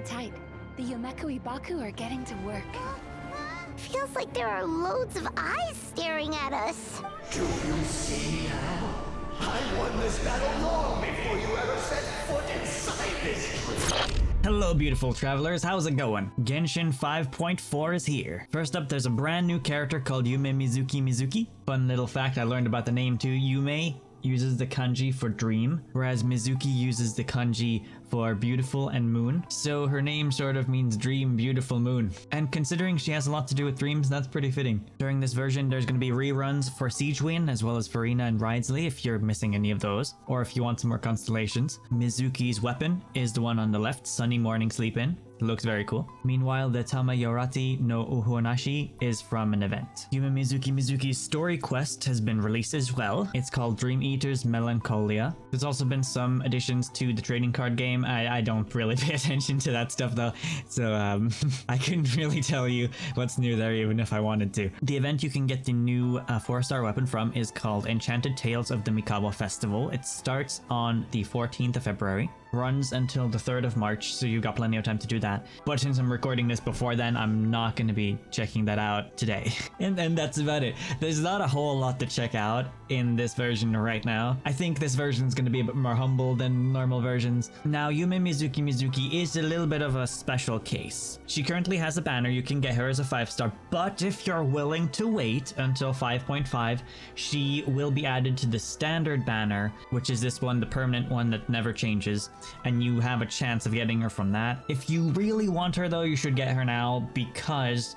tight. The Yumekui-Baku are getting to work. Feels like there are loads of eyes staring at us. Do you see now? I won this battle long before you ever set foot inside this place. Hello beautiful travelers, how's it going? Genshin 5.4 is here. First up, there's a brand new character called Yumemizuki. Fun little fact, I learned about the name too. Yume uses the kanji for dream, whereas Mizuki uses the kanji for beautiful and moon. So her name sort of means dream, beautiful moon. And considering she has a lot to do with dreams, that's pretty fitting. During this version, there's going to be reruns for Siege Win, as well as Farina and Ridsley if you're missing any of those, or if you want some more constellations. Mizuki's weapon is the one on the left, Sunny Morning Sleep In. Looks very cool. Meanwhile, the Tamayorati no Uhuonashi is from an event. Yumemizuki's story quest has been released as well. It's called Dream Eater's Melancholia. There's also been some additions to the trading card game. I don't really pay attention to that stuff though, so I couldn't really tell you what's new there even if I wanted to. The event you can get the new 4-star weapon from is called Enchanted Tales of the Mikado Festival. It starts on the 14th of February. Runs until the 3rd of March, so you've got plenty of time to do that. But since I'm recording this before then, I'm not going to be checking that out today. and that's about it. There's not a whole lot to check out in this version right now. I think this version is going to be a bit more humble than normal versions. Now, Yumemizuki is a little bit of a special case. She currently has a banner. You can get her as a 5-star, but if you're willing to wait until 5.5, she will be added to the standard banner, which is this one, the permanent one that never changes. And you have a chance of getting her from that. If you really want her though, you should get her now because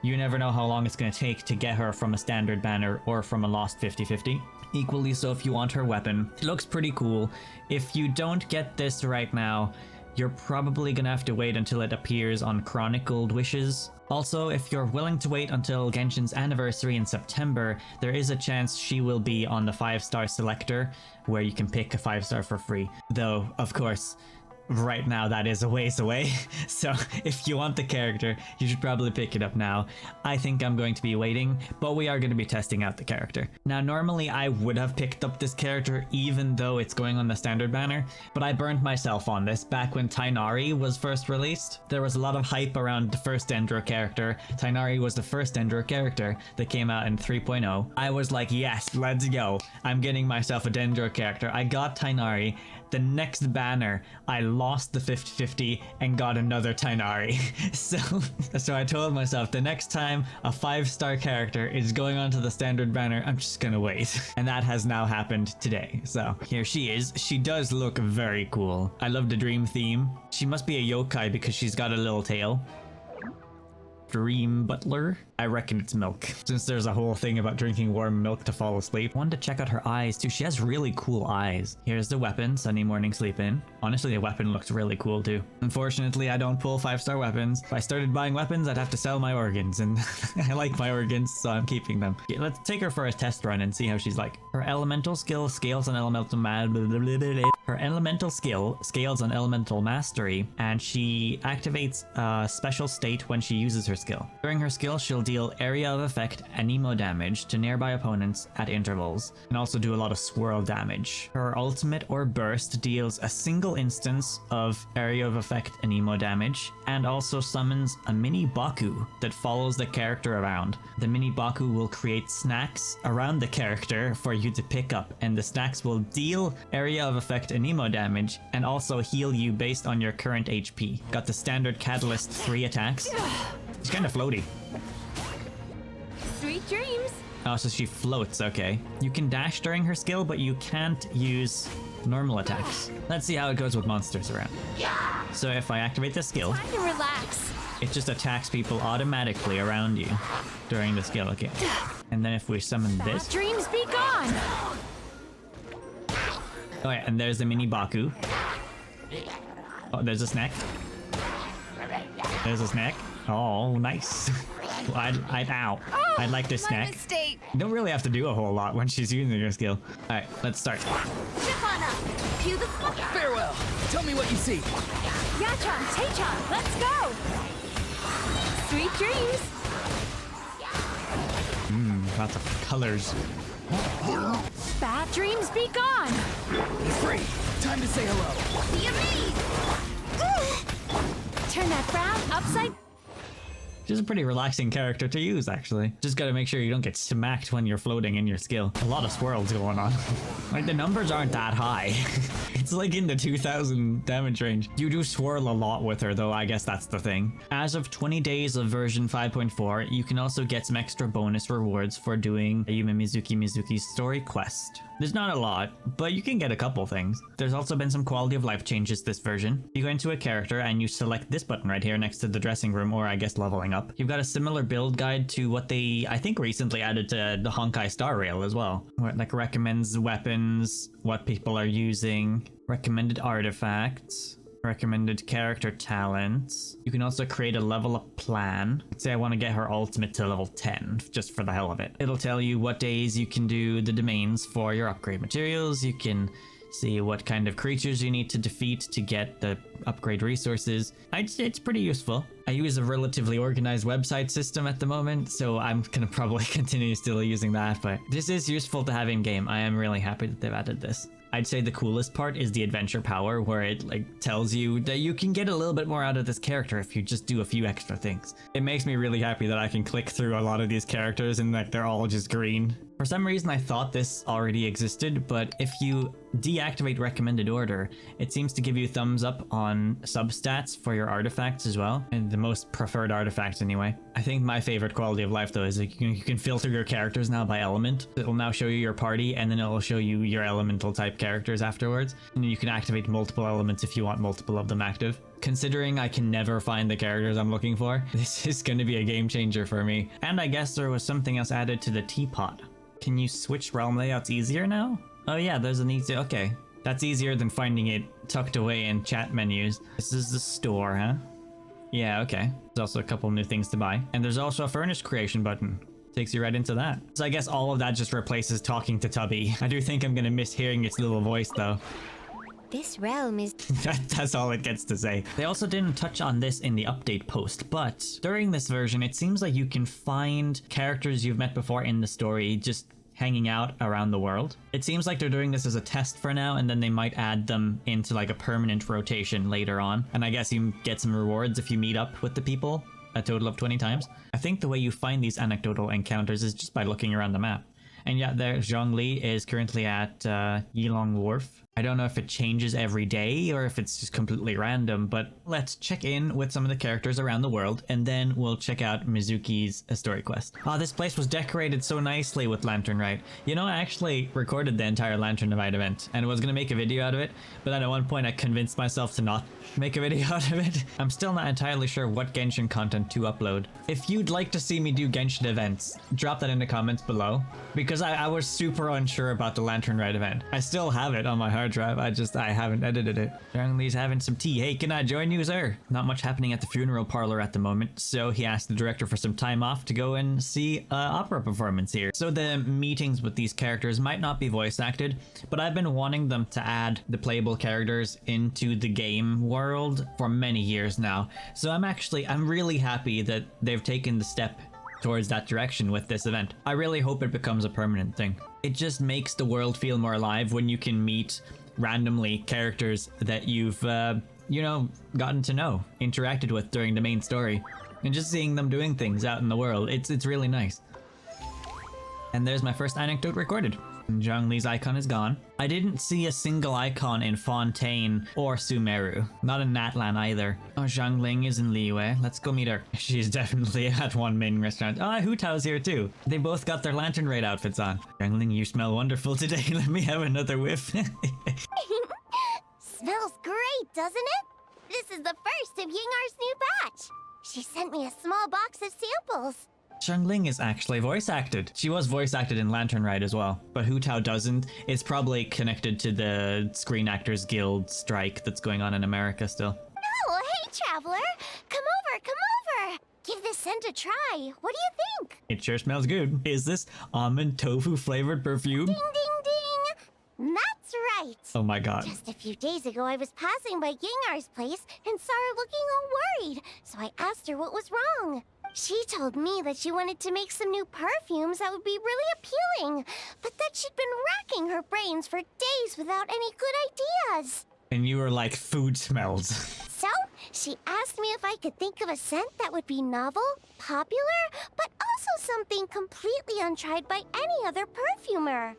you never know how long it's going to take to get her from a standard banner or from a lost 50-50. Equally so if you want her weapon. It looks pretty cool. If you don't get this right now, you're probably gonna have to wait until it appears on Chronicled Wishes. Also, if you're willing to wait until Genshin's anniversary in September, there is a chance she will be on the 5-star selector, where you can pick a 5-star for free. Though, of course, right now that is a ways away, so if you want the character, you should probably pick it up now. I think I'm going to be waiting, but we are going to be testing out the character. Now normally I would have picked up this character even though it's going on the standard banner, but I burned myself on this back when Tighnari was first released. There was a lot of hype around the first Dendro character. Tighnari was the first Dendro character that came out in 3.0. I was like, yes, let's go. I'm getting myself a Dendro character. I got Tighnari. The next banner, I lost the 50-50 and got another Tighnari. So I told myself the next time a 5-star character is going onto the standard banner, I'm just gonna wait. And that has now happened today. So here she is. She does look very cool. I love the dream theme. She must be a yokai because she's got a little tail. Dream Butler? I reckon it's milk, since there's a whole thing about drinking warm milk to fall asleep. Wanted to check out her eyes too. She has really cool eyes. Here's the weapon, Sunny Morning Sleep In. Honestly, the weapon looks really cool too. Unfortunately, I don't pull 5-star weapons. If I started buying weapons, I'd have to sell my organs, and I like my organs, so I'm keeping them. Okay, let's take her for a test run and see how she's like. Her elemental skill scales on elemental Her elemental skill scales on elemental mastery, and she activates a special state when she uses her skill. During her skill, she'll deal area of effect and emo damage to nearby opponents at intervals, and also do a lot of swirl damage. Her ultimate or burst deals a single instance of area of effect and emo damage, and also summons a mini Baku that follows the character around. The mini Baku will create snacks around the character for you to pick up, and the snacks will deal area of effect and emo damage, and also heal you based on your current HP. Got the standard Catalyst 3 attacks. She's kind of floaty. Sweet dreams. Oh, so she floats, okay. You can dash during her skill, but you can't use normal attacks. Let's see how it goes with monsters around. So if I activate the skill, Time to relax. it just attacks people automatically around you during the skill, okay. And then if we summon Bad this, dreams be gone. oh yeah, and there's the mini Baku. Oh, there's a snack. There's a snack. Oh, nice. Ow. I'd like this snack. Mistake. You don't really have to do a whole lot when she's using her skill. Alright, let's start. Chip on up. Cue the smoke. Farewell. Tell me what you see. Yachan, Taechan, let's go. Sweet dreams. Lots of colors. Bad dreams be gone. Free. Time to say hello. See you me. Turn that frown upside. She's a pretty relaxing character to use, actually. Just gotta make sure you don't get smacked when you're floating in your skill. A lot of swirls going on. Like, the numbers aren't that high. It's like in the 2000 damage range. You do swirl a lot with her, though. I guess that's the thing. As of 20 days of version 5.4, you can also get some extra bonus rewards for doing a Yumemizuki's story quest. There's not a lot, but you can get a couple things. There's also been some quality of life changes this version. You go into a character and you select this button right here next to the dressing room, or I guess leveling up. You've got a similar build guide to what they, I think, recently added to the Honkai Star Rail as well, where it like recommends weapons, what people are using, recommended artifacts, recommended character talents. You can also create a level up plan. Say I want to get her ultimate to level 10 just for the hell of it. It'll tell you what days you can do the domains for your upgrade materials. You can see what kind of creatures you need to defeat to get the upgrade resources. I'd say it's pretty useful. I use a relatively organized website system at the moment, so I'm gonna probably continue still using that, but this is useful to have in game. I am really happy that they've added this. I'd say the coolest part is the adventure power, where it like tells you that you can get a little bit more out of this character if you just do a few extra things. It makes me really happy that I can click through a lot of these characters and like they're all just green. For some reason I thought this already existed, but if you deactivate recommended order, it seems to give you thumbs up on substats for your artifacts as well, and the most preferred artifacts anyway. I think my favorite quality of life though is like you can filter your characters now by element. It'll now show you your party, and then it'll show you your elemental type characters afterwards, and then you can activate multiple elements if you want multiple of them active. Considering I can never find the characters I'm looking for, this is going to be a game changer for me. And I guess there was something else added to the teapot. Can you switch realm layouts easier now? Oh yeah, there's an easy, okay. That's easier than finding it tucked away in chat menus. This is the store, huh? Yeah, okay. There's also a couple new things to buy. And there's also a furnace creation button. Takes you right into that. So I guess all of that just replaces talking to Tubby. I do think I'm gonna miss hearing its little voice though. This realm is... That's all it gets to say. They also didn't touch on this in the update post, but during this version, it seems like you can find characters you've met before in the story just hanging out around the world. It seems like they're doing this as a test for now, and then they might add them into like a permanent rotation later on. And I guess you get some rewards if you meet up with the people a total of 20 times. I think the way you find these anecdotal encounters is just by looking around the map. And yeah, there, Zhongli is currently at Yilong Wharf. I don't know if it changes every day or if it's just completely random, but let's check in with some of the characters around the world, and then we'll check out Mizuki's story quest. Oh, this place was decorated so nicely with Lantern Rite. You know, I actually recorded the entire Lantern Rite event and was gonna make a video out of it, but then at one point I convinced myself to not make a video out of it. I'm still not entirely sure what Genshin content to upload. If you'd like to see me do Genshin events, drop that in the comments below, because I was super unsure about the Lantern Rite event. I still have it on my hard drive, I haven't edited it. Zhongli's having some tea. Hey, can I join you, sir? Not much happening at the funeral parlor at the moment, so he asked the director for some time off to go and see opera performance here. So the meetings with these characters might not be voice acted, but I've been wanting them to add the playable characters into the game world for many years now. So I'm really happy that they've taken the step towards that direction with this event. I really hope it becomes a permanent thing. It just makes the world feel more alive when you can meet randomly characters that you've, you know, gotten to know, interacted with during the main story, and just seeing them doing things out in the world. It's really nice. And there's my first anecdote recorded. Zhongli's icon is gone. I didn't see a single icon in Fontaine or Sumeru. Not in Natlan either. Oh, Zhongling is in Liyue. Let's go meet her. She's definitely at one main restaurant. Oh, Hu Tao's here too. They both got their Lantern Raid outfits on. Zhongling, you smell wonderful today. Let me have another whiff. Smells great, doesn't it? This is the first of Yingar's new batch. She sent me a small box of samples. Zhongling is actually voice acted. She was voice acted in Lantern Rite as well, but Hu Tao doesn't. It's probably connected to the Screen Actors Guild strike that's going on in America still. No, hey traveler, come over. Give this scent a try. What do you think? It sure smells good. Is this almond tofu flavored perfume? Ding, ding, ding. That's right. Oh my god. Just a few days ago, I was passing by Yingar's place and saw her looking all worried, so I asked her what was wrong. She told me that she wanted to make some new perfumes that would be really appealing, but that she'd been racking her brains for days without any good ideas. And you were like, food smells. So, she asked me if I could think of a scent that would be novel, popular, but also something completely untried by any other perfumer.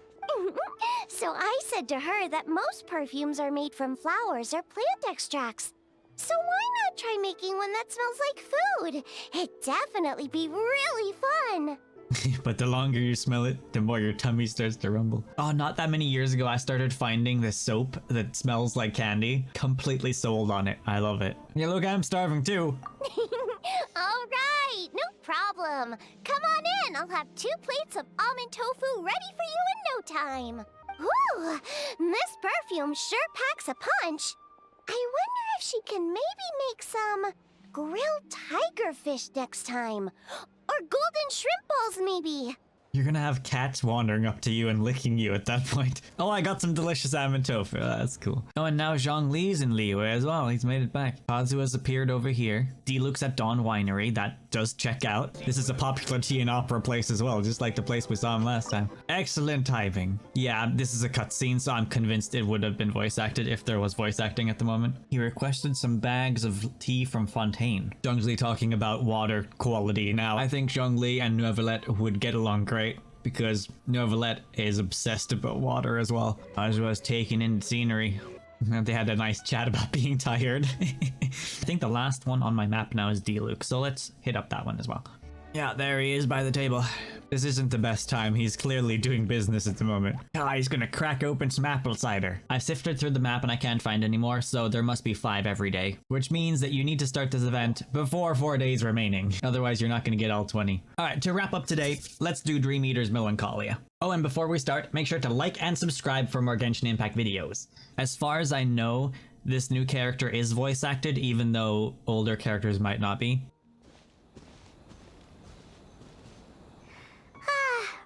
So I said to her that most perfumes are made from flowers or plant extracts. So why not try making one that smells like food? It'd definitely be really fun. But the longer you smell it, the more your tummy starts to rumble. Oh, not that many years ago, I started finding this soap that smells like candy. Completely sold on it. I love it. Yeah, look, I'm starving too. All right, no problem. Come on in. I'll have 2 plates of almond tofu ready for you in no time. Ooh, this perfume sure packs a punch. I wonder if she can maybe make some grilled tiger fish next time. Or golden shrimp balls, maybe. You're gonna have cats wandering up to you and licking you at that point. Oh, I got some delicious almond tofu. That's cool. Oh, and now Zhongli's in Liyue as well. He's made it back. Pazu has appeared over here. Diluc's at Dawn Winery. That does check out. This is a popular tea and opera place as well, just like the place we saw him last time. Excellent typing. Yeah, this is a cutscene, so I'm convinced it would have been voice acted if there was voice acting at the moment. He requested some bags of tea from Fontaine. Zhongli talking about water quality. Now, I think Zhongli and Neuvillette would get along great, because Neuvillette is obsessed about water as well. As was taking in the scenery. They had a nice chat about being tired. I think the last one on my map now is Diluc, so let's hit up that one as well. Yeah, there he is by the table. This isn't the best time. He's clearly doing business at the moment. Ah, he's gonna crack open some apple cider. I've sifted through the map and I can't find any more, so there must be 5 every day. Which means that you need to start this event before 4 days remaining. Otherwise, you're not gonna get all 20. Alright, to wrap up today, let's do Dream Eater's Melancholia. Oh, and before we start, make sure to like and subscribe for more Genshin Impact videos. As far as I know, this new character is voice acted, even though older characters might not be.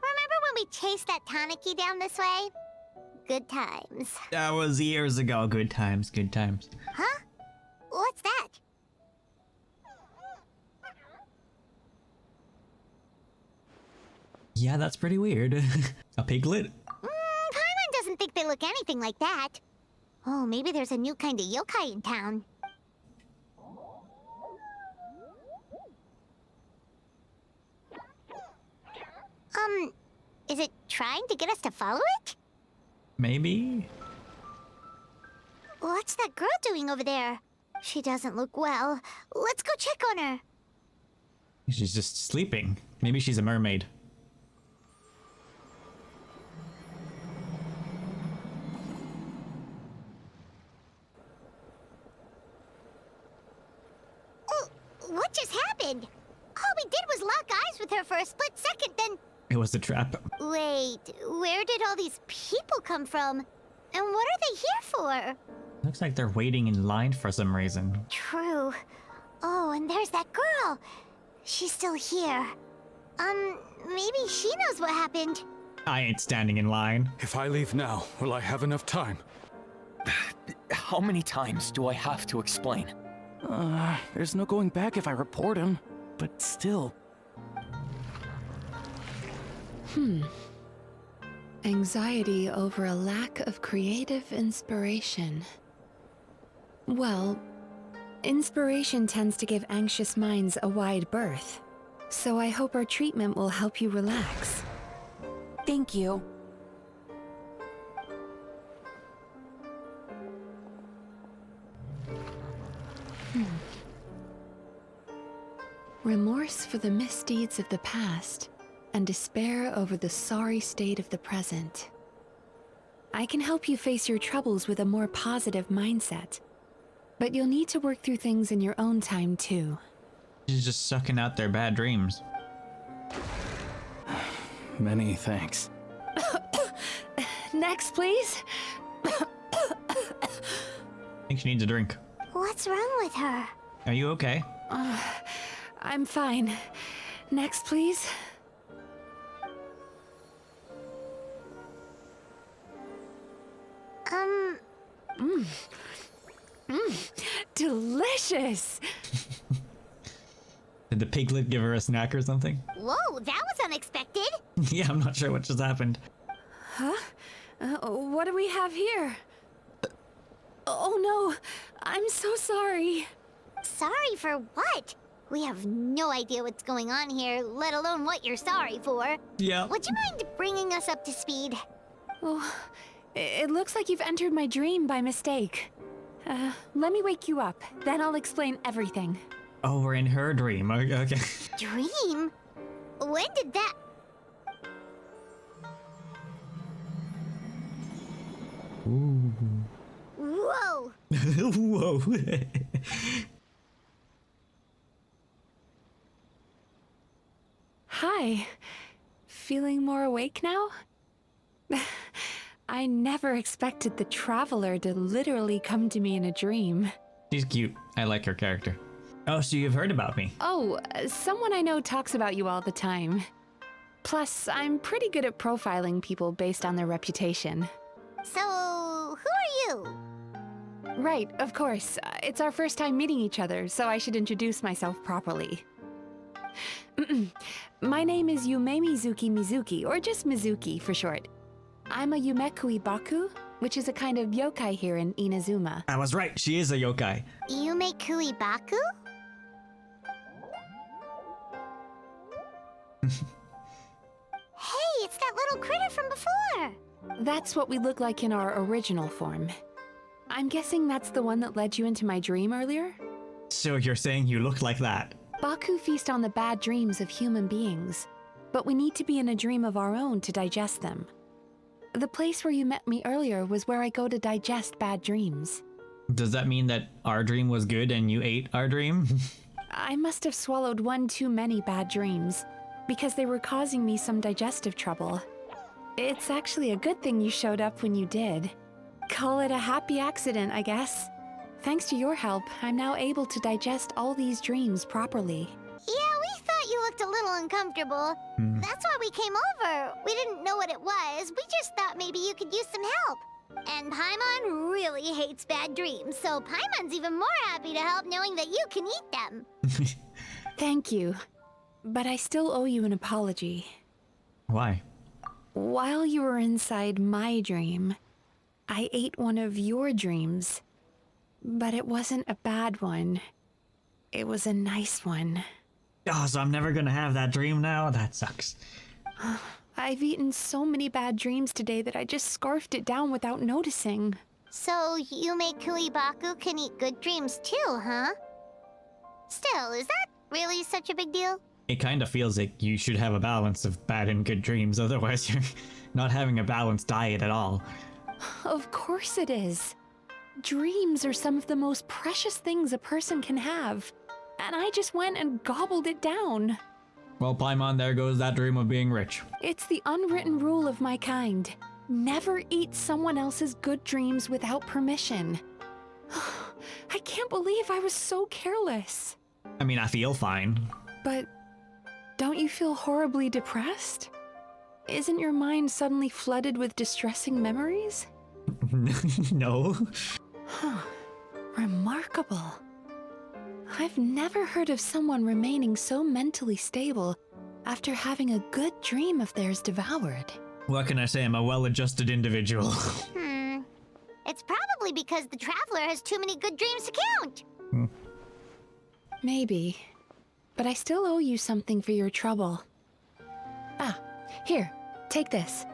Remember when we chased that Tanuki down this way? Good times. That was years ago. Good times, good times. Huh? What's that? Yeah, that's pretty weird. A piglet? Paimon doesn't think they look anything like that. Oh, maybe there's a new kind of yokai in town. Is it trying to get us to follow it? Maybe? What's that girl doing over there? She doesn't look well. Let's go check on her. She's just sleeping. Maybe she's a mermaid. What just happened? All we did was lock eyes with her for a split second, then... It was a trap. Wait, where did all these people come from? And what are they here for? Looks like they're waiting in line for some reason. True. Oh, and there's that girl. She's still here. Maybe she knows what happened. I ain't standing in line. If I leave now, will I have enough time? How many times do I have to explain? There's no going back if I report him. But still. Anxiety over a lack of creative inspiration. Well, inspiration tends to give anxious minds a wide berth. So I hope our treatment will help you relax. Thank you. Remorse for the misdeeds of the past, and despair over the sorry state of the present. I can help you face your troubles with a more positive mindset, but you'll need to work through things in your own time too. She's just sucking out their bad dreams. Many thanks. Next, please. I think she needs a drink. What's wrong with her? Are you okay? I'm fine. Next, please. Delicious! Did the piglet give her a snack or something? Whoa, that was unexpected. Yeah, I'm not sure what just happened. Huh? What do we have here? Oh no, I'm so sorry. Sorry for what? We have no idea what's going on here, let alone what you're sorry for. Yeah. Would you mind bringing us up to speed? Oh, it looks like you've entered my dream by mistake. Let me wake you up, then I'll explain everything. Oh, we're in her dream. Okay. Dream? When did that... Ooh. Whoa! Whoa. Hi. Feeling more awake now? I never expected the Traveler to literally come to me in a dream. She's cute. I like her character. Oh, so you've heard about me. Oh, someone I know talks about you all the time. Plus, I'm pretty good at profiling people based on their reputation. So, who are you? Right, of course. It's our first time meeting each other, so I should introduce myself properly. My name is Yumemizuki, or just Mizuki for short. I'm a Yumekui-Baku, which is a kind of yokai here in Inazuma. I was right. She is a yokai. Yumekui-Baku? Hey, it's that little critter from before! That's what we look like in our original form. I'm guessing that's the one that led you into my dream earlier? So you're saying you look like that? Baku feast on the bad dreams of human beings, but we need to be in a dream of our own to digest them. The place where you met me earlier was where I go to digest bad dreams. Does that mean that our dream was good and you ate our dream? I must have swallowed one too many bad dreams, because they were causing me some digestive trouble. It's actually a good thing you showed up when you did. Call it a happy accident, I guess. Thanks to your help, I'm now able to digest all these dreams properly. Yeah, we thought you looked a little uncomfortable. That's why we came over. We didn't know what it was. We just thought maybe you could use some help. And Paimon really hates bad dreams, so Paimon's even more happy to help knowing that you can eat them. Thank you. But I still owe you an apology. Why? While you were inside my dream, I ate one of your dreams. But it wasn't a bad one. It was a nice one. Oh, so I'm never gonna have that dream now? That sucks. I've eaten so many bad dreams today that I just scarfed it down without noticing. So Yumekui-Baku can eat good dreams too, huh? Still, is that really such a big deal? It kind of feels like you should have a balance of bad and good dreams, otherwise you're not having a balanced diet at all. Of course it is. Dreams are some of the most precious things a person can have. And I just went and gobbled it down. Well, Paimon, there goes that dream of being rich. It's the unwritten rule of my kind. Never eat someone else's good dreams without permission. I can't believe I was so careless. I mean, I feel fine. But don't you feel horribly depressed? Isn't your mind suddenly flooded with distressing memories? No. Remarkable. I've never heard of someone remaining so mentally stable after having a good dream of theirs devoured. What can I say? I'm a well-adjusted individual. It's probably because the Traveler has too many good dreams to count. Maybe. But I still owe you something for your trouble. Ah, here, take this.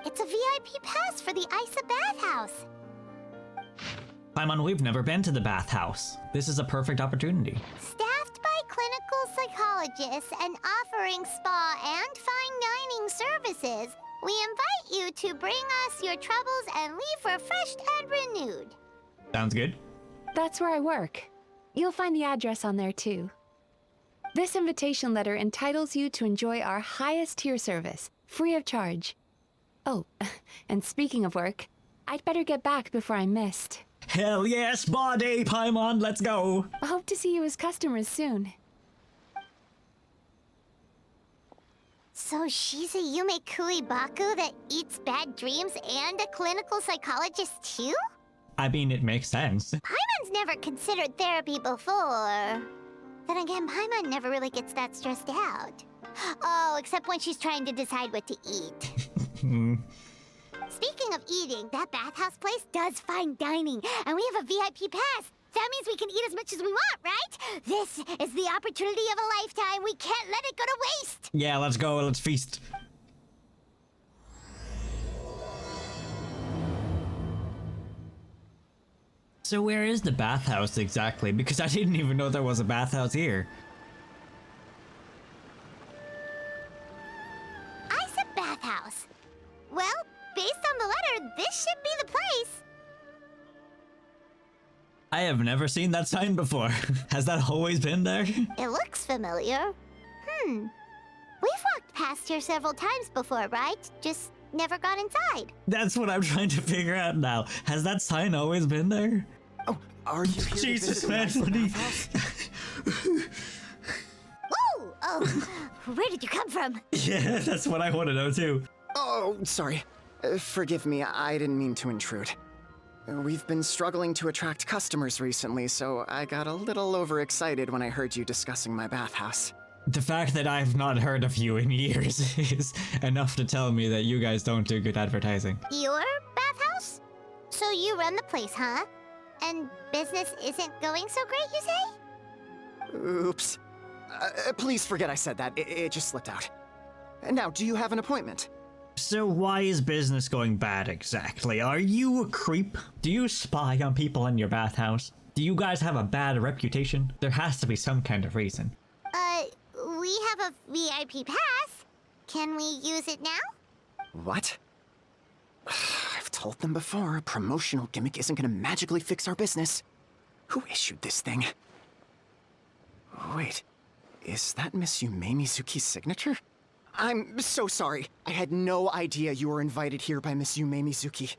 It's a VIP pass for the Isa Bathhouse. Paimon, we've never been to the bathhouse. This is a perfect opportunity. Staffed by clinical psychologists and offering spa and fine dining services, we invite you to bring us your troubles and leave refreshed and renewed. Sounds good. That's where I work. You'll find the address on there too. This invitation letter entitles you to enjoy our highest tier service, free of charge. Oh, and speaking of work, I'd better get back before I'm missed. Hell yes, spa day, Paimon, let's go. I hope to see you as customers soon. So she's a Yumekui-Baku that eats bad dreams and a clinical psychologist too? I mean, it makes sense. Paimon's never considered therapy before. Then again, Paimon never really gets that stressed out. Oh, except when she's trying to decide what to eat. Speaking of eating, that bathhouse place does fine dining, and we have a VIP pass. That means we can eat as much as we want, right? This is the opportunity of a lifetime. We can't let it go to waste. Yeah, let's go, let's feast. So where is the bathhouse exactly? Because I didn't even know there was a bathhouse here. I said bathhouse. Well, based on the letter, this should be the place. I have never seen that sign before. Has that always been there? It looks familiar. We've walked past here several times before, right? Just never got inside. That's what I'm trying to figure out now. Has that sign always been there? Oh, are you here Jesus, to man, visit what my do you... bathhouse? Whoa! Oh, where did you come from? Yeah, that's what I want to know too. Oh, sorry. Forgive me, I didn't mean to intrude. We've been struggling to attract customers recently, so I got a little overexcited when I heard you discussing my bathhouse. The fact that I've not heard of you in years is enough to tell me that you guys don't do good advertising. Your bathhouse? So you run the place, huh? And business isn't going so great, you say? Oops. Please forget I said that. It just slipped out. Now, do you have an appointment? So why is business going bad exactly? Are you a creep? Do you spy on people in your bathhouse? Do you guys have a bad reputation? There has to be some kind of reason. We have a VIP pass. Can we use it now? What? I've told them before, a promotional gimmick isn't gonna magically fix our business. Who issued this thing? Wait, is that Miss Yumemizuki's signature? I'm so sorry. I had no idea you were invited here by Miss Yumemizuki.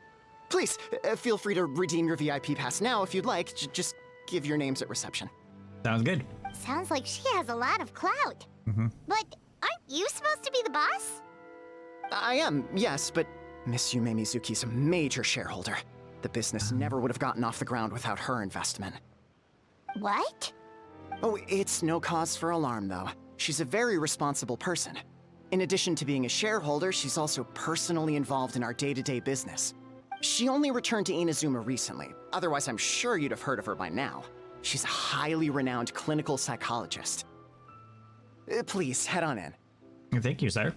Please, feel free to redeem your VIP pass now if you'd like. Just give your names at reception. Sounds good. Sounds like she has a lot of clout. But aren't you supposed to be the boss? I am, yes, but Miss Yumemizuki's a major shareholder. The business never would have gotten off the ground without her investment. What? Oh, it's no cause for alarm, though. She's a very responsible person. In addition to being a shareholder, she's also personally involved in our day-to-day business. She only returned to Inazuma recently, otherwise I'm sure you'd have heard of her by now. She's a highly renowned clinical psychologist. Please, head on in. Thank you, sir.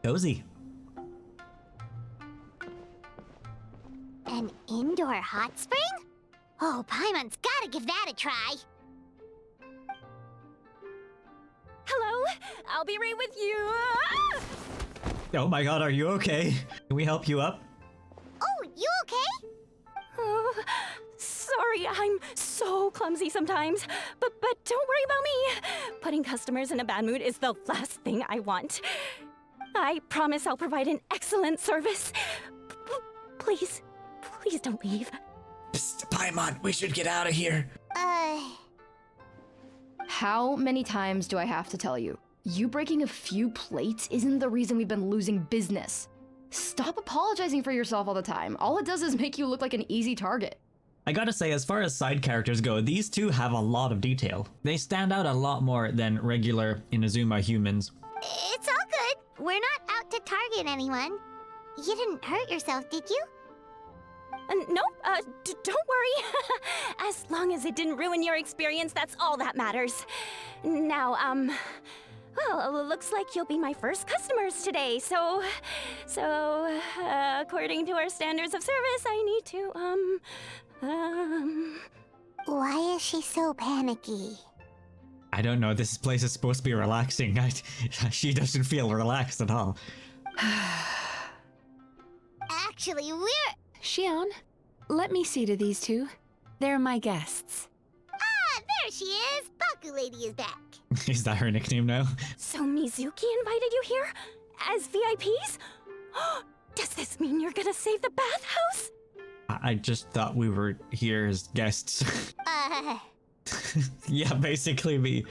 Cozy. An indoor hot spring? Oh, Paimon's gotta give that a try. Hello, I'll be right with you. Ah! Oh my god, are you okay? Can we help you up? Oh, you okay? Oh, sorry, I'm so clumsy sometimes. But don't worry about me. Putting customers in a bad mood is the last thing I want. I promise I'll provide an excellent service. Please don't leave. Psst, Paimon, we should get out of here. How many times do I have to tell you? You breaking a few plates isn't the reason we've been losing business. Stop apologizing for yourself all the time. All it does is make you look like an easy target. I gotta say, as far as side characters go, these two have a lot of detail. They stand out a lot more than regular Inazuma humans. It's all good. We're not out to target anyone. You didn't hurt yourself, did you? Nope, don't worry. As long as it didn't ruin your experience, that's all that matters. Now, well, looks like you'll be my first customers today, so, according to our standards of service, I need to, Why is she so panicky? I don't know, this place is supposed to be relaxing. She doesn't feel relaxed at all. Actually, Shion, let me see to these two. They're my guests. there she is. Baku Lady is back. Is that her nickname now? So Mizuki invited you here? As VIPs? Does this mean you're gonna save the bathhouse? I just thought we were here as guests. Yeah, basically me.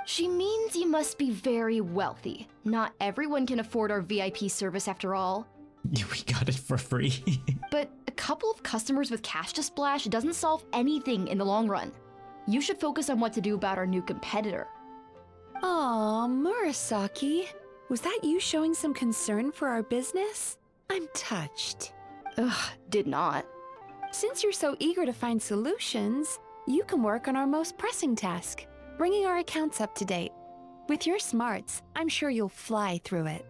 She means you must be very wealthy. Not everyone can afford our VIP service after all. We got it for free. But a couple of customers with cash to splash doesn't solve anything in the long run. You should focus on what to do about our new competitor. Aw, Murasaki. Was that you showing some concern for our business? I'm touched. Ugh, did not. Since you're so eager to find solutions, you can work on our most pressing task, bringing our accounts up to date. With your smarts, I'm sure you'll fly through it.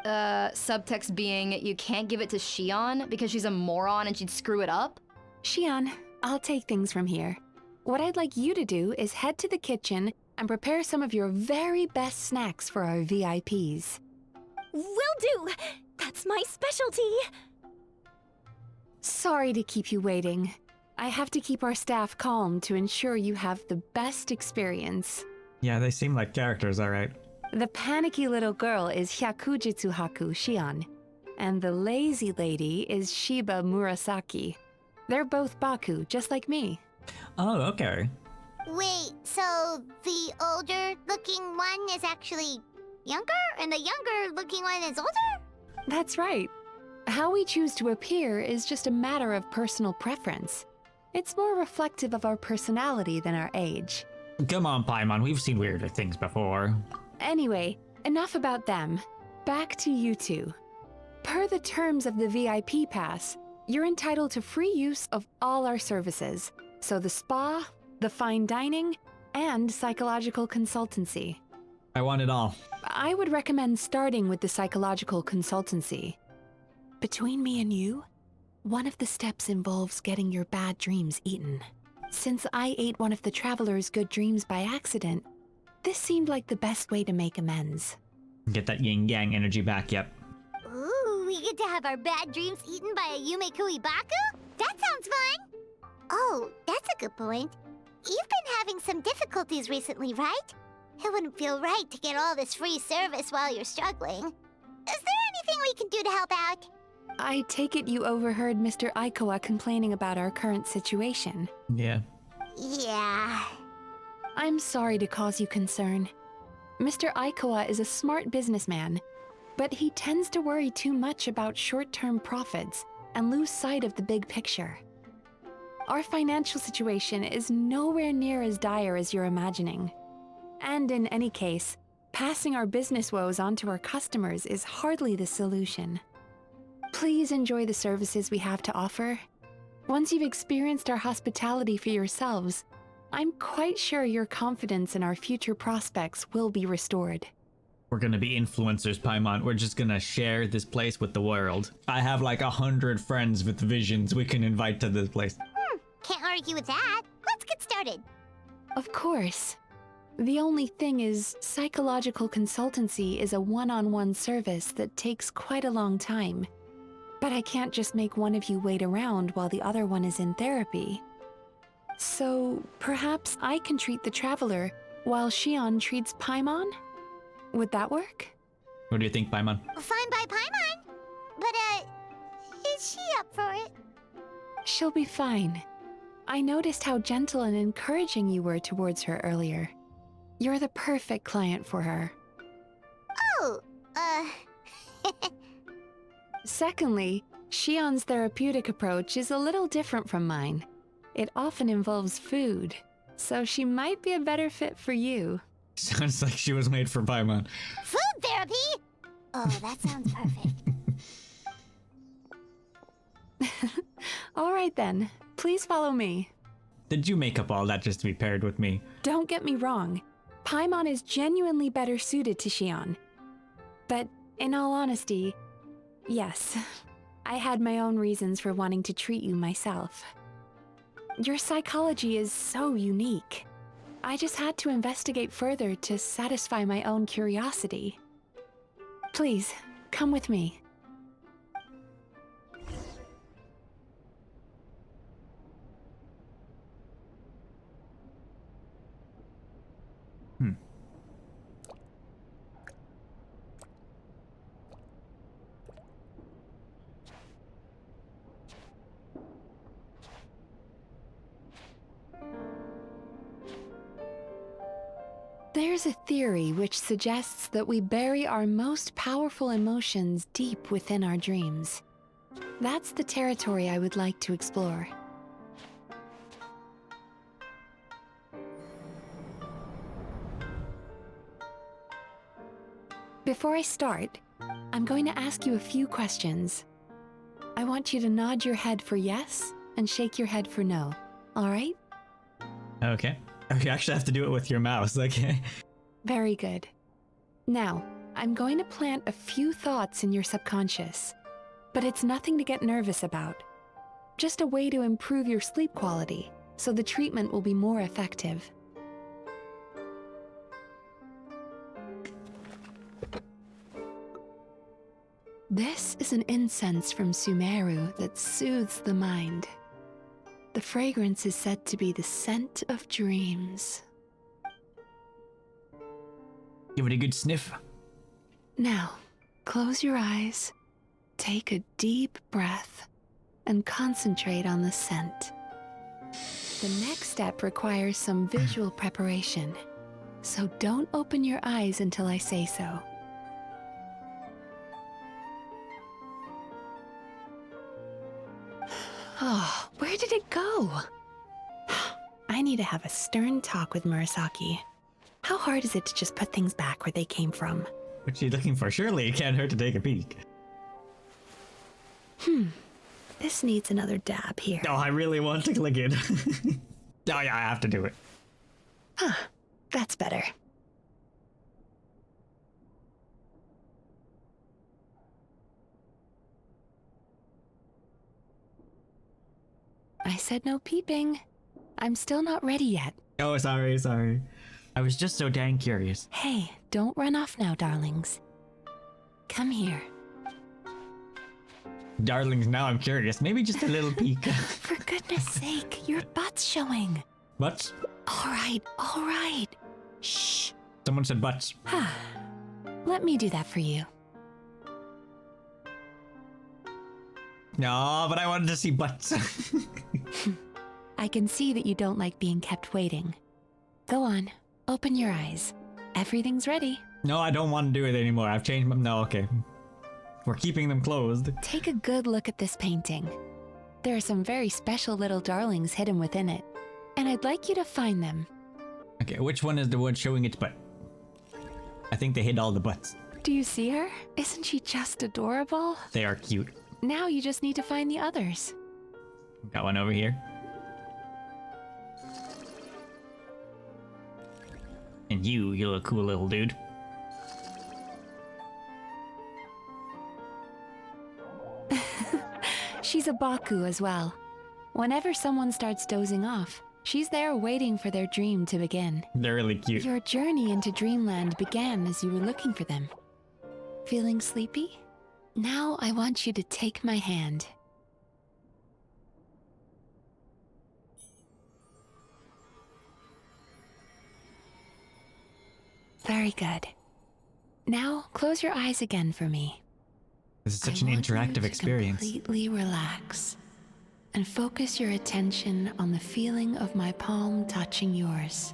Subtext being, you can't give it to Shion because she's a moron and she'd screw it up? Shion, I'll take things from here. What I'd like you to do is head to the kitchen and prepare some of your very best snacks for our VIPs. Will do! That's my specialty! Sorry to keep you waiting. I have to keep our staff calm to ensure you have the best experience. Yeah, they seem like characters, alright. The panicky little girl is Hyakujitsu Haku Shion, and the lazy lady is Shiba Murasaki. They're both Baku, just like me. Oh, okay. Wait, so the older-looking one is actually younger, and the younger-looking one is older? That's right. How we choose to appear is just a matter of personal preference. It's more reflective of our personality than our age. Come on, Paimon, we've seen weirder things before. Anyway, enough about them. Back to you two. Per the terms of the VIP pass, you're entitled to free use of all our services. So the spa, the fine dining, and psychological consultancy. I want it all. I would recommend starting with the psychological consultancy. Between me and you, one of the steps involves getting your bad dreams eaten. Since I ate one of the traveler's good dreams by accident, this seemed like the best way to make amends. Get that yin-yang energy back, yep. Ooh, we get to have our bad dreams eaten by a Yumekui-Baku? That sounds fun! Oh, that's a good point. You've been having some difficulties recently, right? It wouldn't feel right to get all this free service while you're struggling. Is there anything we can do to help out? I take it you overheard Mr. Aikawa complaining about our current situation. Yeah. Yeah. I'm sorry to cause you concern. Mr. Aikawa is a smart businessman, but he tends to worry too much about short-term profits and lose sight of the big picture. Our financial situation is nowhere near as dire as you're imagining. And in any case, passing our business woes on to our customers is hardly the solution. Please enjoy the services we have to offer. Once you've experienced our hospitality for yourselves, I'm quite sure your confidence in our future prospects will be restored. We're gonna be influencers, Paimon. We're just gonna share this place with the world. I have like 100 friends with visions we can invite to this place. Can't argue with that. Let's get started. Of course. The only thing is, psychological consultancy is a one-on-one service that takes quite a long time. But I can't just make one of you wait around while the other one is in therapy. So, perhaps I can treat the traveler while Shion treats Paimon? Would that work? What do you think, Paimon? Fine by Paimon. But, is she up for it? She'll be fine. I noticed how gentle and encouraging you were towards her earlier. You're the perfect client for her. Oh, Secondly, Shion's therapeutic approach is a little different from mine. It often involves food, so she might be a better fit for you. Sounds like she was made for Paimon. food therapy? Oh, that sounds perfect. All right then, please follow me. Did you make up all that just to be paired with me? Don't get me wrong, Paimon is genuinely better suited to Shion. But in all honesty, yes, I had my own reasons for wanting to treat you myself. Your psychology is so unique. I just had to investigate further to satisfy my own curiosity. Please, come with me. There's a theory which suggests that we bury our most powerful emotions deep within our dreams. That's the territory I would like to explore. Before I start, I'm going to ask you a few questions. I want you to nod your head for yes and shake your head for no. All right? Okay. You actually have to do it with your mouse, okay. Very good. Now, I'm going to plant a few thoughts in your subconscious, but it's nothing to get nervous about. Just a way to improve your sleep quality, so the treatment will be more effective. This is an incense from Sumeru that soothes the mind. The fragrance is said to be the scent of dreams. Give it a good sniff. Now, close your eyes, take a deep breath, and concentrate on the scent. The next step requires some visual preparation, so don't open your eyes until I say so. Oh, where did it go? I need to have a stern talk with Murasaki. How hard is it to just put things back where they came from? What are you looking for? Surely it can't hurt to take a peek. This needs another dab here. Oh, I really want to click it. Oh yeah, I have to do it. That's better. I said no peeping. I'm still not ready yet. Oh, sorry. I was just so dang curious. Hey, don't run off now, darlings. Come here. Darlings, now I'm curious. Maybe just a little peek. For goodness sake, your butt's showing. Butts? All right. Shh. Someone said butts. Let me do that for you. No, but I wanted to see butts. I can see that you don't like being kept waiting. Go on, open your eyes. Everything's ready. No, I don't want to do it anymore. I've changed them. No, okay. We're keeping them closed. Take a good look at this painting. There are some very special little darlings hidden within it, and I'd like you to find them. Okay, which one is the one showing its butt? I think they hid all the butts. Do you see her? Isn't she just adorable? They are cute. Now you just need to find the others. Got one over here. And you look cool little dude. She's a Baku as well. Whenever someone starts dozing off, she's there waiting for their dream to begin. They're really cute. Your journey into Dreamland began as you were looking for them. Feeling sleepy? Now I want you to take my hand. Very good. Now close your eyes again for me. This is such an interactive experience. Completely relax and focus your attention on the feeling of my palm touching yours.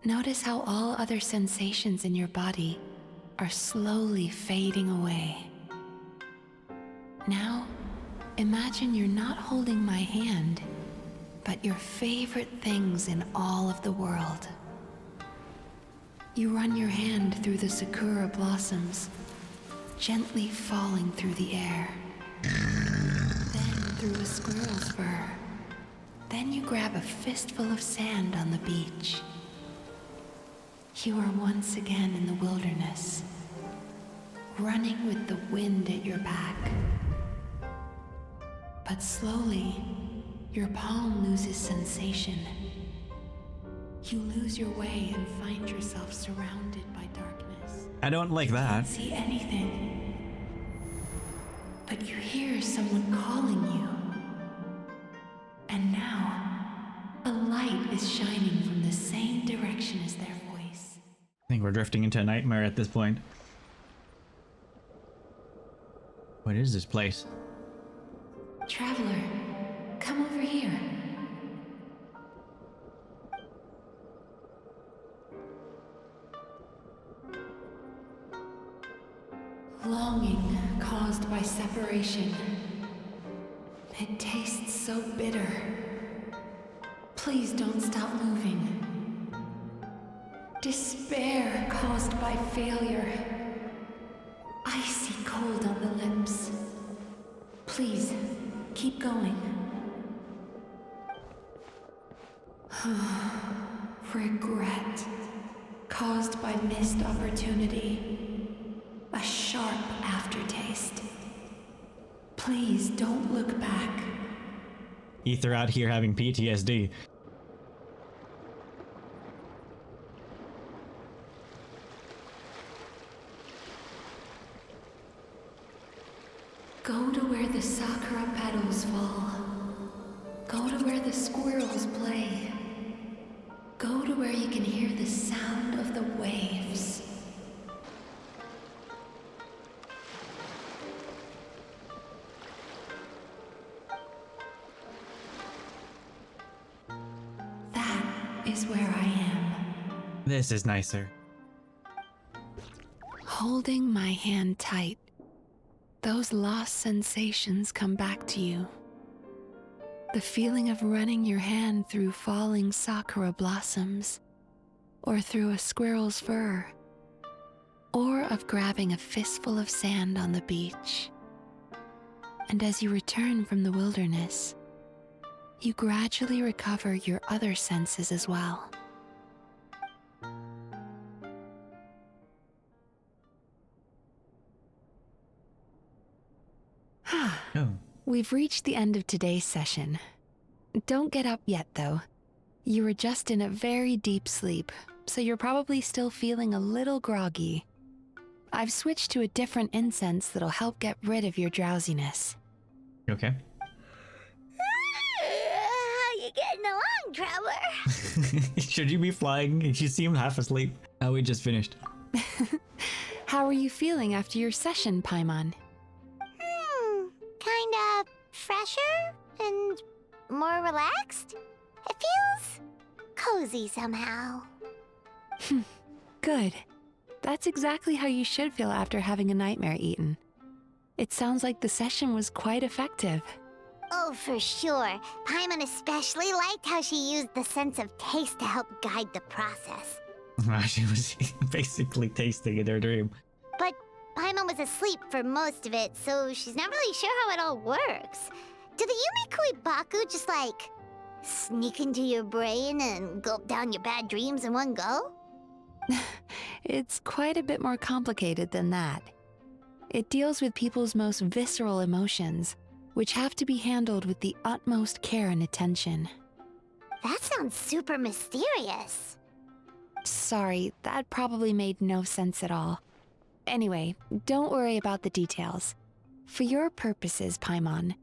Notice how all other sensations in your body are slowly fading away. Now, imagine you're not holding my hand, but your favorite things in all of the world. You run your hand through the sakura blossoms, gently falling through the air. Then through a squirrel's fur. Then you grab a fistful of sand on the beach. You are once again in the wilderness, running with the wind at your back. But slowly, your palm loses sensation. You lose your way and find yourself surrounded by darkness. I don't like that. You can't see anything, but you hear someone calling you. And now, a light is shining from the same direction as their voice. I think we're drifting into a nightmare at this point. What is this place? Traveler, come over here. Longing caused by separation. It tastes so bitter. Please don't stop moving. Despair caused by failure. Icy cold on the lips. Please, keep going. Regret caused by missed opportunity. A sharp aftertaste. Please don't look back. Ether out here having PTSD. Go to where the sakura petals fall. Go to where the squirrels play. Go to where you can hear the sound of the waves. That is where I am. This is nicer. Holding my hand tight, those lost sensations come back to you. The feeling of running your hand through falling sakura blossoms, or through a squirrel's fur, or of grabbing a fistful of sand on the beach. And as you return from the wilderness, you gradually recover your other senses as well. Oh. We've reached the end of today's session. Don't get up yet, though. You were just in a very deep sleep, so you're probably still feeling a little groggy. I've switched to a different incense that'll help get rid of your drowsiness. Okay. How you getting along, Traveler? Should you be flying? You seem half asleep. Oh, we just finished. How are you feeling after your session, Paimon? Kinda fresher and more relaxed. It feels cozy somehow. Good. That's exactly how you should feel after having a nightmare eaten. It sounds like the session was quite effective. Oh, for sure. Paimon especially liked how she used the sense of taste to help guide the process. She was basically tasting in her dream. But Paimon was asleep for most of it, so she's not really sure how it all works. Do the Yumekui-Baku just, like, sneak into your brain and gulp down your bad dreams in one go? It's quite a bit more complicated than that. It deals with people's most visceral emotions, which have to be handled with the utmost care and attention. That sounds super mysterious. Sorry, that probably made no sense at all. Anyway, don't worry about the details. For your purposes, Paimon,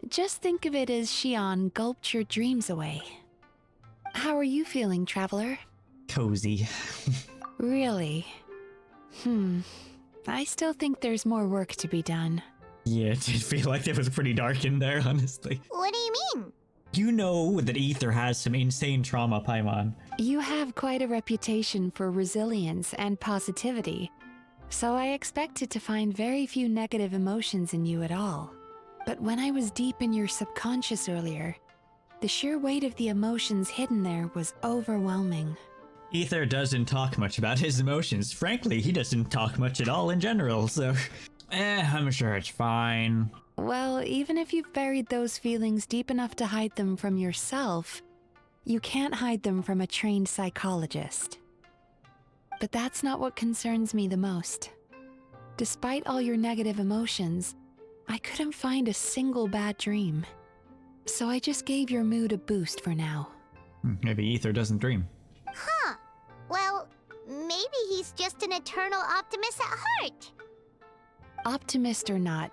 just think of it as Xion gulped your dreams away. How are you feeling, Traveler? Cozy. Really? I still think there's more work to be done. Yeah, it did feel like it was pretty dark in there, honestly. What do you mean? You know that Ether has some insane trauma, Paimon. You have quite a reputation for resilience and positivity, so I expected to find very few negative emotions in you at all. But when I was deep in your subconscious earlier, the sheer weight of the emotions hidden there was overwhelming. Ether doesn't talk much about his emotions. Frankly, he doesn't talk much at all in general, so... I'm sure it's fine. Well, even if you've buried those feelings deep enough to hide them from yourself, you can't hide them from a trained psychologist. But that's not what concerns me the most. Despite all your negative emotions, I couldn't find a single bad dream. So I just gave your mood a boost for now. Maybe Ether doesn't dream. Huh. Well, maybe he's just an eternal optimist at heart. Optimist or not,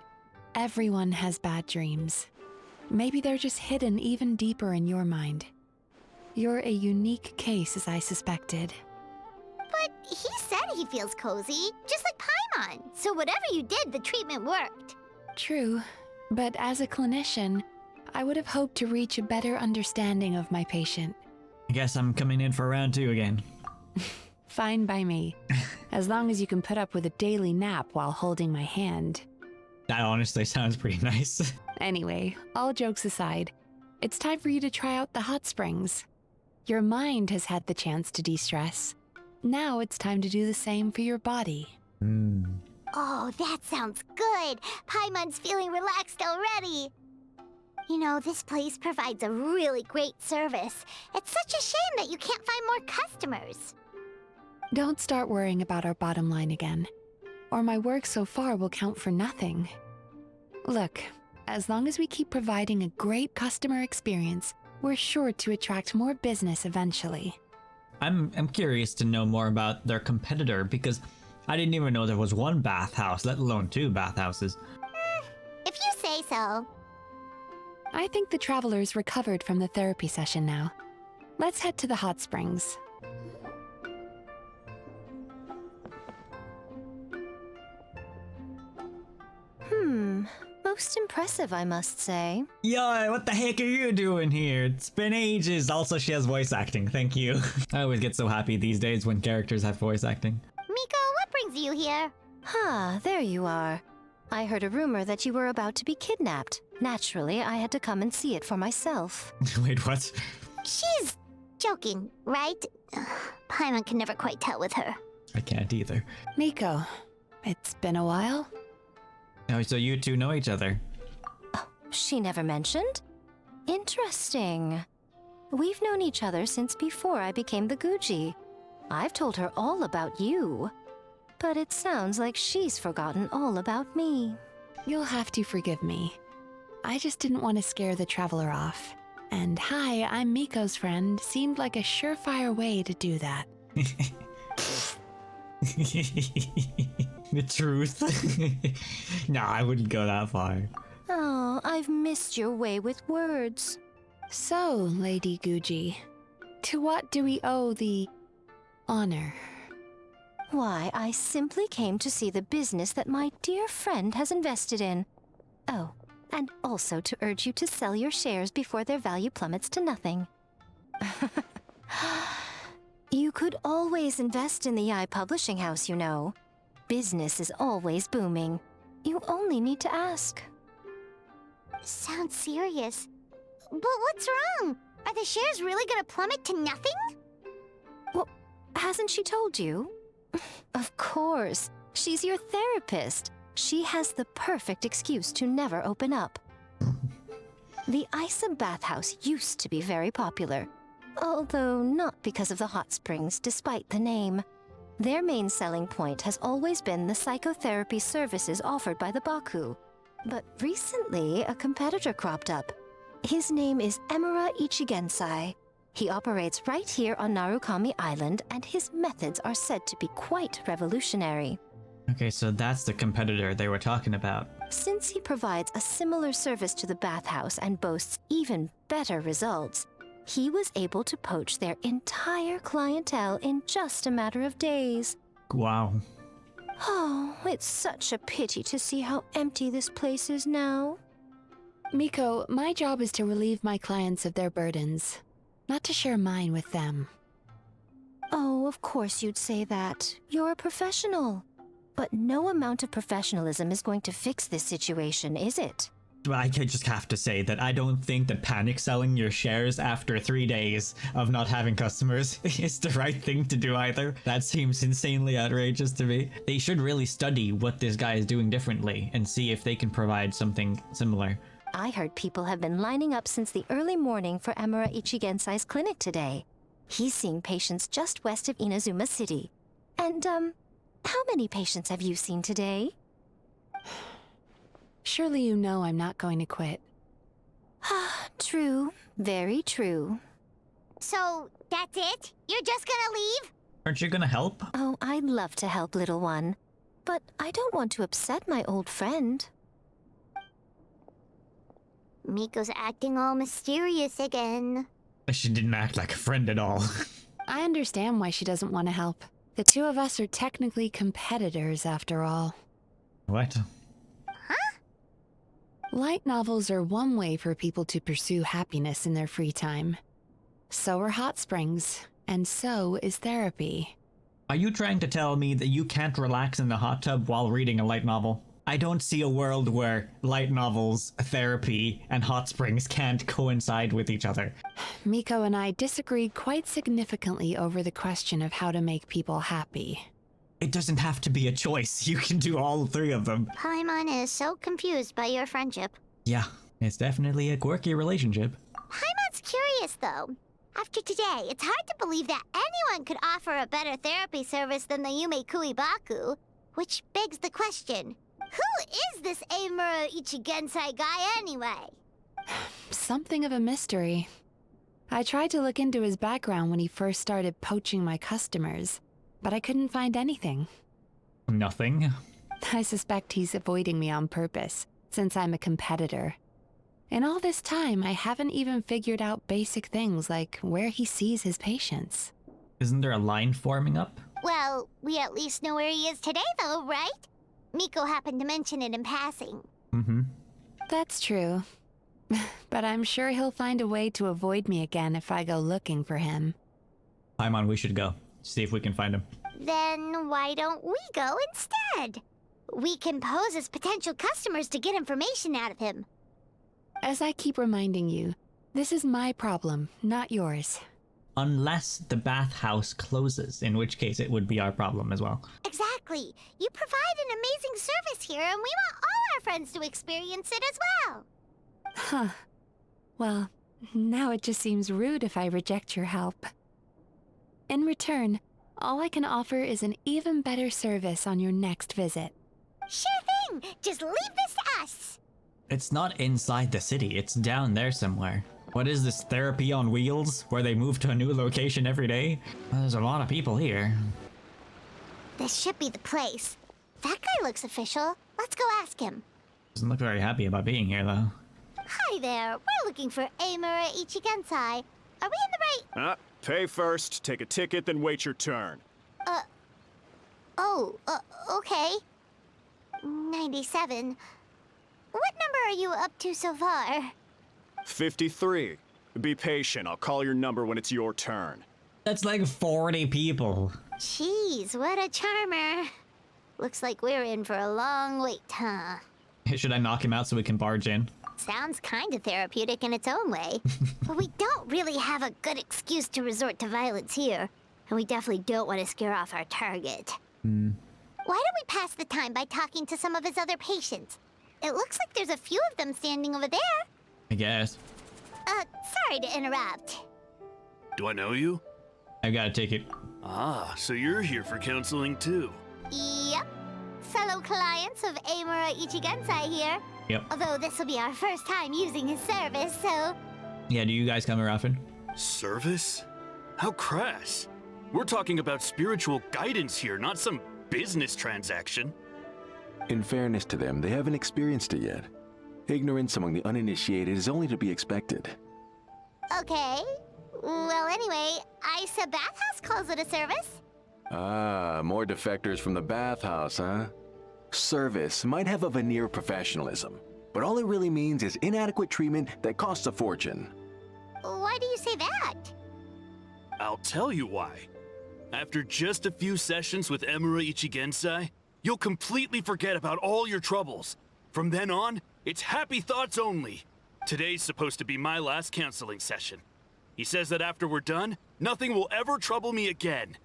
everyone has bad dreams. Maybe they're just hidden even deeper in your mind. You're a unique case, as I suspected. But he said he feels cozy, just like Paimon. So whatever you did, the treatment worked. True, but as a clinician, I would have hoped to reach a better understanding of my patient. I guess I'm coming in for round 2 again. Fine by me, as long as you can put up with a daily nap while holding my hand. That honestly sounds pretty nice. Anyway, all jokes aside, it's time for you to try out the hot springs. Your mind has had the chance to de-stress, Now it's time to do the same for your body. Oh, that sounds good. Paimon's feeling relaxed already. You know, this place provides a really great service. It's such a shame that you can't find more customers. Don't start worrying about our bottom line again, or my work so far will count for nothing. Look, as long as we keep providing a great customer experience, we're sure to attract more business eventually. I'm curious to know more about their competitor because I didn't even know there was one bathhouse, let alone two bathhouses. If you say so. I think the travelers recovered from the therapy session now. Let's head to the hot springs. Most impressive, I must say. Yo, what the heck are you doing here? It's been ages. Also, she has voice acting. Thank you. I always get so happy these days when characters have voice acting. Miko, what brings you here? There you are. I heard a rumor that you were about to be kidnapped. Naturally, I had to come and see it for myself. Wait, what? She's joking, right? Paimon can never quite tell with her. I can't either. Miko, it's been a while. Oh, so you two know each other? She never mentioned? Interesting. We've known each other since before I became the Guji. I've told her all about you. But it sounds like she's forgotten all about me. You'll have to forgive me. I just didn't want to scare the traveler off. And hi, I'm Miko's friend seemed like a surefire way to do that. The truth? No, I wouldn't go that far. Oh, I've missed your way with words. So, Lady Guji, to what do we owe the honor? Why, I simply came to see the business that my dear friend has invested in. Oh, and also to urge you to sell your shares before their value plummets to nothing. You could always invest in the Yae Publishing House, you know. Business is always booming. You only need to ask. Sounds serious. But what's wrong? Are the shares really gonna plummet to nothing? Well, hasn't she told you? Of course. She's your therapist. She has the perfect excuse to never open up. The Isa Bathhouse used to be very popular. Although not because of the hot springs, despite the name. Their main selling point has always been the psychotherapy services offered by the Baku. But recently, a competitor cropped up. His name is Emura Ichigensai. He operates right here on Narukami Island, and his methods are said to be quite revolutionary. Okay, so that's the competitor they were talking about. Since he provides a similar service to the bathhouse and boasts even better results, he was able to poach their entire clientele in just a matter of days. Wow. Oh, it's such a pity to see how empty this place is now. Miko, my job is to relieve my clients of their burdens, not to share mine with them. Oh, of course you'd say that. You're a professional. But no amount of professionalism is going to fix this situation, is it? I just have to say that I don't think that panic selling your shares after 3 days of not having customers is the right thing to do either. That seems insanely outrageous to me. They should really study what this guy is doing differently and see if they can provide something similar. I heard people have been lining up since the early morning for Emura Ichigensai's clinic today. He's seeing patients just west of Inazuma City. And, how many patients have you seen today? Surely you know I'm not going to quit. True. Very true. So, that's it? You're just gonna leave? Aren't you gonna help? Oh, I'd love to help, little one. But I don't want to upset my old friend. Miko's acting all mysterious again. She didn't act like a friend at all. I understand why she doesn't want to help. The two of us are technically competitors, after all. What? Light novels are one way for people to pursue happiness in their free time. So are hot springs, and so is therapy. Are you trying to tell me that you can't relax in the hot tub while reading a light novel? I don't see a world where light novels, therapy, and hot springs can't coincide with each other. Miko and I disagreed quite significantly over the question of how to make people happy. It doesn't have to be a choice. You can do all three of them. Paimon is so confused by your friendship. Yeah, it's definitely a quirky relationship. Paimon's curious, though. After today, it's hard to believe that anyone could offer a better therapy service than the Yumekui-Baku. Which begs the question, who is this Eimura Ichigensai guy anyway? Something of a mystery. I tried to look into his background when he first started poaching my customers, but I couldn't find anything. Nothing. I suspect he's avoiding me on purpose, since I'm a competitor. In all this time, I haven't even figured out basic things like where he sees his patients. Isn't there a line forming up? Well, we at least know where he is today, though, right? Miko happened to mention it in passing. Mm-hmm. That's true. But I'm sure he'll find a way to avoid me again if I go looking for him. Paimon, we should go. See if we can find him. Then why don't we go instead? We can pose as potential customers to get information out of him. As I keep reminding you, this is my problem, not yours. Unless the bathhouse closes, in which case it would be our problem as well. Exactly. You provide an amazing service here, and we want all our friends to experience it as well. Huh. Well, now it just seems rude if I reject your help. In return, all I can offer is an even better service on your next visit. Sure thing! Just leave this to us! It's not inside the city, it's down there somewhere. What is this, therapy on wheels, where they move to a new location every day? There's a lot of people here. This should be the place. That guy looks official. Let's go ask him. Doesn't look very happy about being here, though. Hi there. We're looking for Eimura Ichigensai. Are we in the right... Pay first, take a ticket, then wait your turn. Okay. 97. What number are you up to so far? 53. Be patient, I'll call your number when it's your turn. That's like 40 people. Jeez, what a charmer. Looks like we're in for a long wait, huh? Should I knock him out so we can barge in? Sounds kinda therapeutic in its own way. But we don't really have a good excuse to resort to violence here. And we definitely don't want to scare off our target. Why don't we pass the time by talking to some of his other patients? It looks like there's a few of them standing over there. I guess. Sorry to interrupt. Do I know you? I've got a ticket. Ah, so you're here for counseling too. Yep. Fellow clients of Eimura Ichigensai here. Yep. Although this will be our first time using his service, so... Yeah, do you guys come here often? Service? How crass. We're talking about spiritual guidance here, not some business transaction. In fairness to them, they haven't experienced it yet. Ignorance among the uninitiated is only to be expected. Okay. Well, anyway, Isa Bathhouse calls it a service. Ah, more defectors from the bathhouse, huh? Service might have a veneer of professionalism, but all it really means is inadequate treatment that costs a fortune. Why do you say that? I'll tell you why. After just a few sessions with Eimura Ichigensai, you'll completely forget about all your troubles. From then on, it's happy thoughts only. Today's supposed to be my last counseling session. He says that after we're done, nothing will ever trouble me again.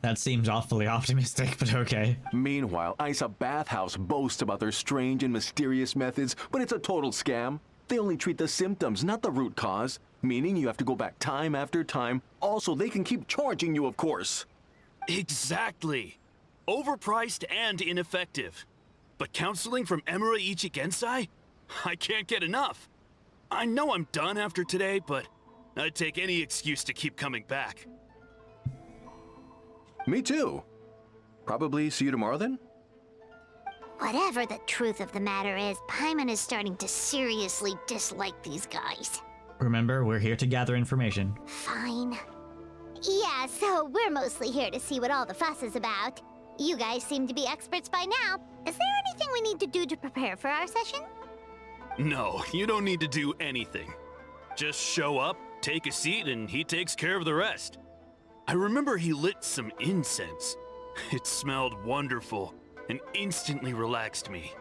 That seems awfully optimistic, but okay. Meanwhile, Isa Bathhouse boasts about their strange and mysterious methods, but it's a total scam. They only treat the symptoms, not the root cause, meaning you have to go back time after time. Also, they can keep charging you, of course. Exactly. Overpriced and ineffective. But counseling from Eimura Ichigensai? I can't get enough. I know I'm done after today, but I'd take any excuse to keep coming back. Me too. Probably see you tomorrow then? Whatever the truth of the matter is, Paimon is starting to seriously dislike these guys. Remember, we're here to gather information. Fine. Yeah, so we're mostly here to see what all the fuss is about. You guys seem to be experts by now. Is there anything we need to do to prepare for our session? No, you don't need to do anything. Just show up, take a seat, and he takes care of the rest. I remember he lit some incense. It smelled wonderful and instantly relaxed me.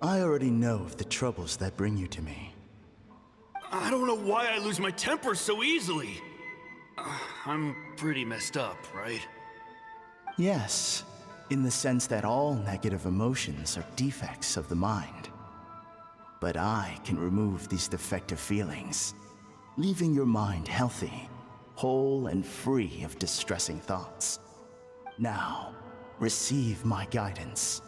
I already know of the troubles that bring you to me. I don't know why I lose my temper so easily. I'm pretty messed up, right? Yes, in the sense that all negative emotions are defects of the mind. But I can remove these defective feelings, leaving your mind healthy, whole and free of distressing thoughts. Now, receive my guidance.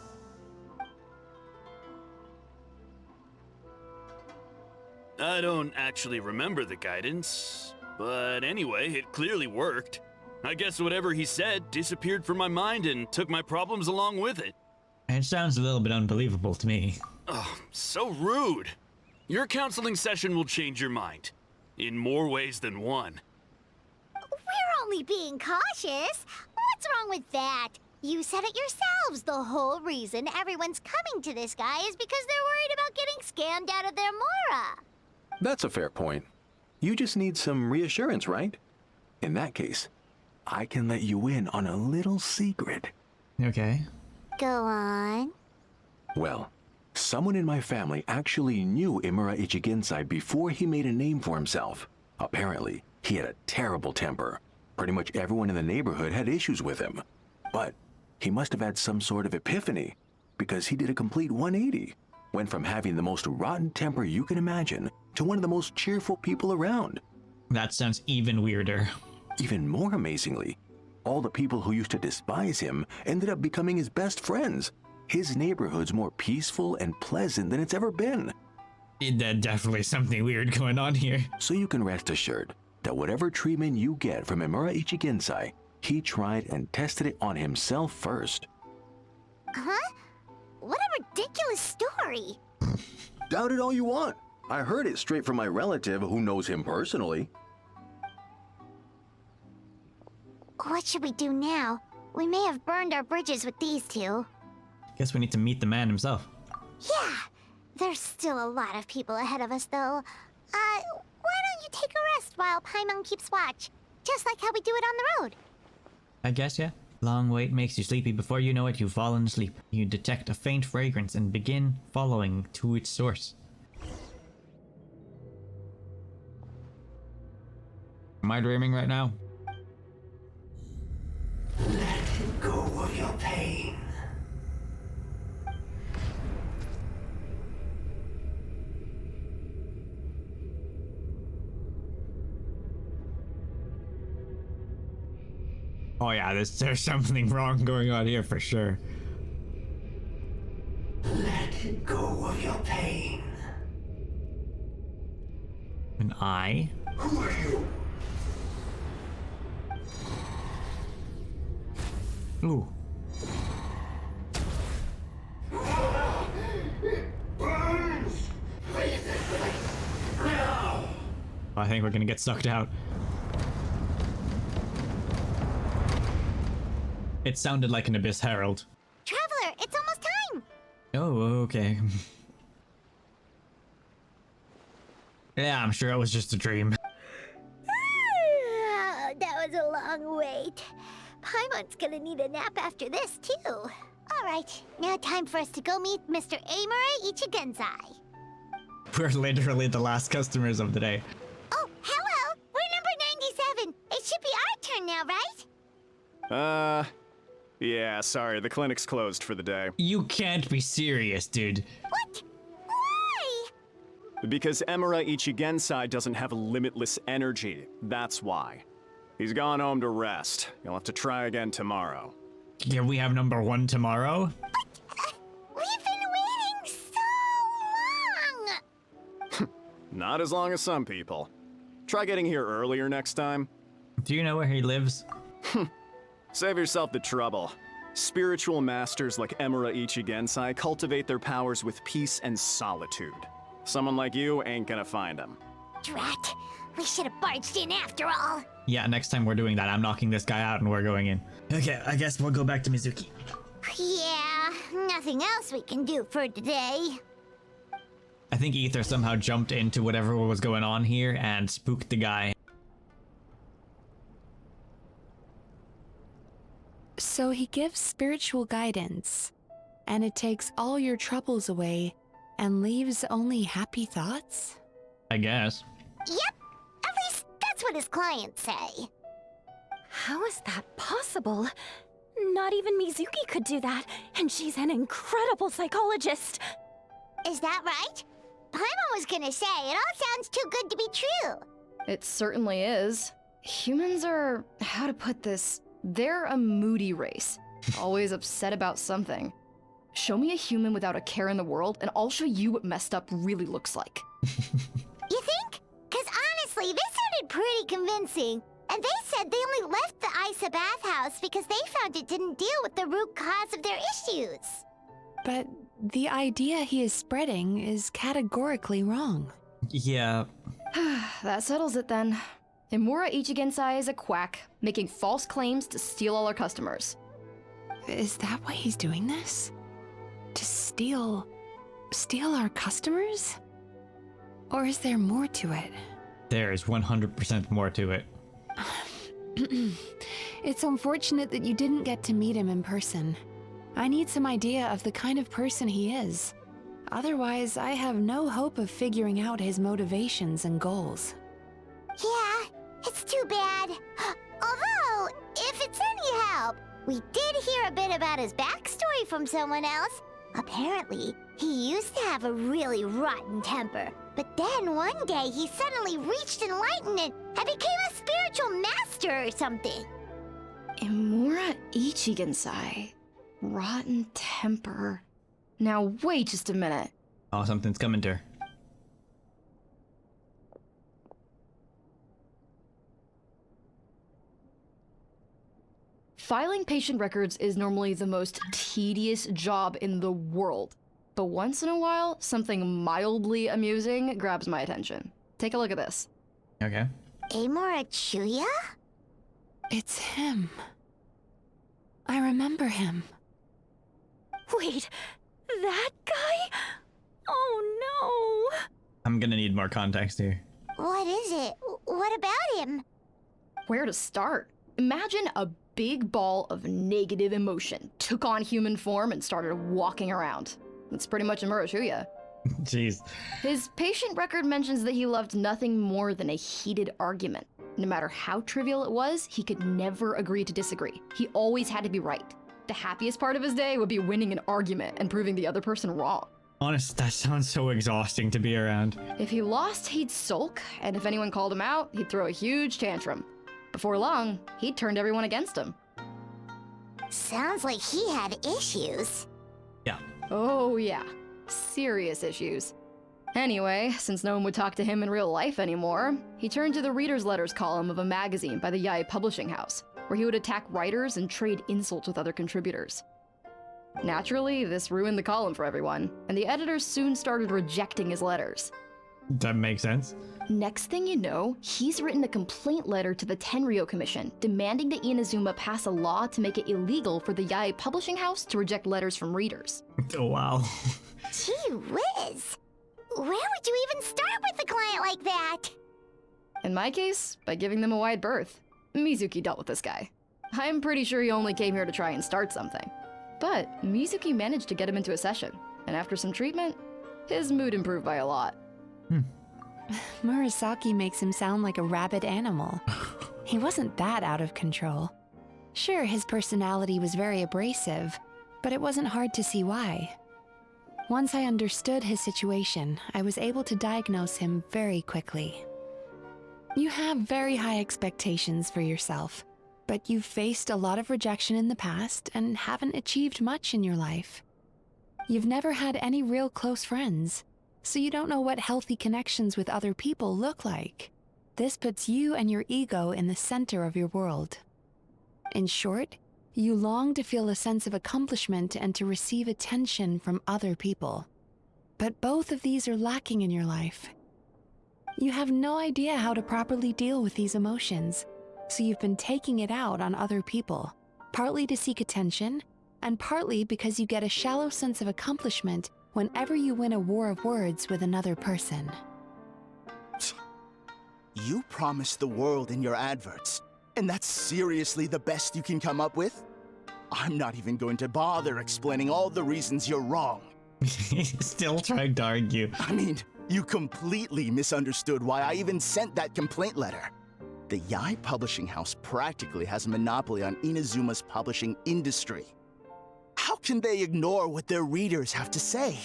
I don't actually remember the guidance, but anyway, it clearly worked. I guess whatever he said disappeared from my mind and took my problems along with it. It sounds a little bit unbelievable to me. Oh, so rude. Your counseling session will change your mind. In more ways than one. We're only being cautious. What's wrong with that? You said it yourselves. The whole reason everyone's coming to this guy is because they're worried about getting scammed out of their Mora. That's a fair point. You just need some reassurance, right? In that case, I can let you in on a little secret. Okay. Go on. Well, someone in my family actually knew Imura Ichigensai before he made a name for himself. Apparently, he had a terrible temper. Pretty much everyone in the neighborhood had issues with him. But he must have had some sort of epiphany, because he did a complete 180. Went from having the most rotten temper you can imagine to one of the most cheerful people around. That sounds even weirder. Even more amazingly, all the people who used to despise him ended up becoming his best friends. His neighborhood's more peaceful and pleasant than it's ever been. There's definitely something weird going on here. So you can rest assured that whatever treatment you get from Imura Ichigensai, he tried and tested it on himself first. Huh? What a ridiculous story. Doubt it all you want. I heard it straight from my relative who knows him personally. What should we do now? We may have burned our bridges with these two. Guess we need to meet the man himself. Yeah, there's still a lot of people ahead of us, though. Why don't you take a rest while Paimon keeps watch? Just like how we do it on the road. I guess, yeah. Long wait makes you sleepy. Before you know it, you've fallen asleep. You detect a faint fragrance and begin following to its source. Am I dreaming right now? Let go of your pain. Oh yeah, there's something wrong going on here for sure. Let go of your pain. An eye? Who are you? Ooh. It burns! Leave this place now! I think we're gonna get sucked out. It sounded like an Abyss Herald. Traveler, it's almost time! Oh, okay. Yeah, I'm sure it was just a dream. That was a long wait. Paimon's gonna need a nap after this, too. Alright, now time for us to go meet Mr. Imura Ichigensai. We're literally the last customers of the day. Oh, hello! We're number 97. It should be our turn now, right? Yeah, sorry, the clinic's closed for the day. You can't be serious, dude. What? Why? Because Imura Ichigensai doesn't have limitless energy, that's why. He's gone home to rest. You'll have to try again tomorrow. Can we have number 1 tomorrow? But, we've been waiting so long! Not as long as some people. Try getting here earlier next time. Do you know where he lives? Save yourself the trouble. Spiritual masters like Imura Ichigensai cultivate their powers with peace and solitude. Someone like you ain't gonna find him. Drat, we should have barged in after all. Yeah, next time we're doing that, I'm knocking this guy out and we're going in. Okay, I guess we'll go back to Mizuki. Yeah, nothing else we can do for today. I think Ether somehow jumped into whatever was going on here and spooked the guy. So he gives spiritual guidance, and it takes all your troubles away and leaves only happy thoughts? I guess. Yep, at least that's what his clients say. How is that possible? Not even Mizuki could do that, and she's an incredible psychologist. Is that right? Paimon was gonna say, it all sounds too good to be true. It certainly is. Humans are, how to put this, they're a moody race. Always upset about something. Show me a human without a care in the world, and I'll show you what messed up really looks like. You think? Cause honestly, this sounded pretty convincing. And they said they only left the Isa Bathhouse because they found it didn't deal with the root cause of their issues. But the idea he is spreading is categorically wrong. Yeah. That settles it then. Imura Ichigensai is a quack, making false claims to steal all our customers. Is that why he's doing this? To steal our customers? Or is there more to it? There is 100% more to it. It's unfortunate that you didn't get to meet him in person. I need some idea of the kind of person he is. Otherwise, I have no hope of figuring out his motivations and goals. Yeah, it's too bad. Although, if it's any help, we did hear a bit about his backstory from someone else. Apparently, he used to have a really rotten temper. But then one day he suddenly reached enlightenment and became a spiritual master or something. Imura Ichigensai. Rotten temper. Now wait just a minute. Oh, something's coming to her. Filing patient records is normally the most tedious job in the world. But once in a while, something mildly amusing grabs my attention. Take a look at this. Okay. Amora Chuya? It's him. I remember him. Wait, that guy? Oh no! I'm gonna need more context here. What is it? What about him? Where to start? Imagine a big ball of negative emotion took on human form and started walking around. That's pretty much Imura Chuya. Jeez. His patient record mentions that he loved nothing more than a heated argument. No matter how trivial it was, he could never agree to disagree. He always had to be right. The happiest part of his day would be winning an argument and proving the other person wrong. Honest, that sounds so exhausting to be around. If he lost, he'd sulk, and if anyone called him out, he'd throw a huge tantrum. Before long, he'd turned everyone against him. Sounds like he had issues. Yeah. Oh yeah, serious issues. Anyway, since no one would talk to him in real life anymore, he turned to the reader's letters column of a magazine by the Yae Publishing House, where he would attack writers and trade insults with other contributors. Naturally, this ruined the column for everyone, and the editors soon started rejecting his letters. That makes sense. Next thing you know, he's written a complaint letter to the Tenryou Commission, demanding that Inazuma pass a law to make it illegal for the Yae Publishing House to reject letters from readers. Oh, wow. Gee whiz! Where would you even start with a client like that? In my case, by giving them a wide berth. Mizuki dealt with this guy. I'm pretty sure he only came here to try and start something. But Mizuki managed to get him into a session, and after some treatment, his mood improved by a lot. Murasaki makes him sound like a rabid animal. He wasn't that out of control. Sure, his personality was very abrasive, but it wasn't hard to see why. Once I understood his situation, I was able to diagnose him very quickly. You have very high expectations for yourself, but you've faced a lot of rejection in the past and haven't achieved much in your life. You've never had any real close friends, so you don't know what healthy connections with other people look like. This puts you and your ego in the center of your world. In short, you long to feel a sense of accomplishment and to receive attention from other people. But both of these are lacking in your life. You have no idea how to properly deal with these emotions, so you've been taking it out on other people, partly to seek attention, and partly because you get a shallow sense of accomplishment whenever you win a war of words with another person. You promised the world in your adverts, and that's seriously the best you can come up with? I'm not even going to bother explaining all the reasons you're wrong. He's still trying to argue. I mean, You completely misunderstood why I even sent that complaint letter. The Yae Publishing House practically has a monopoly on Inazuma's publishing industry. How can they ignore what their readers have to say?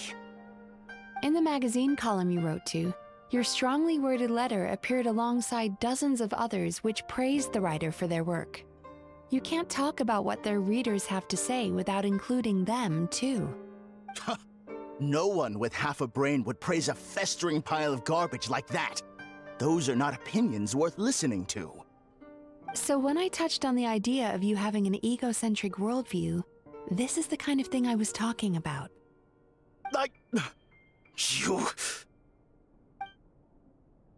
In the magazine column you wrote to, your strongly worded letter appeared alongside dozens of others which praised the writer for their work. You can't talk about what their readers have to say without including them, too. No one with half a brain would praise a festering pile of garbage like that. Those are not opinions worth listening to. So when I touched on the idea of you having an egocentric worldview, this is the kind of thing I was talking about. You...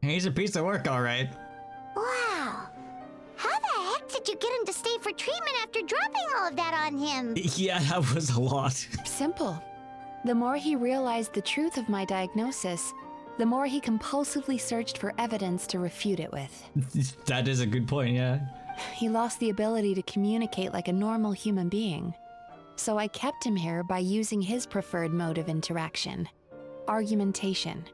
He's a piece of work, all right. Wow. How the heck did you get him to stay for treatment after dropping all of that on him? Yeah, that was a lot. Simple. The more he realized the truth of my diagnosis, the more he compulsively searched for evidence to refute it with. That is a good point, yeah. He lost the ability to communicate like a normal human being. So I kept him here by using his preferred mode of interaction: argumentation.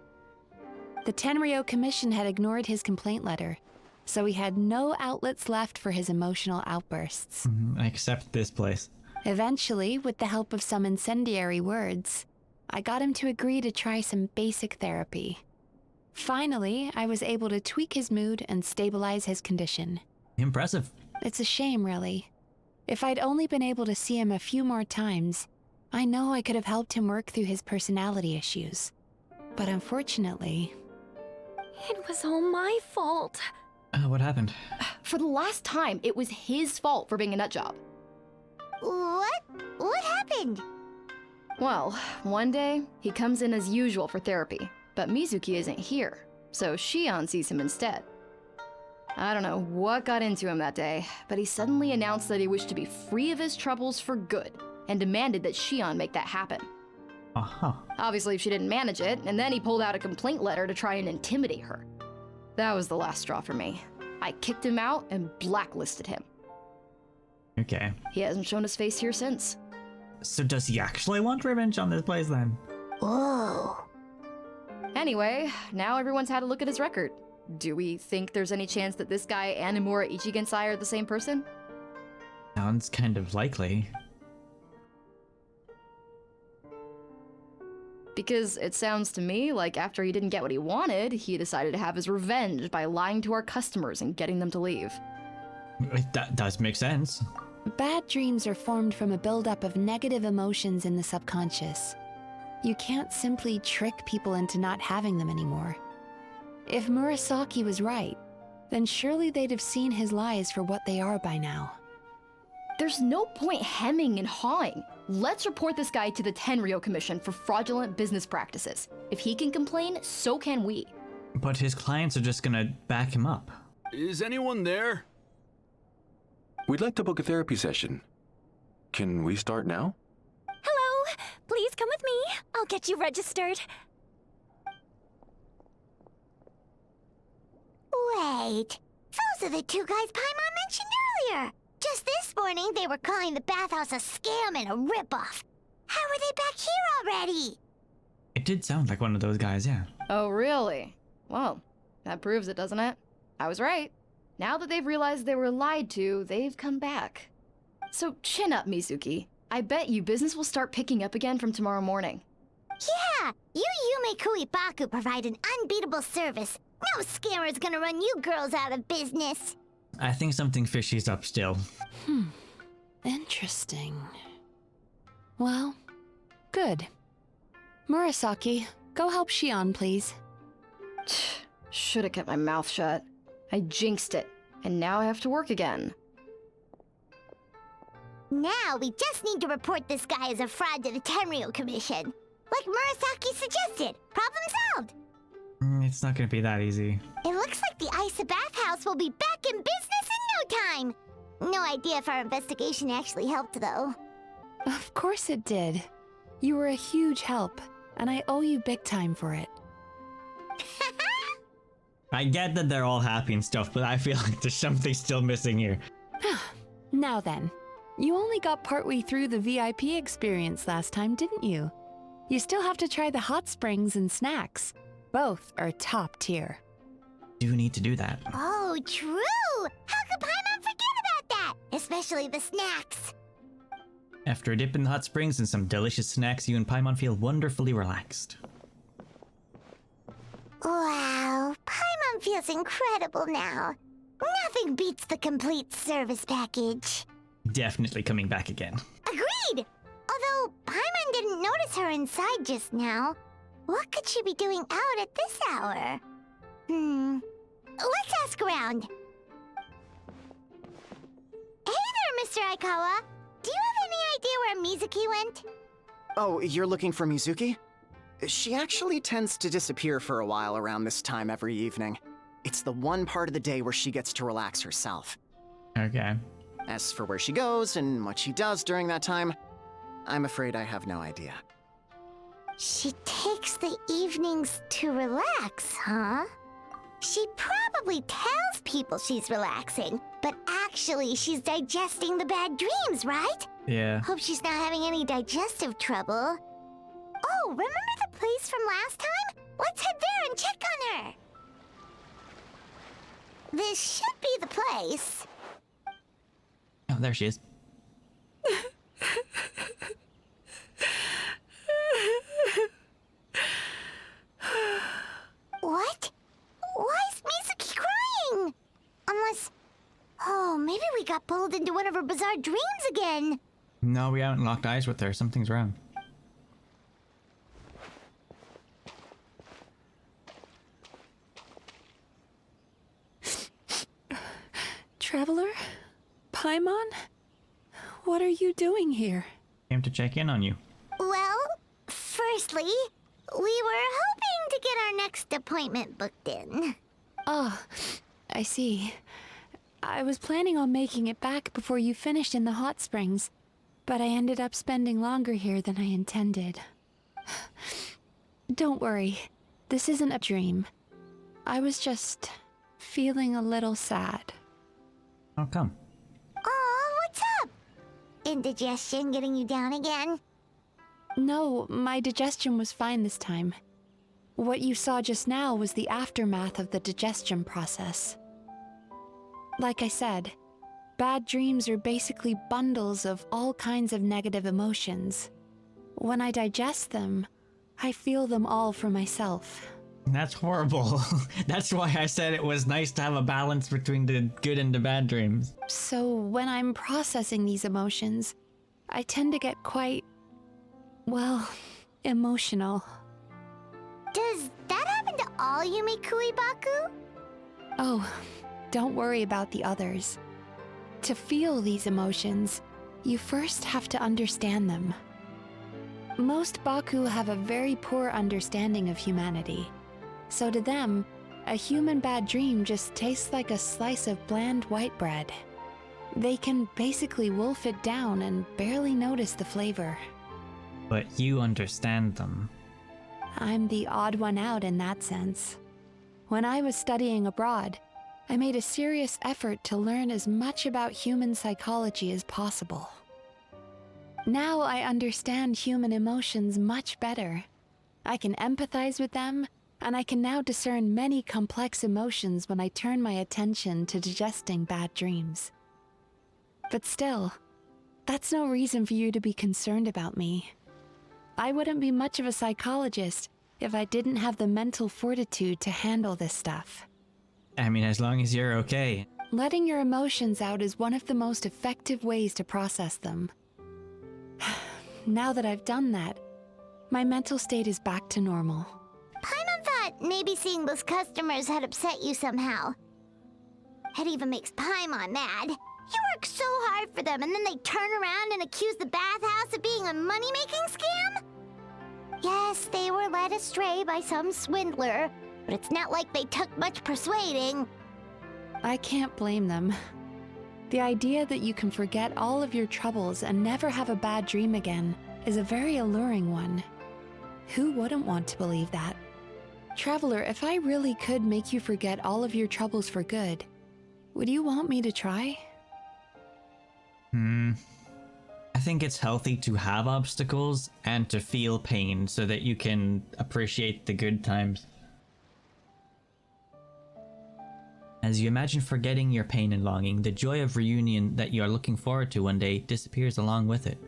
The Tenryo Commission had ignored his complaint letter, so he had no outlets left for his emotional outbursts. Except this place. Eventually, with the help of some incendiary words, I got him to agree to try some basic therapy. Finally, I was able to tweak his mood and stabilize his condition. Impressive. It's a shame, really. If I'd only been able to see him a few more times, I know I could have helped him work through his personality issues. But unfortunately... It was all my fault. What happened? For the last time, it was his fault for being a nutjob. What? What happened? Well, one day, he comes in as usual for therapy, but Mizuki isn't here, so Shion sees him instead. I don't know what got into him that day, but he suddenly announced that he wished to be free of his troubles for good, and demanded that Shion make that happen. Obviously, she didn't manage it, and then he pulled out a complaint letter to try and intimidate her. That was the last straw for me. I kicked him out and blacklisted him. Okay. He hasn't shown his face here since. So does he actually want revenge on this place then? Whoa. Anyway, now everyone's had a look at his record. Do we think there's any chance that this guy and Imura Ichigensai are the same person? Sounds kind of likely. Because it sounds to me like after he didn't get what he wanted, he decided to have his revenge by lying to our customers and getting them to leave. That does make sense. Bad dreams are formed from a buildup of negative emotions in the subconscious. You can't simply trick people into not having them anymore. If Murasaki was right, then surely they'd have seen his lies for what they are by now. There's no point hemming and hawing. Let's report this guy to the Tenryo Commission for fraudulent business practices. If he can complain, so can we. But his clients are just gonna back him up. Is anyone there? We'd like to book a therapy session. Can we start now? Hello! Please come with me. I'll get you registered. Wait. Those are the two guys Paimon mentioned earlier. Just this morning, they were calling the bathhouse a scam and a ripoff. How are they back here already? It did sound like one of those guys, yeah. Oh, really? Well, that proves it, doesn't it? I was right. Now that they've realized they were lied to, they've come back. So chin up, Mizuki. I bet you business will start picking up again from tomorrow morning. Yeah! You Yumekui-Baku provide an unbeatable service. No scammer's gonna run you girls out of business. I think something fishy's up still. Interesting. Well, good. Murasaki, go help Shion, please. Should've kept my mouth shut. I jinxed it, and now I have to work again. Now we just need to report this guy as a fraud to the Tenryo Commission. Like Murasaki suggested. Problem solved. It's not gonna be that easy. It looks like the Isa Bathhouse will be back in business in no time. No idea if our investigation actually helped, though. Of course it did. You were a huge help, and I owe you big time for it. I get that they're all happy and stuff, but I feel like there's something still missing here. Now then, you only got partway through the VIP experience last time, didn't you? You still have to try the hot springs and snacks. Both are top tier. Do need to do that. Oh, true! How could Paimon forget about that? Especially the snacks. After a dip in the hot springs and some delicious snacks, you and Paimon feel wonderfully relaxed. Wow, Paimon feels incredible now. Nothing beats the complete service package. Definitely coming back again. Agreed! Although Paimon didn't notice her inside just now. What could she be doing out at this hour? Let's ask around. Hey there, Mr. Aikawa. Do you have any idea where Mizuki went? Oh, you're looking for Mizuki? She actually tends to disappear for a while around this time every evening. It's the one part of the day where she gets to relax herself. Okay. As for where she goes and what she does during that time, I'm afraid I have no idea. She takes the evenings to relax, huh? She probably tells people she's relaxing, but actually she's digesting the bad dreams, right? Yeah. Hope she's not having any digestive trouble. Oh, remember the place from last time? Let's head there and check on her. This should be the place. Oh, there she is. What? Why is Mizuki crying? Unless... Oh, maybe we got pulled into one of her bizarre dreams again. No, we haven't locked eyes with her. Something's wrong. Traveler? Paimon? What are you doing here? Came to check in on you. Well, firstly, we were hoping to get our next appointment booked in. Oh, I see. I was planning on making it back before you finished in the hot springs, but I ended up spending longer here than I intended. Don't worry, this isn't a dream. I was just feeling a little sad. How come? Aw, what's up? Indigestion getting you down again? No, my digestion was fine this time. What you saw just now was the aftermath of the digestion process. Like I said, bad dreams are basically bundles of all kinds of negative emotions. When I digest them, I feel them all for myself. That's horrible. That's why I said it was nice to have a balance between the good and the bad dreams. So when I'm processing these emotions, I tend to get quite, well, emotional. Does that happen to all Yumekui-Baku? Oh, don't worry about the others. To feel these emotions, you first have to understand them. Most Baku have a very poor understanding of humanity. So to them, a human bad dream just tastes like a slice of bland white bread. They can basically wolf it down and barely notice the flavor. But you understand them. I'm the odd one out in that sense. When I was studying abroad, I made a serious effort to learn as much about human psychology as possible. Now I understand human emotions much better. I can empathize with them, and I can now discern many complex emotions when I turn my attention to digesting bad dreams. But still, that's no reason for you to be concerned about me. I wouldn't be much of a psychologist if I didn't have the mental fortitude to handle this stuff. I mean, as long as you're okay. Letting your emotions out is one of the most effective ways to process them. Now that I've done that, my mental state is back to normal. Paimon thought maybe seeing those customers had upset you somehow. It even makes Paimon mad. You work so hard for them and then they turn around and accuse the bathhouse of being a money-making scam? Yes, they were led astray by some swindler, but it's not like they took much persuading. I can't blame them. The idea that you can forget all of your troubles and never have a bad dream again is a very alluring one. Who wouldn't want to believe that? Traveler, if I really could make you forget all of your troubles for good, would you want me to try? I think it's healthy to have obstacles and to feel pain so that you can appreciate the good times. As you imagine forgetting your pain and longing, the joy of reunion that you are looking forward to one day disappears along with it.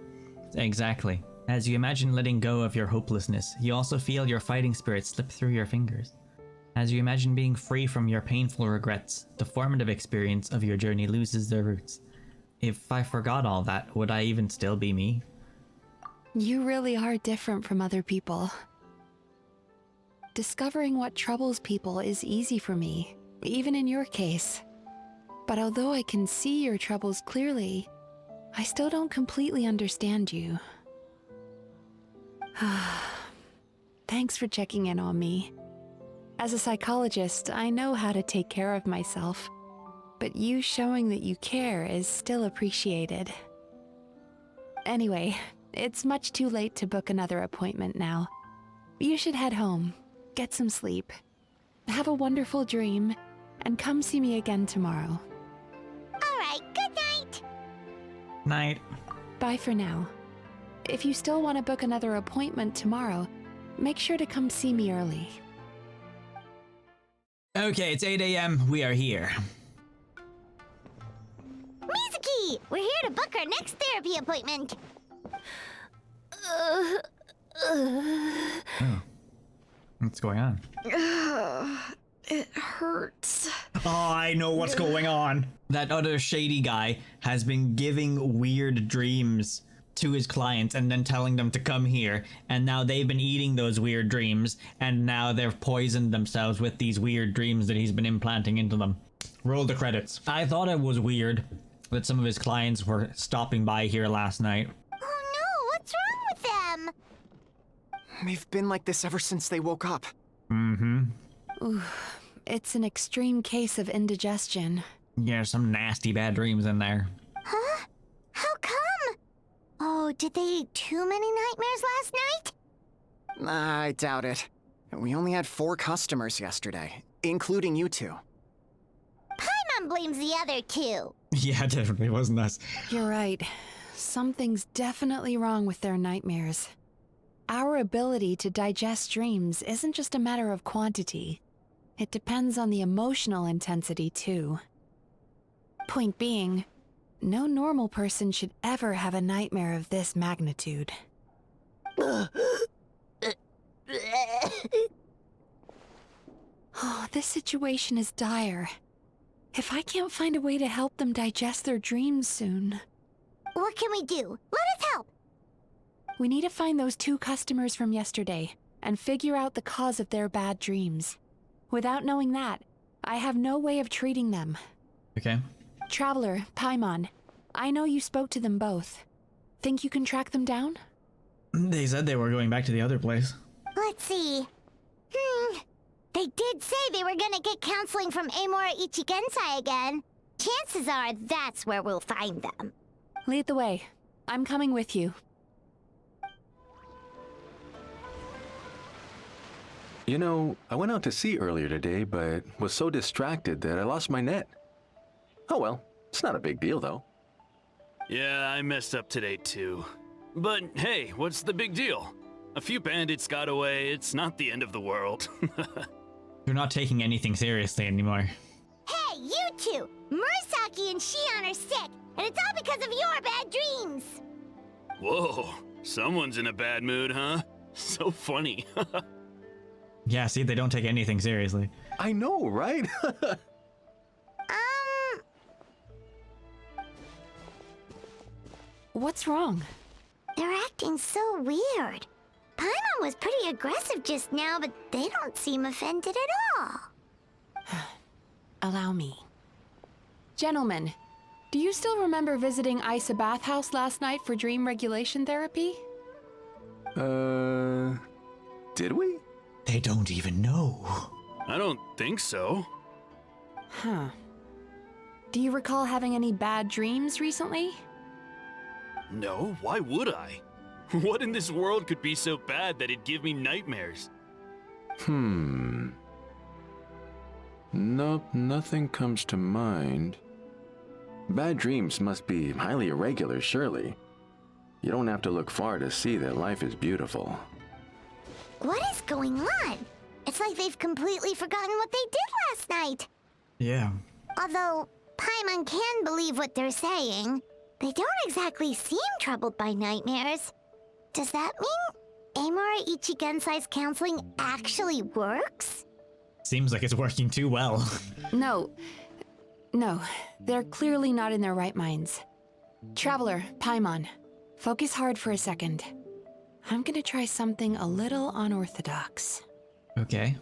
Exactly. As you imagine letting go of your hopelessness, you also feel your fighting spirit slip through your fingers. As you imagine being free from your painful regrets, the formative experience of your journey loses their roots. If I forgot all that, would I even still be me? You really are different from other people. Discovering what troubles people is easy for me, even in your case. But although I can see your troubles clearly, I still don't completely understand you. Thanks for checking in on me. As a psychologist, I know how to take care of myself, but you showing that you care is still appreciated. Anyway, it's much too late to book another appointment now. You should head home, get some sleep, have a wonderful dream, and come see me again tomorrow. Alright, good night! Night. Bye for now. If you still want to book another appointment tomorrow, make sure to come see me early. Okay, it's 8 a.m. We are here. Mizuki! We're here to book our next therapy appointment! Oh. What's going on? It hurts. Oh, I know what's going on. That other shady guy has been giving weird dreams to his clients and then telling them to come here, and now they've been eating those weird dreams, and now they've poisoned themselves with these weird dreams that he's been implanting into them. Roll the credits. I thought it was weird that some of his clients were stopping by here last night. Oh no, what's wrong with them? They've been like this ever since they woke up. Mm-hmm. Ooh, it's an extreme case of indigestion. Yeah, some nasty bad dreams in there. Huh? How come? Oh, did they eat too many nightmares last night? I doubt it. We only had 4 customers yesterday, including you two. Paimon blames the other 2. Yeah, it definitely wasn't us. You're right. Something's definitely wrong with their nightmares. Our ability to digest dreams isn't just a matter of quantity. It depends on the emotional intensity, too. Point being, no normal person should ever have a nightmare of this magnitude. Oh, this situation is dire. If I can't find a way to help them digest their dreams soon... What can we do? Let us help! We need to find those 2 customers from yesterday and figure out the cause of their bad dreams. Without knowing that, I have no way of treating them. Okay. Traveler, Paimon, I know you spoke to them both. Think you can track them down? They said they were going back to the other place. Let's see. They did say they were gonna get counseling from Amora Ichigensai again. Chances are that's where we'll find them. Lead the way. I'm coming with you. You know, I went out to sea earlier today, but was so distracted that I lost my net. Oh well, it's not a big deal though. Yeah, I messed up today too. But hey, what's the big deal? A few bandits got away, it's not the end of the world. You're not taking anything seriously anymore. Hey, you two! Murasaki and Shion are sick, and it's all because of your bad dreams! Whoa, someone's in a bad mood, huh? So funny. Yeah, see, they don't take anything seriously. I know, right? What's wrong? They're acting so weird. Paimon was pretty aggressive just now, but they don't seem offended at all. Allow me. Gentlemen, do you still remember visiting Isa Bathhouse last night for dream regulation therapy? Did we? They don't even know. I don't think so. Huh. Do you recall having any bad dreams recently? No, why would I? What in this world could be so bad that it'd give me nightmares? Nope, nothing comes to mind. Bad dreams must be highly irregular, surely. You don't have to look far to see that life is beautiful. What is going on? It's like they've completely forgotten what they did last night. Yeah. Although Paimon can believe what they're saying, they don't exactly seem troubled by nightmares. Does that mean Amura Ichigensai's counseling actually works? Seems like it's working too well. No, they're clearly not in their right minds. Traveler, Paimon, focus hard for a second. I'm gonna try something a little unorthodox. Okay.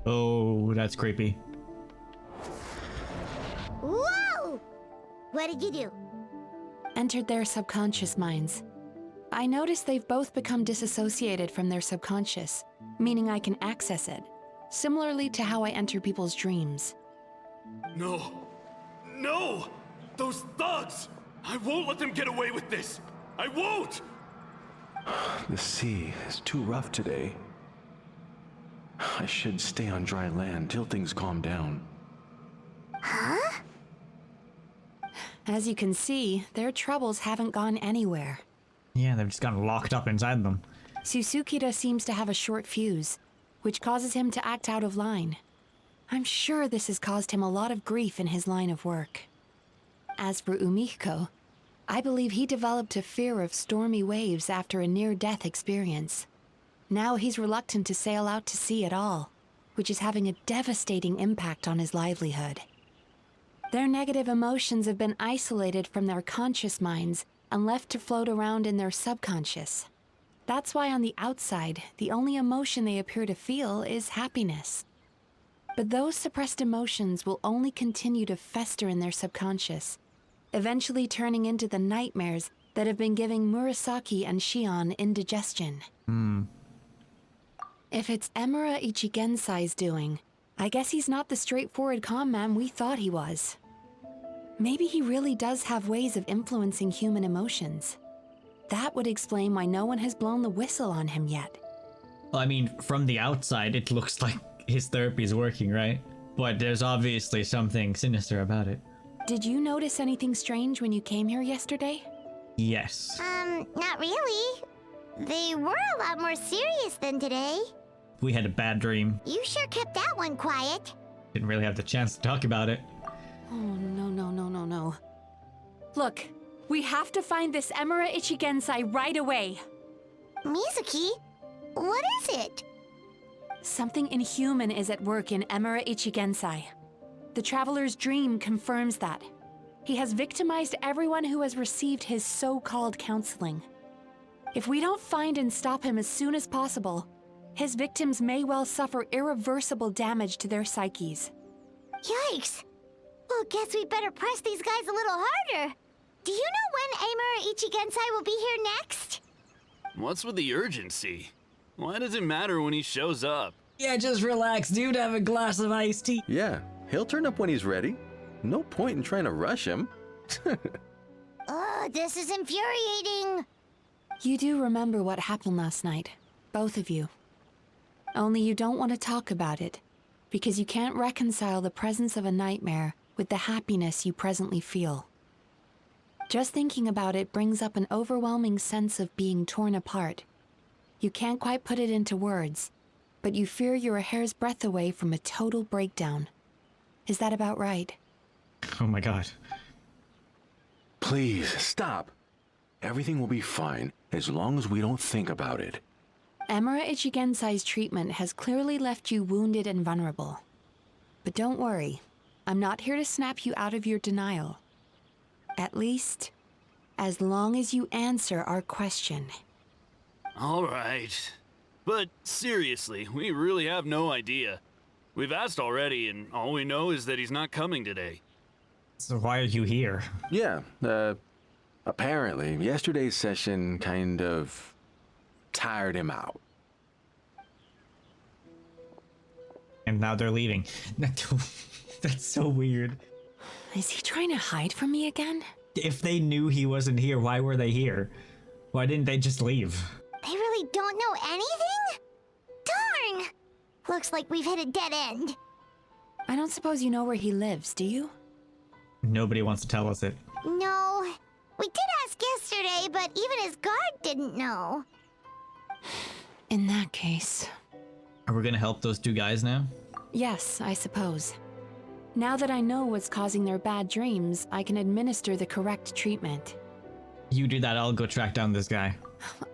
Oh, that's creepy. Whoa! What did you do? Entered their subconscious minds. I noticed they've both become disassociated from their subconscious, meaning I can access it, similarly to how I enter people's dreams. No. No! Those thugs! I won't let them get away with this! I won't! The sea is too rough today. I should stay on dry land till things calm down. Huh? As you can see, their troubles haven't gone anywhere. Yeah, they've just gotten locked up inside them. Susukida seems to have a short fuse, which causes him to act out of line. I'm sure this has caused him a lot of grief in his line of work. As for Umiko, I believe he developed a fear of stormy waves after a near-death experience. Now he's reluctant to sail out to sea at all, which is having a devastating impact on his livelihood. Their negative emotions have been isolated from their conscious minds and left to float around in their subconscious. That's why on the outside, the only emotion they appear to feel is happiness. But those suppressed emotions will only continue to fester in their subconscious, eventually turning into the nightmares that have been giving Murasaki and Shion indigestion. If it's Emura Ichigensai's doing, I guess he's not the straightforward calm man we thought he was. Maybe he really does have ways of influencing human emotions. That would explain why no one has blown the whistle on him yet. Well, I mean, from the outside, it looks like his therapy's working, right? But there's obviously something sinister about it. Did you notice anything strange when you came here yesterday? Yes. Not really. They were a lot more serious than today. We had a bad dream. You sure kept that one quiet. Didn't really have the chance to talk about it. Oh, no. Look, we have to find this Emura Ichigensai right away. Mizuki, what is it? Something inhuman is at work in Emura Ichigensai. The Traveler's dream confirms that. He has victimized everyone who has received his so-called counseling. If we don't find and stop him as soon as possible, his victims may well suffer irreversible damage to their psyches. Yikes! Well, guess we better press these guys a little harder. Do you know when Amura Ichigensai will be here next? What's with the urgency? Why does it matter when he shows up? Yeah, just relax, dude. Have a glass of iced tea. Yeah, he'll turn up when he's ready. No point in trying to rush him. This is infuriating. You do remember what happened last night, both of you. Only you don't want to talk about it, because you can't reconcile the presence of a nightmare with the happiness you presently feel. Just thinking about it brings up an overwhelming sense of being torn apart. You can't quite put it into words, but you fear you're a hair's breadth away from a total breakdown. Is that about right? Oh my god. Please, stop. Everything will be fine as long as we don't think about it. Emura Ichigensai's treatment has clearly left you wounded and vulnerable. But don't worry, I'm not here to snap you out of your denial. At least, as long as you answer our question. All right. But seriously, we really have no idea. We've asked already, and all we know is that he's not coming today. So why are you here? Yeah, apparently, yesterday's session kind of tired him out. And now they're leaving. That's so weird. Is he trying to hide from me again? If they knew he wasn't here, why were they here? Why didn't they just leave? They really don't know anything? Darn! Looks like we've hit a dead end. I don't suppose you know where he lives, do you? Nobody wants to tell us it. No. We did yesterday, but even his guard didn't know. In that case... Are we gonna help those two guys now? Yes, I suppose. Now that I know what's causing their bad dreams, I can administer the correct treatment. You do that, I'll go track down this guy.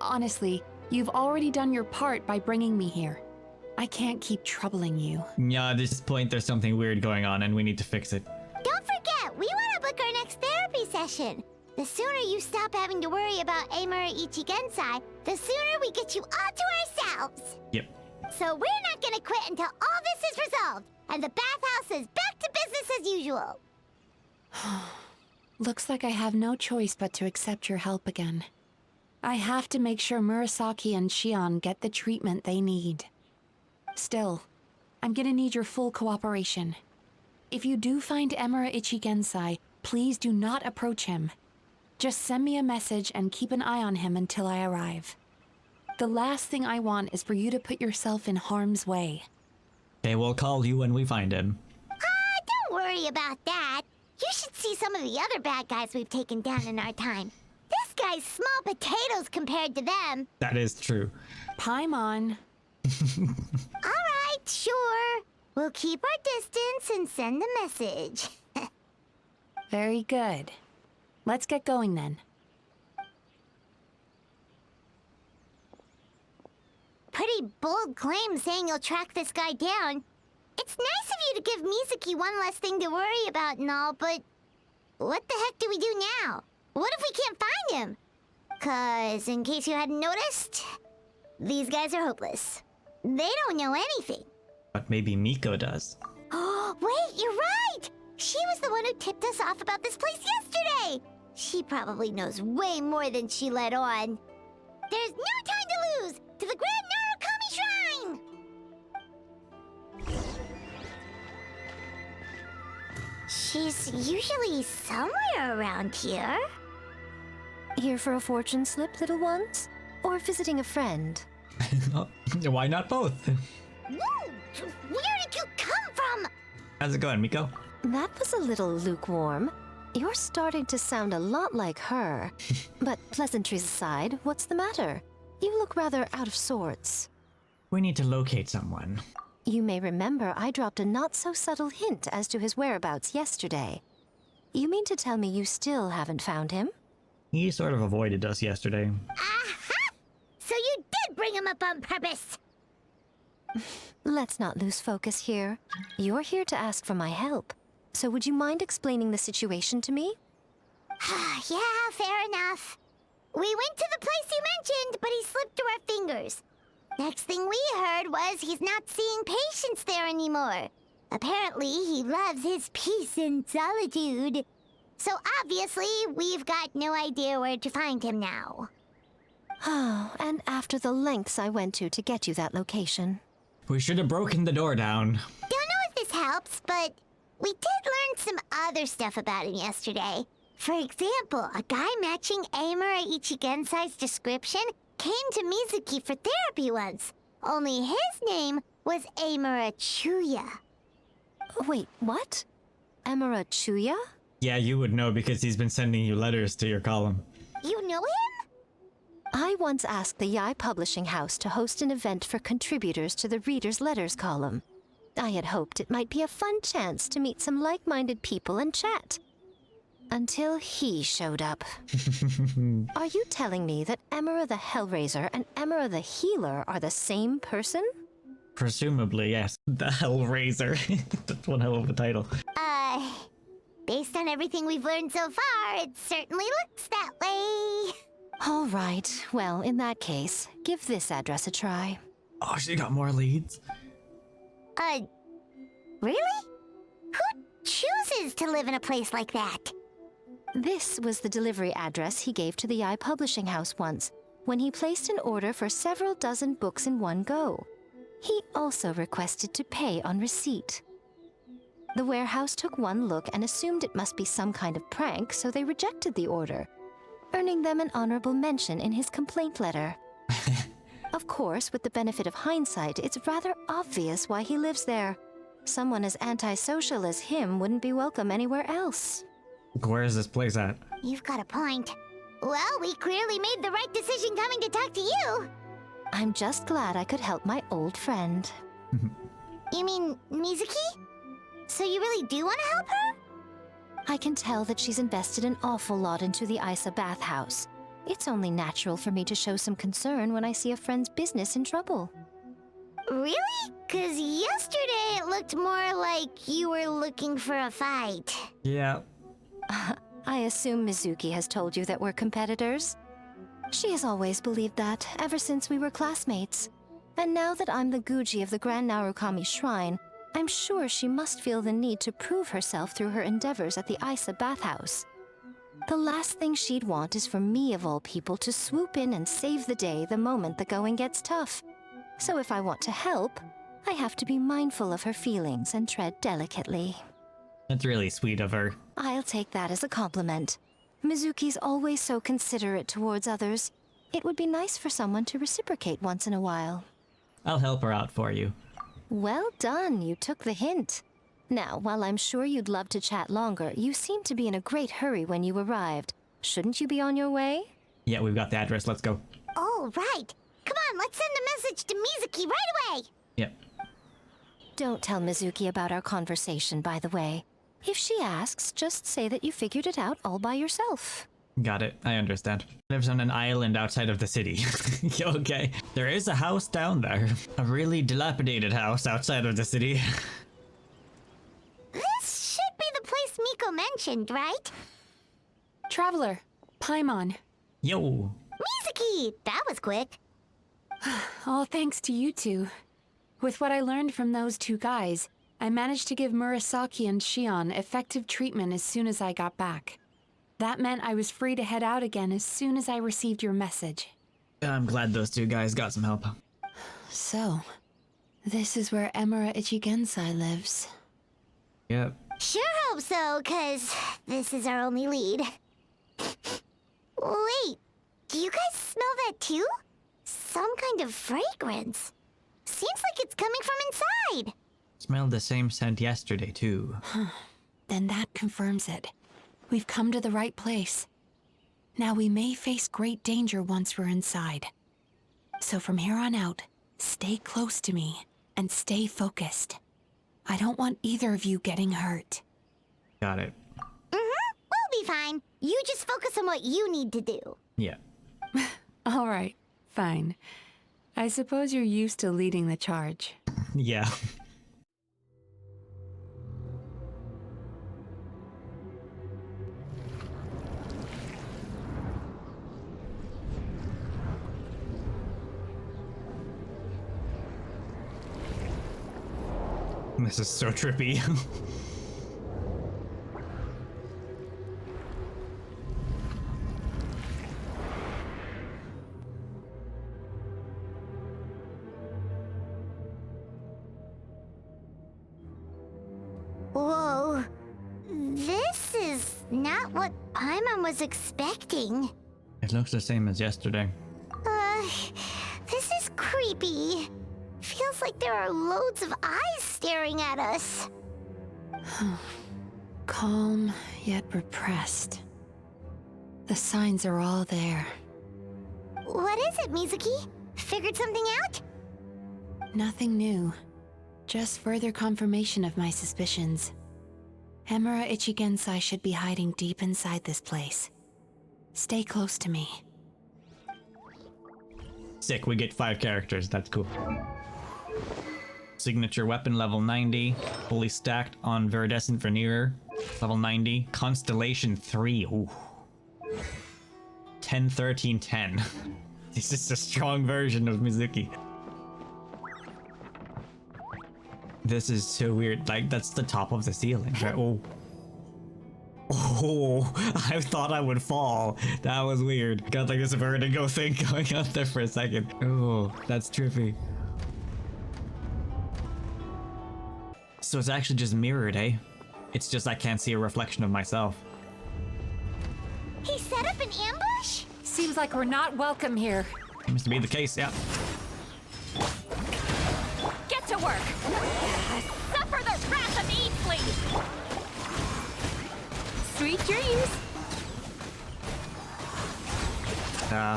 Honestly, you've already done your part by bringing me here. I can't keep troubling you. Yeah, at this point there's something weird going on and we need to fix it. Don't forget, we want to book our next therapy session. The sooner you stop having to worry about Amura Ichigensai, the sooner we get you all to ourselves. Yep. So we're not gonna quit until all this is resolved, and the bathhouse is back to business as usual. Looks like I have no choice but to accept your help again. I have to make sure Murasaki and Shion get the treatment they need. Still, I'm gonna need your full cooperation. If you do find Amura Ichigensai, please do not approach him. Just send me a message and keep an eye on him until I arrive. The last thing I want is for you to put yourself in harm's way. They will call you when we find him. Don't worry about that. You should see some of the other bad guys we've taken down in our time. This guy's small potatoes compared to them. That is true. Paimon. Alright, sure. We'll keep our distance and send a message. Very good. Let's get going then. Pretty bold claim saying you'll track this guy down. It's nice of you to give Mizuki one less thing to worry about and all, but what the heck do we do now? What if we can't find him? 'Cause, in case you hadn't noticed, these guys are hopeless. They don't know anything. But maybe Miko does. Oh, wait, you're right! She was the one who tipped us off about this place yesterday! She probably knows way more than she let on. There's no time to lose! To the Grand Narukami Shrine! She's usually somewhere around here. Here for a fortune slip, little ones? Or visiting a friend? Why not both? Whoa! Where did you come from? How's it going, Miko? That was a little lukewarm. You're starting to sound a lot like her. But pleasantries aside, what's the matter? You look rather out of sorts. We need to locate someone. You may remember I dropped a not-so-subtle hint as to his whereabouts yesterday. You mean to tell me you still haven't found him? He sort of avoided us yesterday. Aha! So you did bring him up on purpose! Let's not lose focus here. You're here to ask for my help. So would you mind explaining the situation to me? Yeah, fair enough. We went to the place you mentioned, but he slipped through our fingers. Next thing we heard was he's not seeing patients there anymore. Apparently, he loves his peace and solitude. So obviously, we've got no idea where to find him now. Oh, and after the lengths I went to get you that location. We should have broken the door down. Don't know if this helps, but we did learn some other stuff about him yesterday. For example, a guy matching Amura Ichigensai's description came to Mizuki for therapy once. Only his name was Amura Chuya. Wait, what? Amura Chuya? Yeah, you would know because he's been sending you letters to your column. You know him? I once asked the Yai Publishing House to host an event for contributors to the Reader's Letters column. I had hoped it might be a fun chance to meet some like-minded people and chat. Until he showed up. Are you telling me that Amura the Hellraiser and Amura the Healer are the same person? Presumably, yes. The Hellraiser. That's one hell of a title. Based on everything we've learned so far, it certainly looks that way. All right. Well, in that case, give this address a try. Oh, she got more leads. Really? Who chooses to live in a place like that? This was the delivery address he gave to the Yai Publishing House once, when he placed an order for several dozen books in one go. He also requested to pay on receipt. The warehouse took one look and assumed it must be some kind of prank, so they rejected the order, earning them an honorable mention in his complaint letter. Of course, with the benefit of hindsight, it's rather obvious why he lives there. Someone as antisocial as him wouldn't be welcome anywhere else. Where is this place at? You've got a point. Well, we clearly made the right decision coming to talk to you. I'm just glad I could help my old friend. You mean Mizuki? So you really do want to help her? I can tell that she's invested an awful lot into the Isa Bathhouse. It's only natural for me to show some concern when I see a friend's business in trouble. Really? 'Cause yesterday it looked more like you were looking for a fight. Yeah. I assume Mizuki has told you that we're competitors. She has always believed that, ever since we were classmates. And now that I'm the Guji of the Grand Narukami Shrine, I'm sure she must feel the need to prove herself through her endeavors at the Isa Bathhouse. The last thing she'd want is for me, of all people, to swoop in and save the day the moment the going gets tough. So if I want to help, I have to be mindful of her feelings and tread delicately. That's really sweet of her. I'll take that as a compliment. Mizuki's always so considerate towards others. It would be nice for someone to reciprocate once in a while. I'll help her out for you. Well done, you took the hint. Now, while I'm sure you'd love to chat longer, you seemed to be in a great hurry when you arrived. Shouldn't you be on your way? Yeah, we've got the address. Let's go. Oh, right. Come on, let's send a message to Mizuki right away. Yep. Don't tell Mizuki about our conversation, by the way. If she asks, just say that you figured it out all by yourself. Got it. I understand. Lives on an island outside of the city. Okay. There is a house down there. A really dilapidated house outside of the city. This should be the place Miko mentioned, right? Traveler, Paimon. Yo. Mizuki! That was quick. All thanks to you two. With what I learned from those two guys, I managed to give Murasaki and Shion effective treatment as soon as I got back. That meant I was free to head out again as soon as I received your message. I'm glad those two guys got some help. So, this is where Emura Ichigensai lives. Yep. Sure hope so, 'cause this is our only lead. Wait, do you guys smell that too? Some kind of fragrance. Seems like it's coming from inside. Smelled the same scent yesterday, too. Then that confirms it. We've come to the right place. Now we may face great danger once we're inside. So from here on out, stay close to me and stay focused. I don't want either of you getting hurt. Got it. We'll be fine. You just focus on what you need to do. Yeah. All right, fine. I suppose you're used to leading the charge. Yeah. This is so trippy. Whoa. This is not what Paimon was expecting. It looks the same as yesterday. This is creepy. Feels like there are loads of eyes staring at us. Calm, yet repressed. The signs are all there. What is it, Mizuki? Figured something out? Nothing new. Just further confirmation of my suspicions. Emura Ichigensai should be hiding deep inside this place. Stay close to me. Sick, we get 5 characters. That's cool. Signature weapon level 90. Fully stacked on Viridescent Veneer. Level 90. Constellation 3. Ooh. 10, 13, 10. This is a strong version of Mizuki. This is so weird. Like, that's the top of the ceiling, right? Oh. Oh, I thought I would fall. That was weird. Got like this vertigo thing going on there for a second. Oh, that's trippy. So it's actually just mirrored, eh? It's just I can't see a reflection of myself. He set up an ambush? Seems like we're not welcome here. Seems to be the case, yeah. Get to work! Suffer the wrath of Yumekui! Sweet dreams!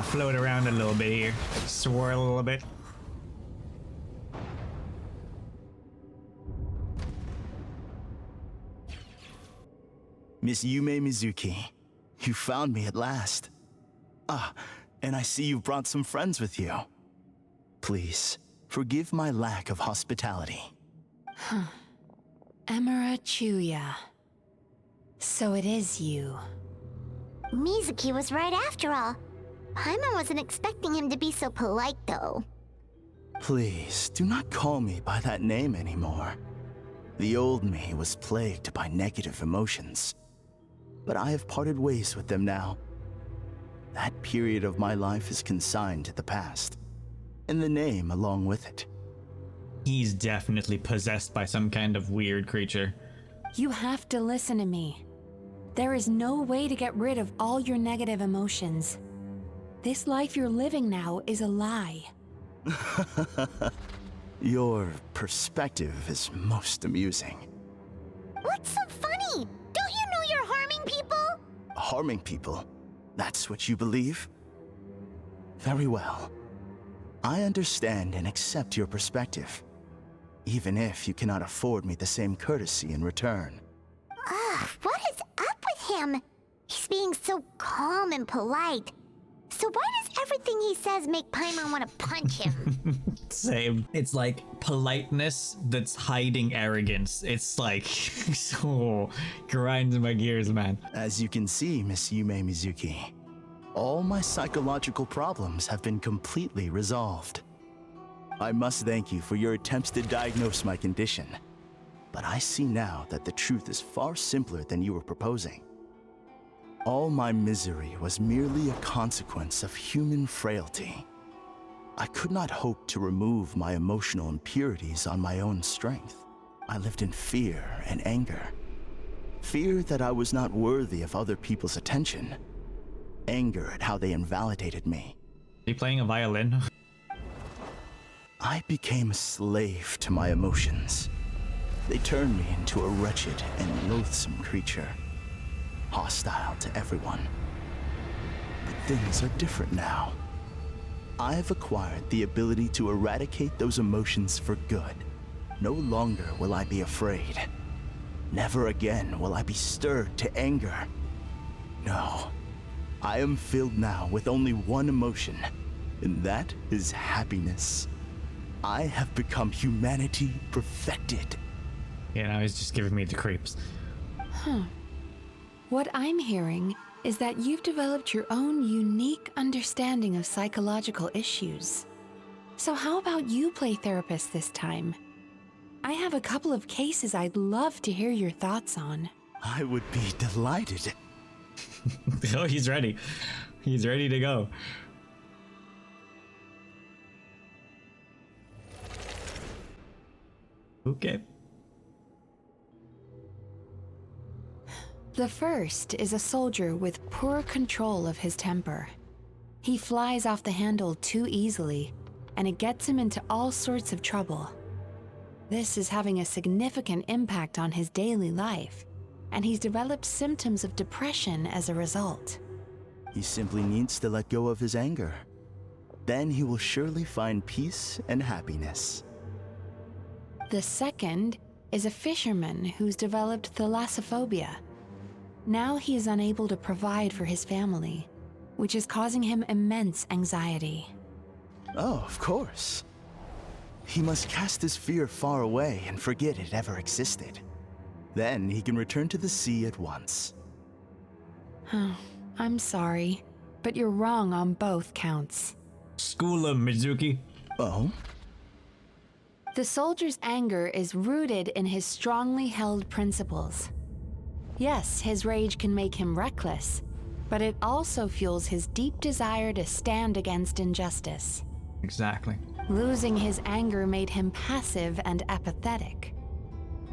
float around a little bit here. Swirl a little bit. Miss Yumemizuki, you found me at last. Ah, and I see you've brought some friends with you. Please, forgive my lack of hospitality. Emira Chuya. So it is you. Mizuki was right after all. Paimon wasn't expecting him to be so polite, though. Please, do not call me by that name anymore. The old me was plagued by negative emotions. But I have parted ways with them now. That period of my life is consigned to the past, and the name along with it. He's definitely possessed by some kind of weird creature. You have to listen to me. There is no way to get rid of all your negative emotions. This life you're living now is a lie. Your perspective is most amusing. What's so funny? Don't you know you're harming people? Harming people? That's what you believe? Very well. I understand and accept your perspective, even if you cannot afford me the same courtesy in return. Ugh, what is up with him? He's being so calm and polite. So why does everything he says make Paimon want to punch him? Same. It's like politeness that's hiding arrogance. It's like, so grinds my gears, man. As you can see, Miss Yumemizuki, all my psychological problems have been completely resolved. I must thank you for your attempts to diagnose my condition, but I see now that the truth is far simpler than you were proposing. All my misery was merely a consequence of human frailty. I could not hope to remove my emotional impurities on my own strength. I lived in fear and anger. Fear that I was not worthy of other people's attention. Anger at how they invalidated me. Are you playing a violin? I became a slave to my emotions. They turned me into a wretched and loathsome creature. Hostile to everyone. But things are different now. I have acquired the ability to eradicate those emotions for good. No longer will I be afraid. Never again will I be stirred to anger. No, I am filled now with only one emotion, and that is happiness. I have become humanity perfected. Yeah, now he's just giving me the creeps. What I'm hearing is that you've developed your own unique understanding of psychological issues. So how about you play therapist this time? I have a couple of cases I'd love to hear your thoughts on. I would be delighted. Oh, he's ready. He's ready to go. Okay. The first is a soldier with poor control of his temper. He flies off the handle too easily, and it gets him into all sorts of trouble. This is having a significant impact on his daily life, and he's developed symptoms of depression as a result. He simply needs to let go of his anger. Then he will surely find peace and happiness. The second is a fisherman who's developed thalassophobia. Now he is unable to provide for his family, which is causing him immense anxiety. Oh, of course. He must cast his fear far away and forget it ever existed. Then he can return to the sea at once. I'm sorry, but you're wrong on both counts. School him, Mizuki. Oh? The soldier's anger is rooted in his strongly held principles. Yes, his rage can make him reckless, but it also fuels his deep desire to stand against injustice. Exactly. Losing his anger made him passive and apathetic.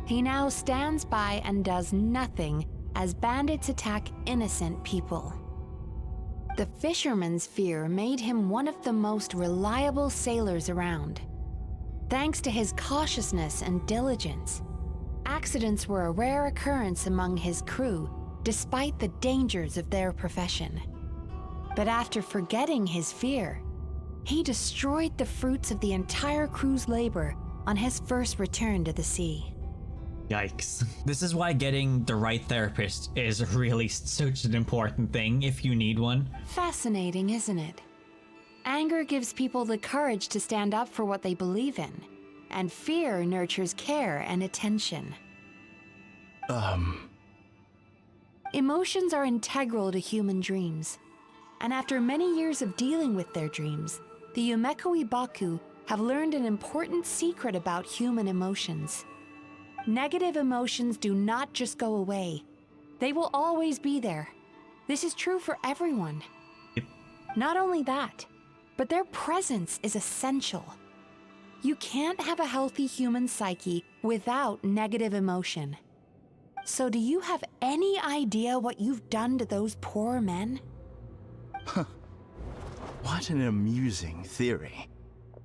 He now stands by and does nothing as bandits attack innocent people. The fisherman's fear made him one of the most reliable sailors around. Thanks to his cautiousness and diligence, accidents were a rare occurrence among his crew, despite the dangers of their profession. But after forgetting his fear, he destroyed the fruits of the entire crew's labor on his first return to the sea. Yikes. This is why getting the right therapist is really such an important thing if you need one. Fascinating, isn't it? Anger gives people the courage to stand up for what they believe in, and fear nurtures care and attention. Emotions are integral to human dreams, and after many years of dealing with their dreams, the Yumekui-Baku have learned an important secret about human emotions. Negative emotions do not just go away. They will always be there. This is true for everyone. Not only that, but their presence is essential. You can't have a healthy human psyche without negative emotion. So do you have any idea what you've done to those poor men? What an amusing theory.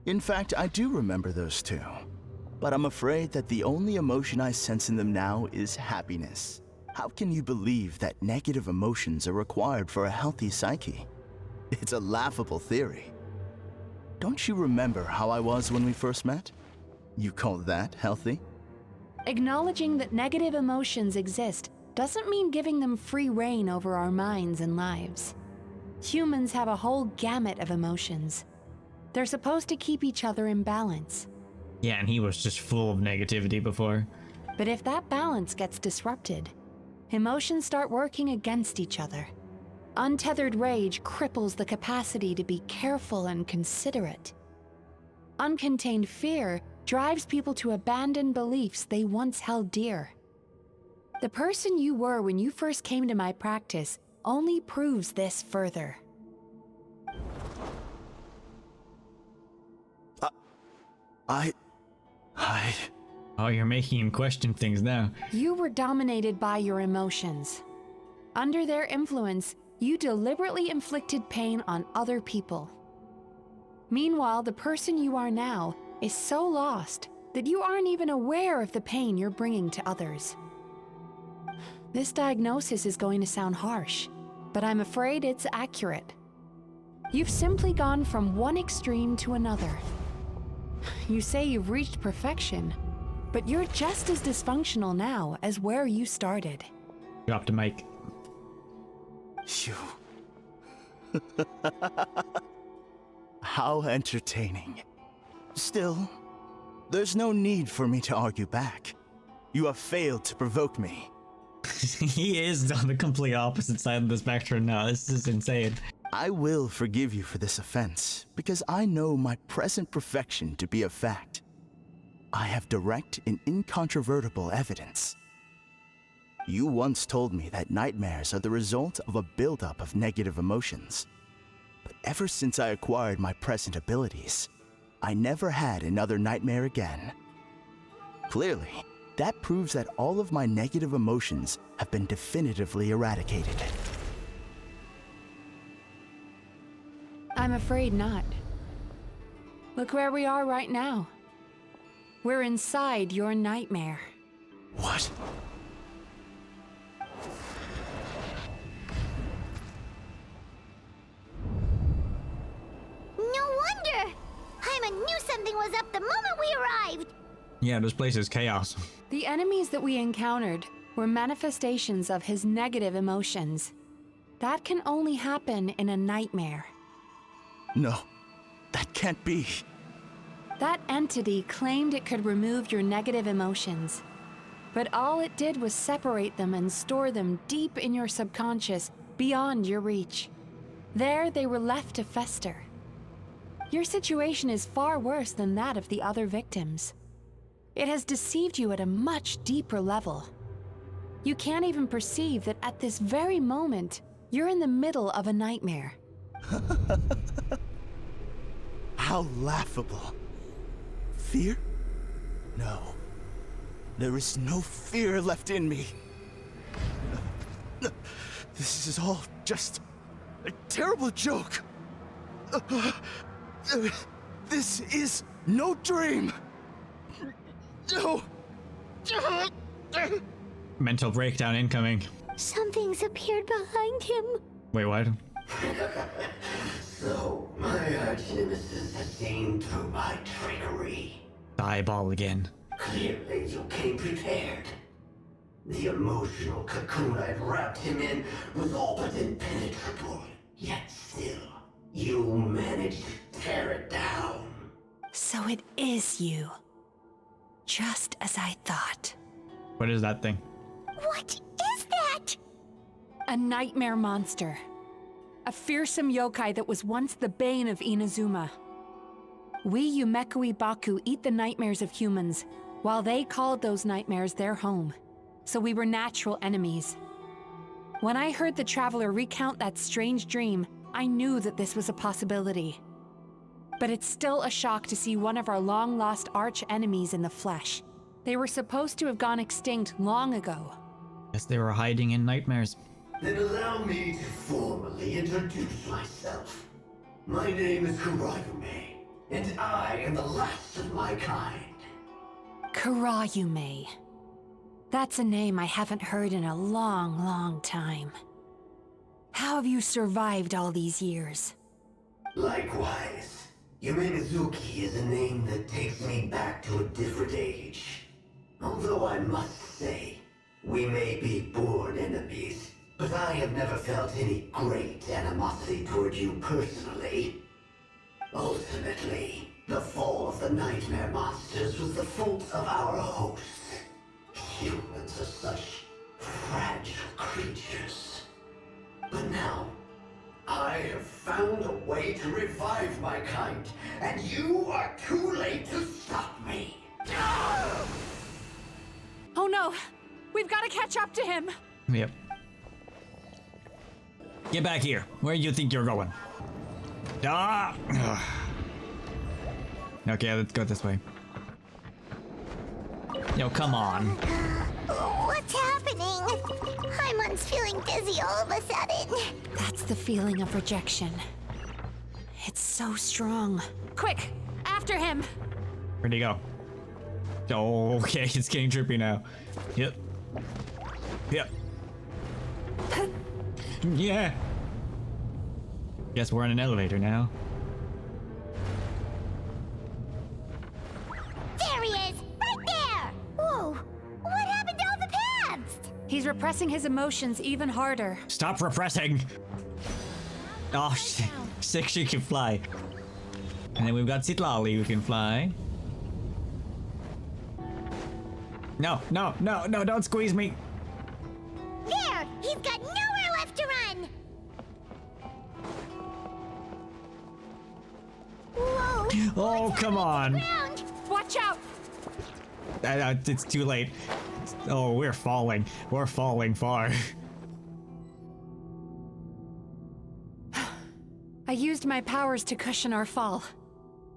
In fact, I do remember those two. But I'm afraid that the only emotion I sense in them now is happiness. How can you believe that negative emotions are required for a healthy psyche? It's a laughable theory. Don't you remember how I was when we first met? You call that healthy? Acknowledging that negative emotions exist doesn't mean giving them free rein over our minds and lives. Humans have a whole gamut of emotions. They're supposed to keep each other in balance. Yeah, and he was just full of negativity before. But if that balance gets disrupted, emotions start working against each other. Untethered rage cripples the capacity to be careful and considerate. Uncontained fear drives people to abandon beliefs they once held dear. The person you were when you first came to my practice only proves this further. Oh, you're making him question things now. You were dominated by your emotions. Under their influence, you deliberately inflicted pain on other people. Meanwhile, the person you are now is so lost that you aren't even aware of the pain you're bringing to others. This diagnosis is going to sound harsh, but I'm afraid it's accurate. You've simply gone from one extreme to another. You say you've reached perfection, but you're just as dysfunctional now as where you started. Drop the mic. Phew. How entertaining. Still, there's no need for me to argue back. You have failed to provoke me. He is on the complete opposite side of the spectrum now. This is insane. I will forgive you for this offense, because I know my present perfection to be a fact. I have direct and incontrovertible evidence. You once told me that nightmares are the result of a buildup of negative emotions. But ever since I acquired my present abilities, I never had another nightmare again. Clearly, that proves that all of my negative emotions have been definitively eradicated. I'm afraid not. Look where we are right now. We're inside your nightmare. What? No wonder! Paimon knew something was up the moment we arrived! Yeah, this place is chaos. The enemies that we encountered were manifestations of his negative emotions. That can only happen in a nightmare. No, that can't be. That entity claimed it could remove your negative emotions. But all it did was separate them and store them deep in your subconscious, beyond your reach. There, they were left to fester. Your situation is far worse than that of the other victims. It has deceived you at a much deeper level. You can't even perceive that at this very moment, you're in the middle of a nightmare. How laughable. Fear? No. There is no fear left in me. This is all just a terrible joke. This is no dream. No. Mental breakdown incoming. Something's appeared behind him. Wait, what? So, my arch-nemesis has seen through my trickery. Eyeball again. Clearly, you came prepared. The emotional cocoon I'd wrapped him in was all but impenetrable. Yet still, you managed to tear it down. So it is you. Just as I thought. What is that thing? What is that? A nightmare monster. A fearsome yokai that was once the bane of Inazuma. We Yumekui-Baku eat the nightmares of humans, while they called those nightmares their home. So we were natural enemies. When I heard the traveler recount that strange dream, I knew that this was a possibility. But it's still a shock to see one of our long-lost arch-enemies in the flesh. They were supposed to have gone extinct long ago. Guess they were hiding in nightmares. Then allow me to formally introduce myself. My name is Kuroyume, and I am the last of my kind. Kuroyume. That's a name I haven't heard in a long, long time. How have you survived all these years? Likewise. Yumemizuki is a name that takes me back to a different age. Although I must say, we may be born enemies, but I have never felt any great animosity toward you personally. Ultimately, the fall of the nightmare monsters was the fault of our hosts. Humans are such fragile creatures. But now, I have found a way to revive my kind, and you are too late to stop me. Oh no! We've got to catch up to him! Yep. Get back here. Where do you think you're going? Ah! Ugh. Okay, let's go this way. Yo, come on. What's happening? Paimon's feeling dizzy all of a sudden. That's the feeling of rejection. It's so strong. Quick! After him! Where'd he go? Oh, okay, it's getting trippy now. Yep. Yep. Yeah. Guess we're in an elevator now. There he is! Right there! Whoa! What happened to all the paths? He's repressing his emotions even harder. Stop repressing! Oh, sick, she can fly. And then we've got Citlali who can fly. No, no, no, no, don't squeeze me! There! He's got nowhere left to run! Whoa! Oh, come on! Ground! Watch out! It's too late. Oh, we're falling. We're falling far. I used my powers to cushion our fall.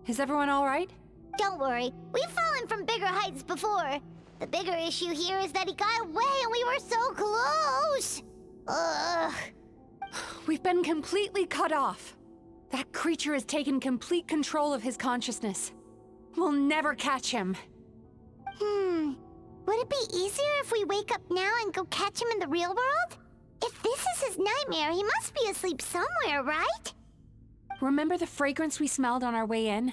Is everyone all right? Don't worry, we've fallen from bigger heights before. The bigger issue here is that he got away and we were so close! Ugh. We've been completely cut off. That creature has taken complete control of his consciousness. We'll never catch him. Would it be easier if we wake up now and go catch him in the real world? If this is his nightmare, he must be asleep somewhere, right? Remember the fragrance we smelled on our way in?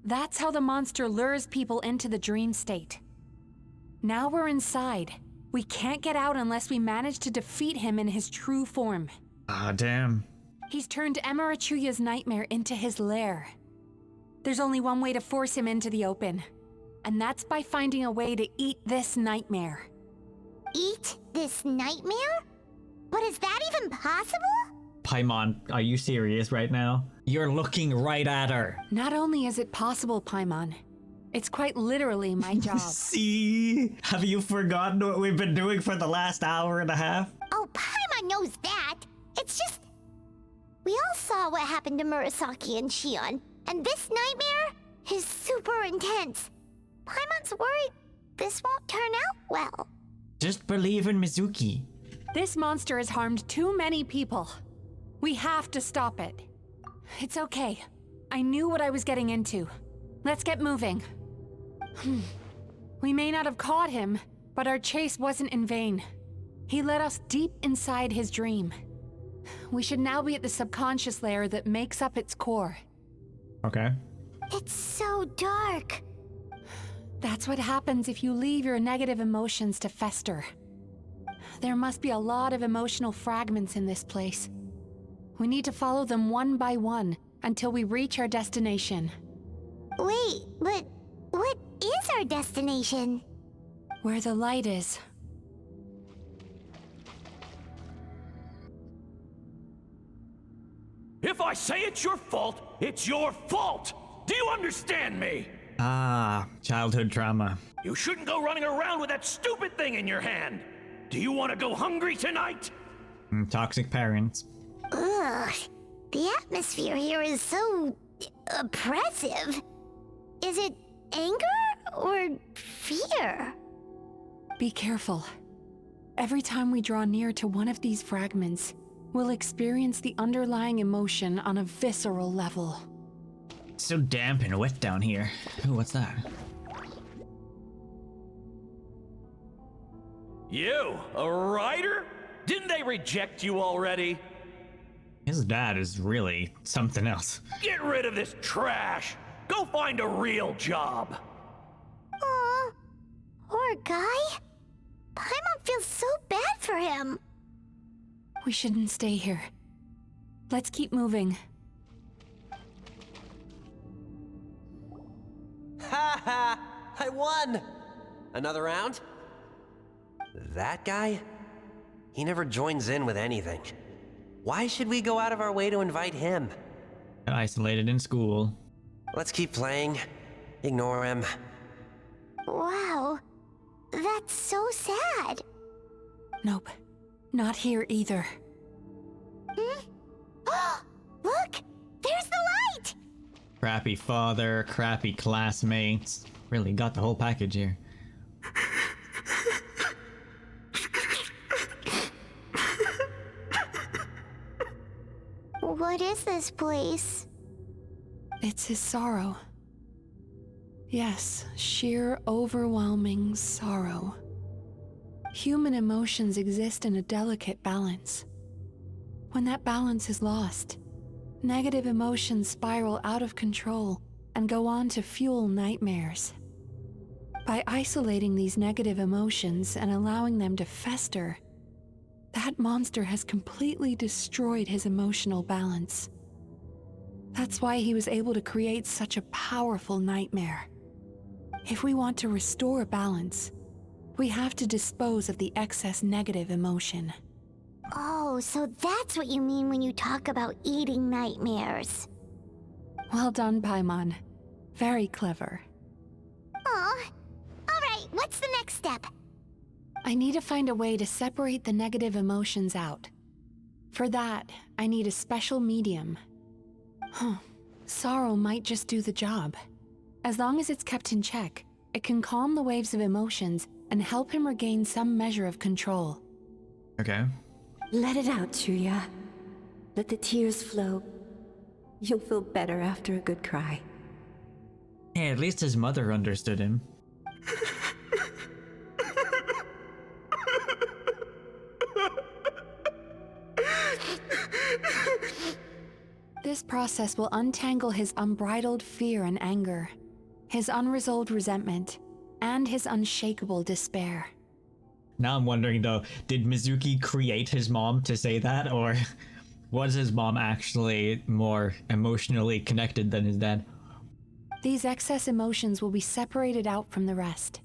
That's how the monster lures people into the dream state. Now we're inside. We can't get out unless we manage to defeat him in his true form. Ah, damn. He's turned Emarachuya's nightmare into his lair. There's only one way to force him into the open, and that's by finding a way to eat this nightmare. Eat this nightmare? But is that even possible? Paimon, are you serious right now? You're looking right at her. Not only is it possible, Paimon, it's quite literally my job. See? Have you forgotten what we've been doing for the last hour and a half? Oh, Paimon knows that. It's just... We all saw what happened to Murasaki and Shion, and this nightmare is super intense. Paimon's worried this won't turn out well. Just believe in Mizuki. This monster has harmed too many people. We have to stop it. It's okay. I knew what I was getting into. Let's get moving. We may not have caught him, but our chase wasn't in vain. He led us deep inside his dream. We should now be at the subconscious layer that makes up its core. Okay. It's so dark. That's what happens if you leave your negative emotions to fester. There must be a lot of emotional fragments in this place. We need to follow them one by one until we reach our destination. Wait, but what is our destination? Where the light is. If I say it's your fault, it's your fault! Do you understand me? Ah, childhood trauma. You shouldn't go running around with that stupid thing in your hand! Do you want to go hungry tonight? Toxic parents. Ugh, the atmosphere here is so oppressive. Is it anger or fear? Be careful. Every time we draw near to one of these fragments, we'll experience the underlying emotion on a visceral level. It's so damp and wet down here. Ooh, what's that? You, a writer? Didn't they reject you already? His dad is really something else. Get rid of this trash! Go find a real job! Aw, poor guy. Paimon feels so bad for him. We shouldn't stay here. Let's keep moving. Ha ha! I won! Another round? That guy? He never joins in with anything. Why should we go out of our way to invite him? Isolated in school. Let's keep playing. Ignore him. Wow, that's so sad. Nope, not here either. Look, there's the light! Crappy father, crappy classmates. Really got the whole package here. What is this place? It's his sorrow. Yes, sheer overwhelming sorrow. Human emotions exist in a delicate balance. When that balance is lost, negative emotions spiral out of control and go on to fuel nightmares. By isolating these negative emotions and allowing them to fester, that monster has completely destroyed his emotional balance. That's why he was able to create such a powerful nightmare. If we want to restore balance, we have to dispose of the excess negative emotion. Oh, so that's what you mean when you talk about eating nightmares. Well done, Paimon. Very clever. Aw. Alright, what's the next step? I need to find a way to separate the negative emotions out. For that, I need a special medium. Sorrow might just do the job. As long as it's kept in check, it can calm the waves of emotions and help him regain some measure of control. Okay. Let it out, Chuya. Let the tears flow. You'll feel better after a good cry. Hey, at least his mother understood him. This process will untangle his unbridled fear and anger, his unresolved resentment, and his unshakable despair. Now I'm wondering though, did Mizuki create his mom to say that, or was his mom actually more emotionally connected than his dad? These excess emotions will be separated out from the rest.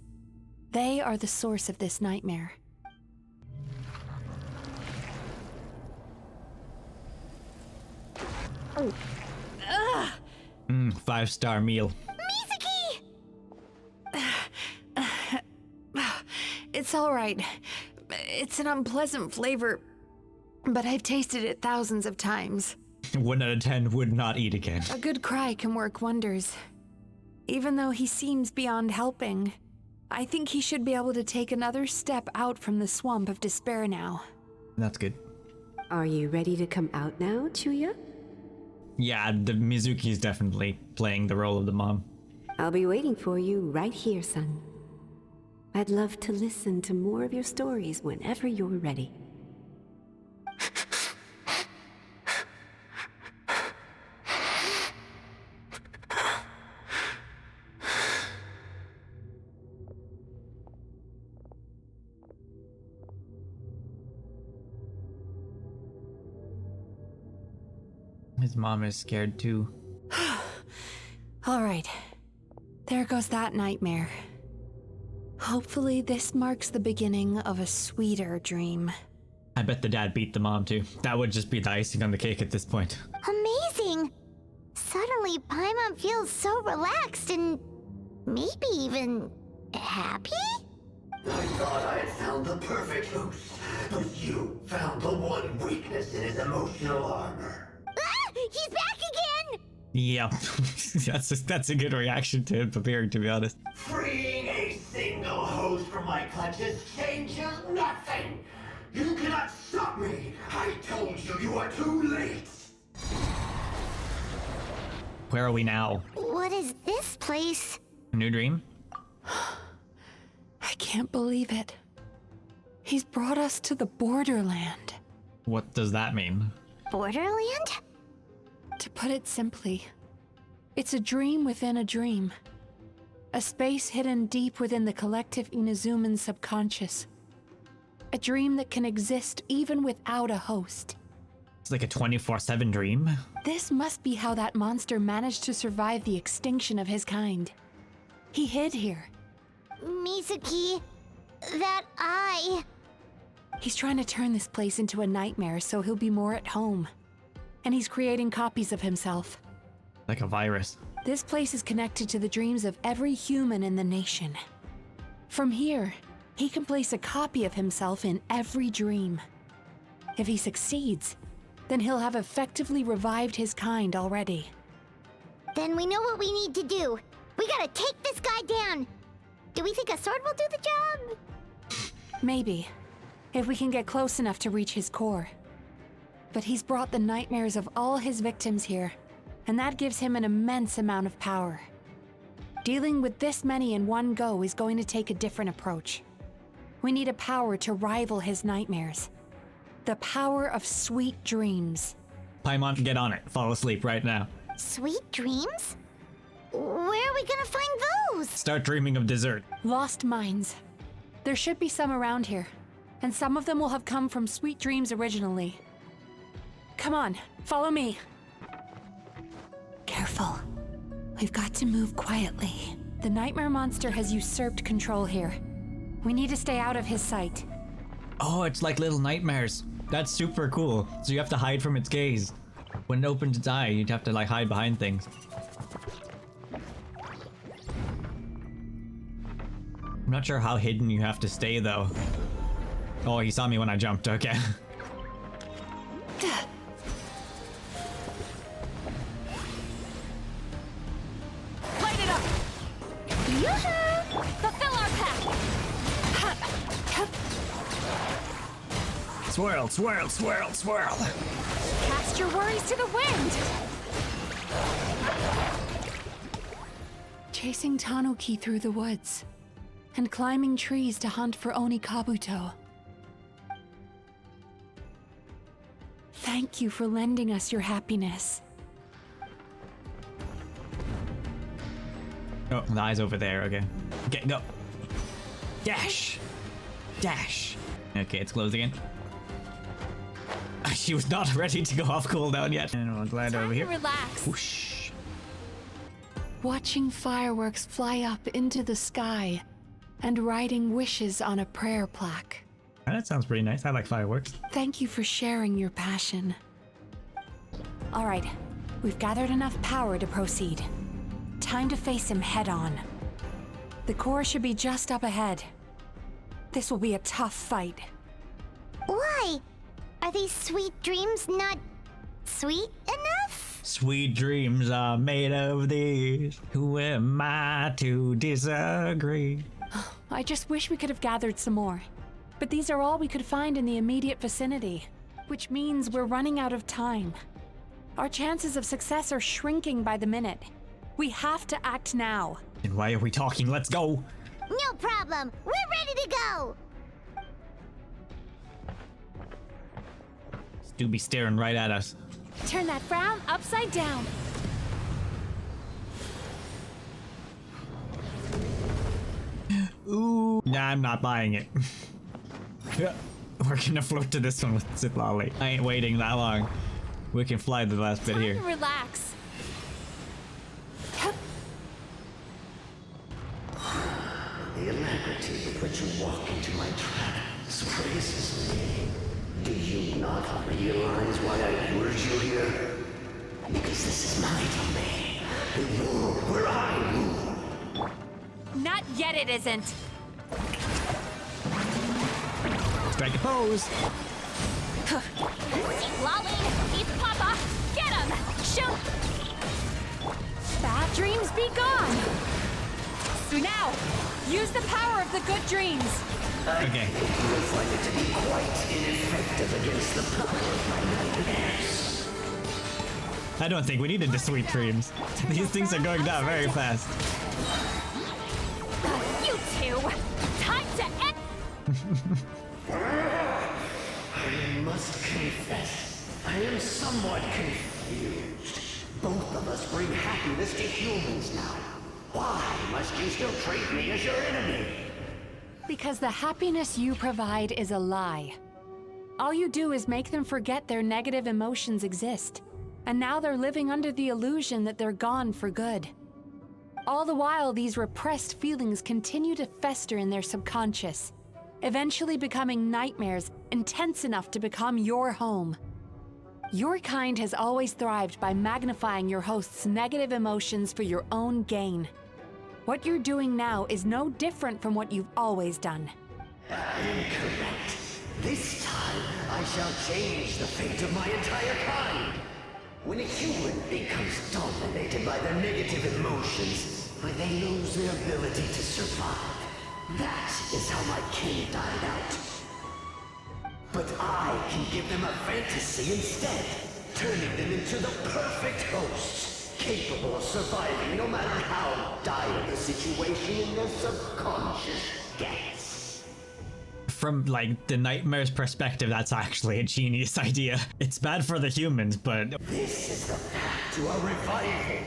They are the source of this nightmare. Oh. Ugh! 5-star meal. Mizuki! It's all right. It's an unpleasant flavor, but I've tasted it thousands of times. 1 out of 10 would not eat again. A good cry can work wonders. Even though he seems beyond helping, I think he should be able to take another step out from the swamp of despair now. That's good. Are you ready to come out now, Chuya? Yeah, the Mizuki's definitely playing the role of the mom. I'll be waiting for you right here, son. I'd love to listen to more of your stories whenever you're ready. His mom is scared too. All right. There goes that nightmare. Hopefully this marks the beginning of a sweeter dream. I bet the dad beat the mom too. That would just be the icing on the cake at this point. Amazing! Suddenly, Paimon feels so relaxed and maybe even happy? I thought I had found the perfect host, but you found the one weakness in his emotional armor. Ah! He's back again! Yeah, that's a good reaction to him preparing, to be honest. Freeing a single host from my clutches changes nothing! You cannot stop me! I told you, you are too late! Where are we now? What is this place? A new dream? I can't believe it. He's brought us to the borderland. What does that mean? Borderland? To put it simply, it's a dream within a dream. A space hidden deep within the collective Inazuman subconscious. A dream that can exist even without a host. It's like a 24/7 dream? This must be how that monster managed to survive the extinction of his kind. He hid here. Mizuki, that eye. He's trying to turn this place into a nightmare so he'll be more at home. And he's creating copies of himself. Like a virus. This place is connected to the dreams of every human in the nation. From here, he can place a copy of himself in every dream. If he succeeds, then he'll have effectively revived his kind already. Then we know what we need to do. We gotta take this guy down. Do we think a sword will do the job? Maybe, if we can get close enough to reach his core. But he's brought the nightmares of all his victims here, and that gives him an immense amount of power. Dealing with this many in one go is going to take a different approach. We need a power to rival his nightmares. The power of sweet dreams. Paimon, get on it. Fall asleep right now. Sweet dreams? Where are we gonna find those? Start dreaming of dessert. Lost minds. There should be some around here, and some of them will have come from sweet dreams originally. Come on, follow me. Careful. We've got to move quietly. The nightmare monster has usurped control here. We need to stay out of his sight. Oh, it's like little nightmares. That's super cool. So you have to hide from its gaze. When it opens its eye, you'd have to like hide behind things. I'm not sure how hidden you have to stay though. Oh, he saw me when I jumped, okay. Light it up! Yoo-hoo! Fulfill our pact! Swirl, swirl, swirl, swirl. Cast your worries to the wind! Chasing Tanuki through the woods, and climbing trees to hunt for Oni Kabuto. Thank you for lending us your happiness. Oh, the eye's over there, okay. Okay, go. Dash! Dash! Okay, it's closed again. She was not ready to go off cooldown yet. And we'll glide over here. Relax. Whoosh. Watching fireworks fly up into the sky and writing wishes on a prayer plaque. Oh, that sounds pretty nice. I like fireworks. Thank you for sharing your passion. All right, we've gathered enough power to proceed. Time to face him head on. The core should be just up ahead. This will be a tough fight. Why? Are these sweet dreams not sweet enough? Sweet dreams are made of these. Who am I to disagree? I just wish we could have gathered some more. But these are all we could find in the immediate vicinity, which means we're running out of time. Our chances of success are shrinking by the minute. We have to act now. And why are we talking? Let's go. No problem. We're ready to go. Stu be staring right at us. Turn that frown upside down. Ooh. Nah, I'm not buying it. We're gonna float to this one with Sith Lolly. I ain't waiting that long. We can fly the last bit here. Relax. The alacrity with which you walk into my trap surprises me. Do you not realize why I lured you here? Because this is my domain, the world where I rule. Not yet, it isn't. Strike a pose. He's lolling. He's Papa. Get him. Shoot. Bad dreams be gone. So now, use the power of the good dreams. Okay. You will find it to be quite ineffective against the power of my nightmares. I don't think we needed the sweet dreams. These things are going down very fast. You two. Time to end. I must confess, I am somewhat confused. Both of us bring happiness to humans now. Why must you still treat me as your enemy? Because the happiness you provide is a lie. All you do is make them forget their negative emotions exist. And now they're living under the illusion that they're gone for good. All the while, these repressed feelings continue to fester in their subconscious, eventually becoming nightmares intense enough to become your home. Your kind has always thrived by magnifying your host's negative emotions for your own gain. What you're doing now is no different from what you've always done. Incorrect. This time, I shall change the fate of my entire kind. When a human becomes dominated by their negative emotions, they lose their ability to survive. That is how my kin died out. But I can give them a fantasy instead, turning them into the perfect hosts, capable of surviving no matter how dire the situation in their subconscious gets. From, like, the nightmare's perspective, that's actually a genius idea. It's bad for the humans, but... This is the path to a revival.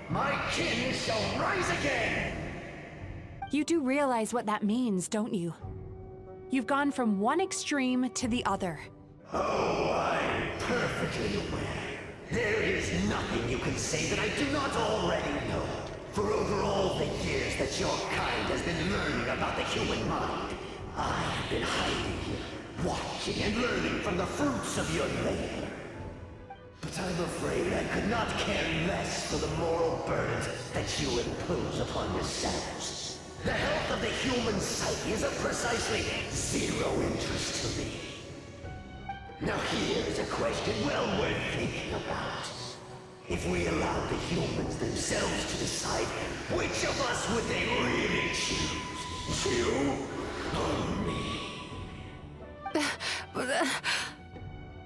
My kin shall rise again! You do realize what that means, don't you? You've gone from one extreme to the other. Oh, I'm perfectly aware. There is nothing you can say that I do not already know. For over all the years that your kind has been learning about the human mind, I have been hiding here, watching and learning from the fruits of your labor. But I'm afraid I could not care less for the moral burdens that you impose upon yourselves. The health of the human psyche is of precisely zero interest to me. Now here is a question well worth thinking about. If we allowed the humans themselves to decide, which of us would they really choose? You or me?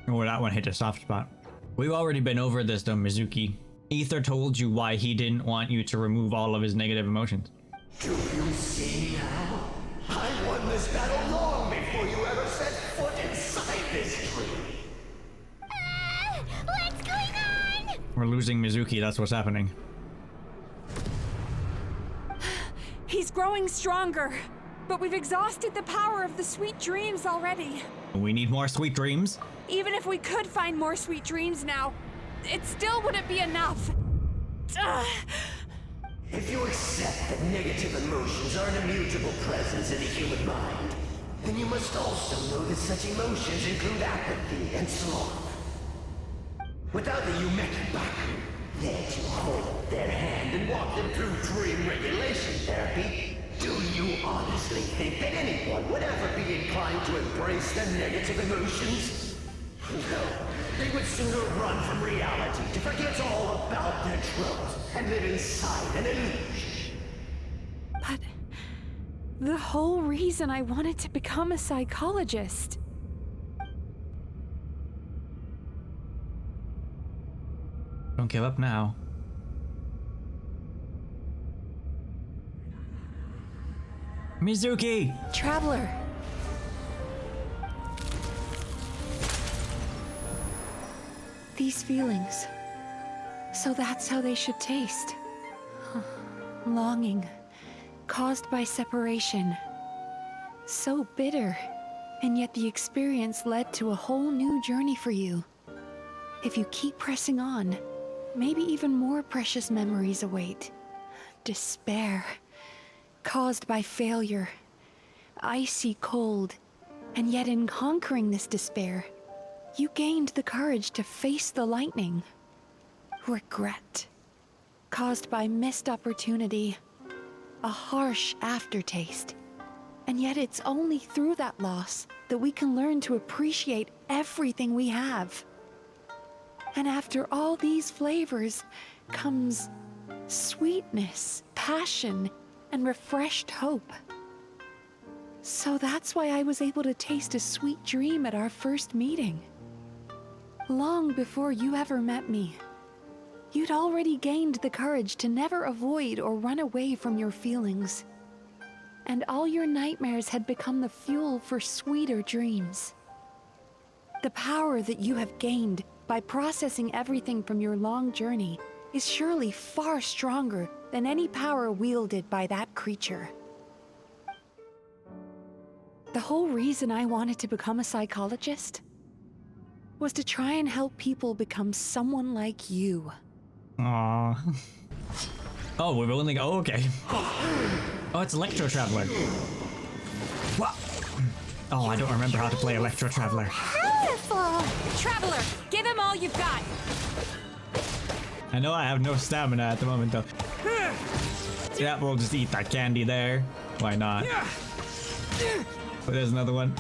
Oh, that one hit a soft spot. We've already been over this though, Mizuki. Ether told you why he didn't want you to remove all of his negative emotions. Do you see now? I won this battle long before you ever set foot inside this tree. What's going on? We're losing Mizuki, that's what's happening. He's growing stronger, but we've exhausted the power of the sweet dreams already. We need more sweet dreams? Even if we could find more sweet dreams now, it still wouldn't be enough. If you accept that negative emotions are an immutable presence in the human mind, then you must also know that such emotions include apathy and sloth. Without the Yumekui-Baku there to hold their hand and walk them through dream regulation therapy, do you honestly think that anyone would ever be inclined to embrace their negative emotions? No, they would sooner run from reality to forget all about their troubles and live inside an illusion. But the whole reason I wanted to become a psychologist. Don't give up now. Mizuki! Traveler. These feelings. So that's how they should taste. Longing. Caused by separation. So bitter. And yet the experience led to a whole new journey for you. If you keep pressing on, maybe even more precious memories await. Despair, caused by failure. Icy cold, and yet in conquering this despair, you gained the courage to face the lightning. Regret, caused by missed opportunity, a harsh aftertaste. And yet it's only through that loss that we can learn to appreciate everything we have. And after all these flavors comes sweetness, passion, and refreshed hope. So that's why I was able to taste a sweet dream at our first meeting. Long before you ever met me, you'd already gained the courage to never avoid or run away from your feelings. And all your nightmares had become the fuel for sweeter dreams. The power that you have gained by processing everything from your long journey is surely far stronger than any power wielded by that creature. The whole reason I wanted to become a psychologist was to try and help people become someone like you. Aww. Oh, we've only got. Oh, okay. Oh, it's Electro Traveler. What? Oh, I don't remember how to play Electro Traveler. Powerful! Traveler, give him all you've got! I know I have no stamina at the moment, though. Yeah, we'll just eat that candy there. Why not? Oh, there's another one.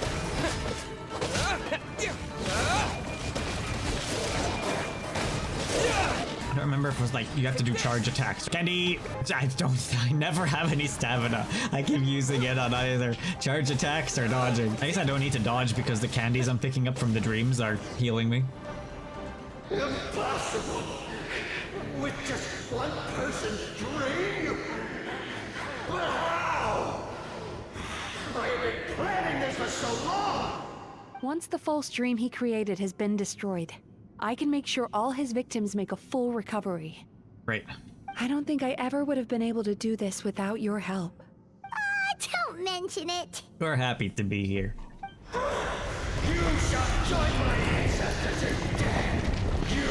I don't remember if it was like you have to do charge attacks. Candy! I never have any stamina. I keep using it on either charge attacks or dodging. I guess I don't need to dodge because the candies I'm picking up from the dreams are healing me. Impossible! With just one person's dream? But how? I have been planning this for so long! Once the false dream he created has been destroyed, I can make sure all his victims make a full recovery. Great. I don't think I ever would have been able to do this without your help. Don't mention it. We're happy to be here. You shall join my ancestors in death! You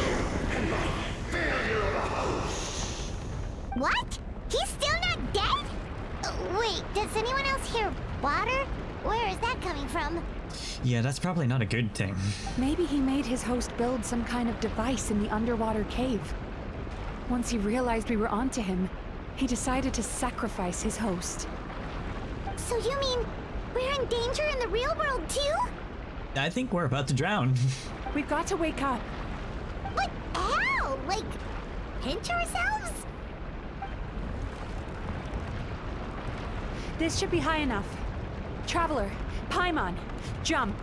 and my failure of a host! What? He's still not dead? Wait, does anyone else hear water? Where is that coming from? Yeah, that's probably not a good thing. Maybe he made his host build some kind of device in the underwater cave. Once he realized we were onto him, he decided to sacrifice his host. So you mean we're in danger in the real world too? I think we're about to drown. We've got to wake up. But how? Like, pinch ourselves? This should be high enough. Traveler, Paimon, jump.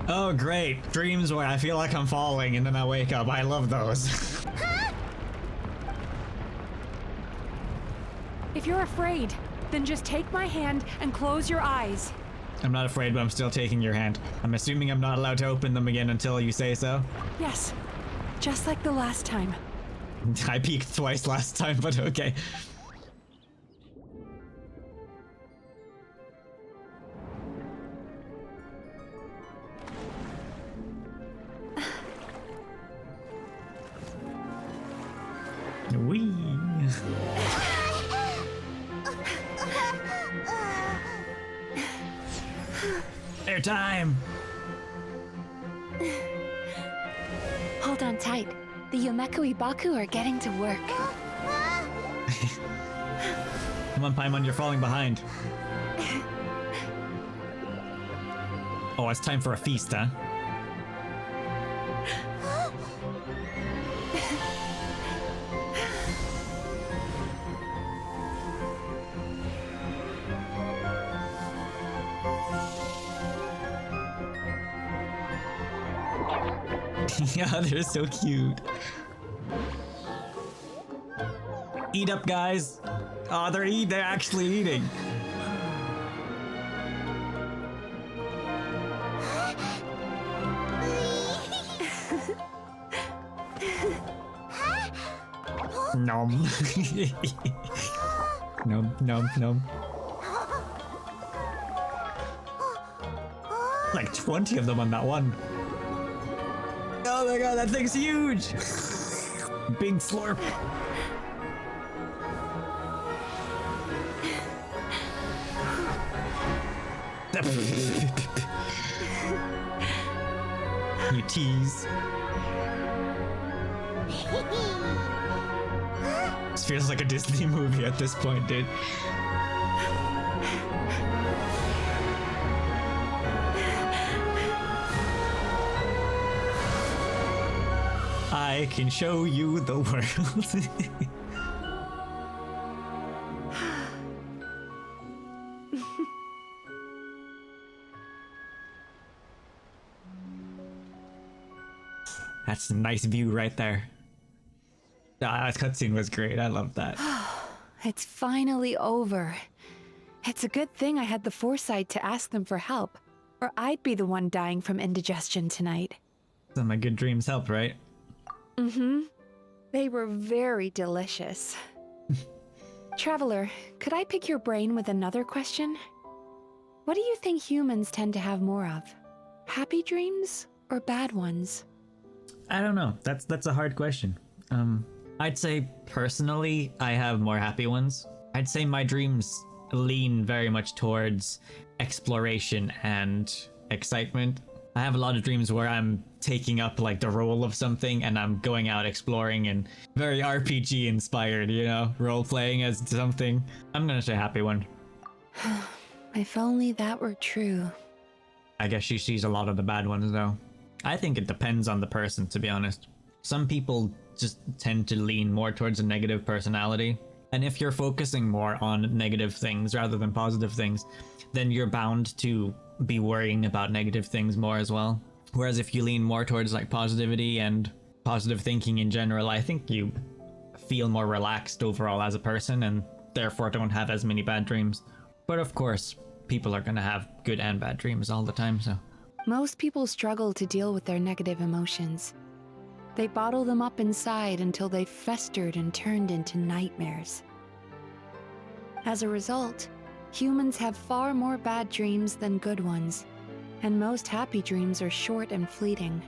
Oh, great. Dreams where I feel like I'm falling and then I wake up. I love those. Huh? If you're afraid, then just take my hand and close your eyes. I'm not afraid, but I'm still taking your hand. I'm assuming I'm not allowed to open them again until you say so. Yes, just like the last time. I peeked twice last time, but okay. Wee. Airtime! Hold on tight. The Yumekui-Baku are getting to work. Come on, Paimon, you're falling behind. Oh, it's time for a feast, huh? Yeah, they're so cute. Eat up, guys. Oh, they're actually eating. Nom. Nom, nom, nom. Like 20 of them on that one. Oh my god. god, that thing's huge! Big slurp. You tease. This feels like a Disney movie at this point, dude. I can show you the world. That's a nice view right there. That cutscene was great. I love that. It's finally over. It's a good thing I had the foresight to ask them for help, or I'd be the one dying from indigestion tonight. Some of my good dreams helped, right? Mm-hmm. They were very delicious. Traveler, could I pick your brain with another question? What do you think humans tend to have more of? Happy dreams or bad ones? I don't know. That's a hard question. I'd say personally, I have more happy ones. I'd say my dreams lean very much towards exploration and excitement. I have a lot of dreams where I'm taking up like the role of something and I'm going out exploring and very RPG inspired, you know, role playing as something. I'm gonna say happy one. If only that were true. I guess she sees a lot of the bad ones though. I think it depends on the person, to be honest. Some people just tend to lean more towards a negative personality. And if you're focusing more on negative things rather than positive things, then you're bound to be worrying about negative things more as well. Whereas if you lean more towards like positivity and positive thinking in general, I think you feel more relaxed overall as a person and therefore don't have as many bad dreams. But of course, people are gonna have good and bad dreams all the time, so. Most people struggle to deal with their negative emotions. They bottle them up inside until they've festered and turned into nightmares. As a result, humans have far more bad dreams than good ones, and most happy dreams are short and fleeting.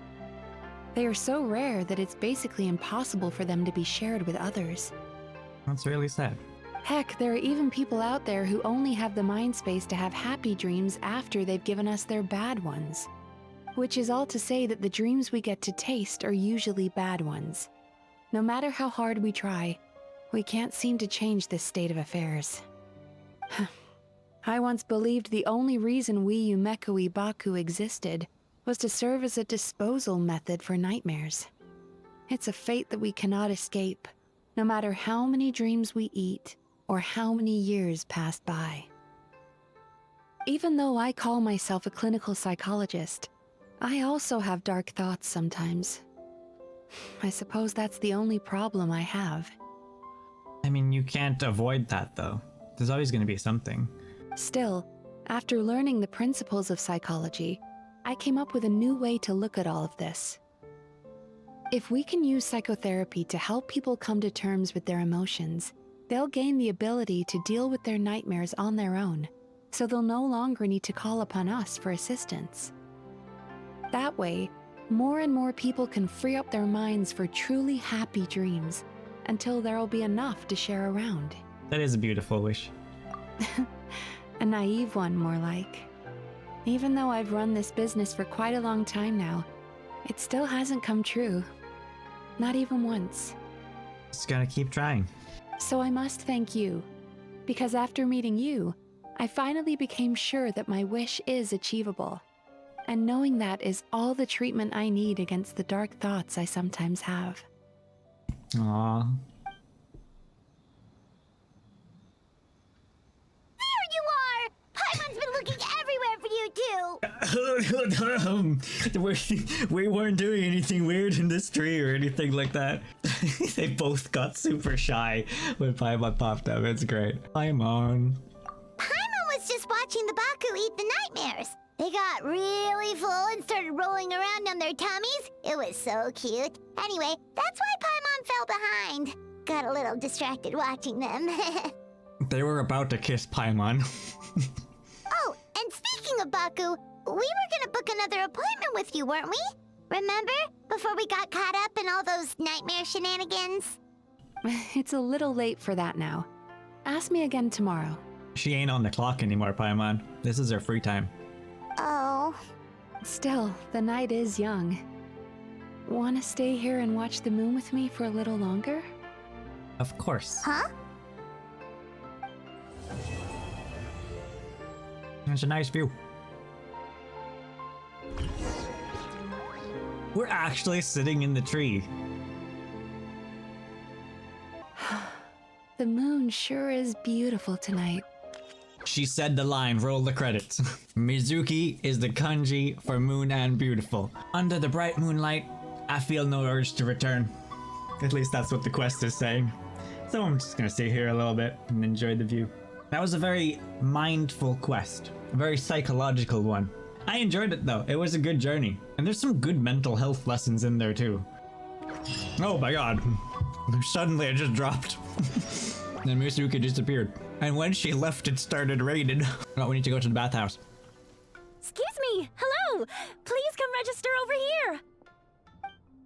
They are so rare that it's basically impossible for them to be shared with others. That's really sad. Heck, there are even people out there who only have the mind space to have happy dreams after they've given us their bad ones. Which is all to say that the dreams we get to taste are usually bad ones. No matter how hard we try, we can't seem to change this state of affairs. I once believed the only reason we Yumekui-Baku existed was to serve as a disposal method for nightmares. It's a fate that we cannot escape, no matter how many dreams we eat or how many years pass by. Even though I call myself a clinical psychologist, I also have dark thoughts sometimes. I suppose that's the only problem I have. I mean, you can't avoid that though. There's always going to be something. Still, after learning the principles of psychology, I came up with a new way to look at all of this. If we can use psychotherapy to help people come to terms with their emotions, they'll gain the ability to deal with their nightmares on their own, so they'll no longer need to call upon us for assistance. That way, more and more people can free up their minds for truly happy dreams, until there'll be enough to share around. That is a beautiful wish. A naive one, more like. Even though I've run this business for quite a long time now, it still hasn't come true. Not even once. Just gotta keep trying. So I must thank you, because after meeting you, I finally became sure that my wish is achievable. And knowing that is all the treatment I need against the dark thoughts I sometimes have. Aww. There you are! Paimon's been looking everywhere for you too! we weren't doing anything weird in this tree or anything like that. They both got super shy when Paimon popped up. It's great. Paimon. Paimon was just watching the Baku eat the nightmares. They got really full and started rolling around on their tummies. It was so cute. Anyway, that's why Paimon fell behind. Got a little distracted watching them. They were about to kiss Paimon. Oh, and speaking of Baku, we were gonna book another appointment with you, weren't we? Remember? Before we got caught up in all those nightmare shenanigans? It's a little late for that now. Ask me again tomorrow. She ain't on the clock anymore, Paimon. This is her free time. Oh. Still, the night is young. Wanna stay here and watch the moon with me for a little longer? Of course. Huh? There's a nice view. We're actually sitting in the tree. The moon sure is beautiful tonight. She said the line, roll the credits. Mizuki is the kanji for moon and beautiful. Under the bright moonlight, I feel no urge to return. At least that's what the quest is saying. So I'm just gonna stay here a little bit and enjoy the view. That was a very mindful quest, a very psychological one. I enjoyed it though, it was a good journey. And there's some good mental health lessons in there too. Oh my god. Suddenly it just dropped. Then Mizuki disappeared. And when she left, it started raining. Oh, we need to go to the bathhouse. Excuse me. Hello. Please come register over here.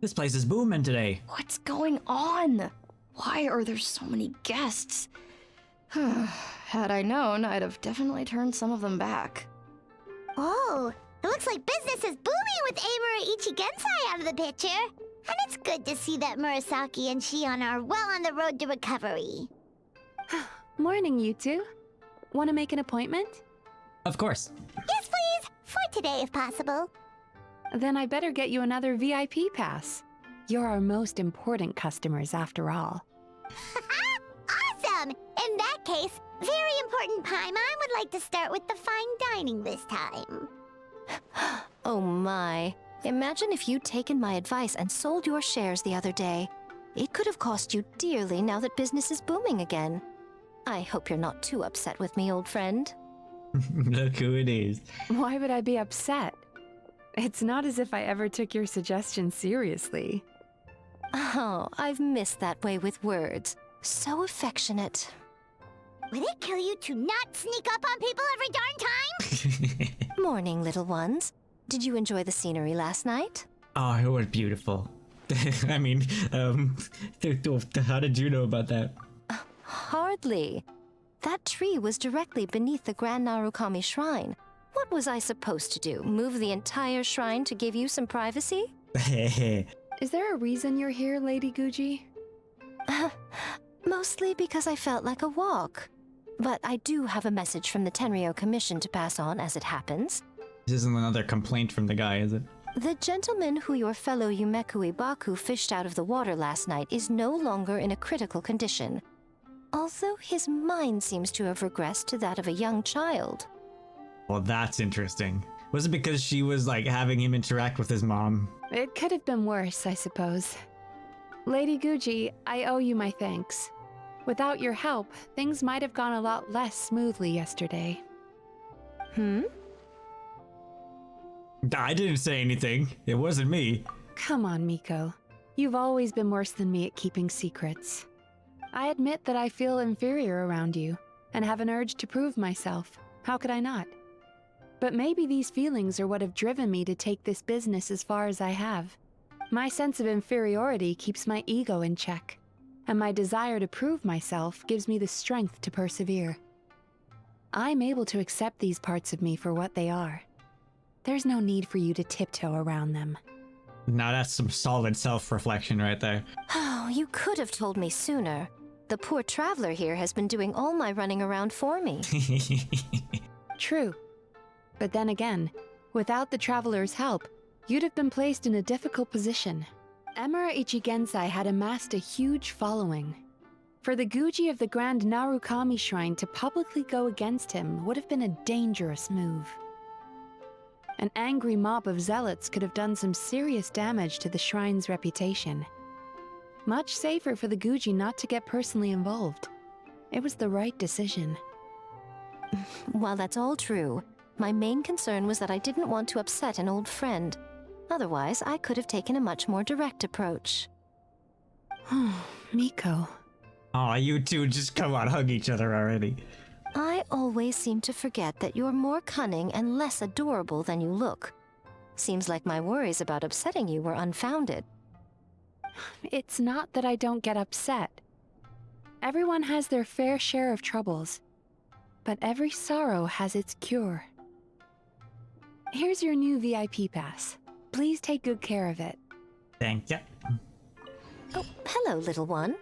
This place is booming today. What's going on? Why are there so many guests? Had I known, I'd have definitely turned some of them back. Oh, it looks like business is booming with Amura Ichigensai out of the picture. And it's good to see that Murasaki and Shion are well on the road to recovery. Morning, you two. Want to make an appointment? Of course. Yes, please. For today, if possible. Then I better get you another VIP pass. You're our most important customers, after all. Awesome! In that case, very important Paimon would like to start with the fine dining this time. Oh my. Imagine if you'd taken my advice and sold your shares the other day. It could have cost you dearly now that business is booming again. I hope you're not too upset with me, old friend. Look who it is. Why would I be upset? It's not as if I ever took your suggestion seriously. Oh, I've missed that way with words. So affectionate. Would it kill you to not sneak up on people every darn time? Morning, little ones. Did you enjoy the scenery last night? Oh, it was beautiful. I mean, how did you know about that? Hardly. That tree was directly beneath the Grand Narukami Shrine. What was I supposed to do? Move the entire shrine to give you some privacy? Is there a reason you're here, Lady Guji? Mostly because I felt like a walk. But I do have a message from the Tenryo Commission to pass on as it happens. This isn't another complaint from the guy, is it? The gentleman who your fellow Yumekui-Baku fished out of the water last night is no longer in a critical condition. Although his mind seems to have regressed to that of a young child. Well, that's interesting. Was it because she was, like, having him interact with his mom? It could have been worse, I suppose. Lady Guji, I owe you my thanks. Without your help, things might have gone a lot less smoothly yesterday. I didn't say anything. It wasn't me. Come on, Miko. You've always been worse than me at keeping secrets. I admit that I feel inferior around you, and have an urge to prove myself. How could I not? But maybe these feelings are what have driven me to take this business as far as I have. My sense of inferiority keeps my ego in check, and my desire to prove myself gives me the strength to persevere. I'm able to accept these parts of me for what they are. There's no need for you to tiptoe around them. Now that's some solid self-reflection right there. Oh, you could have told me sooner. The poor traveler here has been doing all my running around for me. True. But then again, without the traveler's help, you'd have been placed in a difficult position. Emura Ichigensai had amassed a huge following. For the Guji of the Grand Narukami Shrine to publicly go against him would have been a dangerous move. An angry mob of zealots could have done some serious damage to the shrine's reputation. Much safer for the Guji not to get personally involved. It was the right decision. While that's all true, my main concern was that I didn't want to upset an old friend. Otherwise, I could have taken a much more direct approach. Miko. Aw, you two just come on, hug each other already. I always seem to forget that you're more cunning and less adorable than you look. Seems like my worries about upsetting you were unfounded. It's not that I don't get upset. Everyone has their fair share of troubles, but every sorrow has its cure. Here's your new VIP pass. Please take good care of it. Thank you. Oh, hello, little one.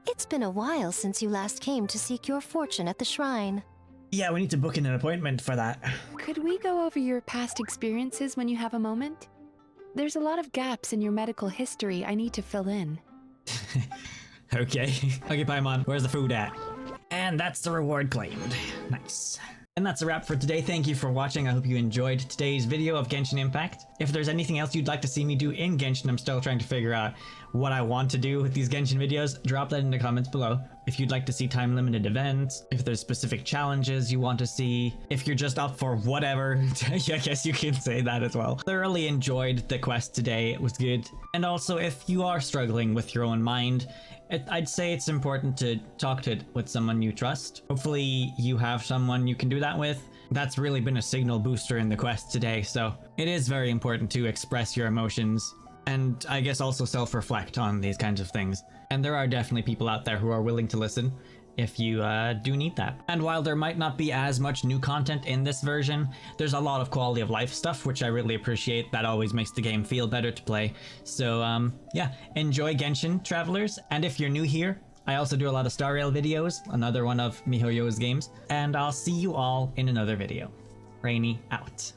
It's been a while since you last came to seek your fortune at the shrine. Yeah, we need to book in an appointment for that. Could we go over your past experiences when you have a moment? There's a lot of gaps in your medical history I need to fill in. Okay. Okay, Paimon, where's the food at? And that's the reward claimed. Nice. And that's a wrap for today. Thank you for watching. I hope you enjoyed today's video of Genshin Impact. If there's anything else you'd like to see me do in Genshin, I'm still trying to figure out what I want to do with these Genshin videos. Drop that in the comments below. If you'd like to see time-limited events, if there's specific challenges you want to see, if you're just up for whatever, I guess you can say that as well. Thoroughly enjoyed the quest today. It was good. And also, if you are struggling with your own mind, I'd say it's important to talk to it with someone you trust. Hopefully you have someone you can do that with. That's really been a signal booster in the quest today, so it is very important to express your emotions and I guess also self-reflect on these kinds of things. And there are definitely people out there who are willing to listen if you do need that. And while there might not be as much new content in this version, there's a lot of quality of life stuff, which I really appreciate. That always makes the game feel better to play. So yeah, enjoy Genshin, travelers. And if you're new here, I also do a lot of Star Rail videos, another one of MiHoYo's games. And I'll see you all in another video. Rainy out.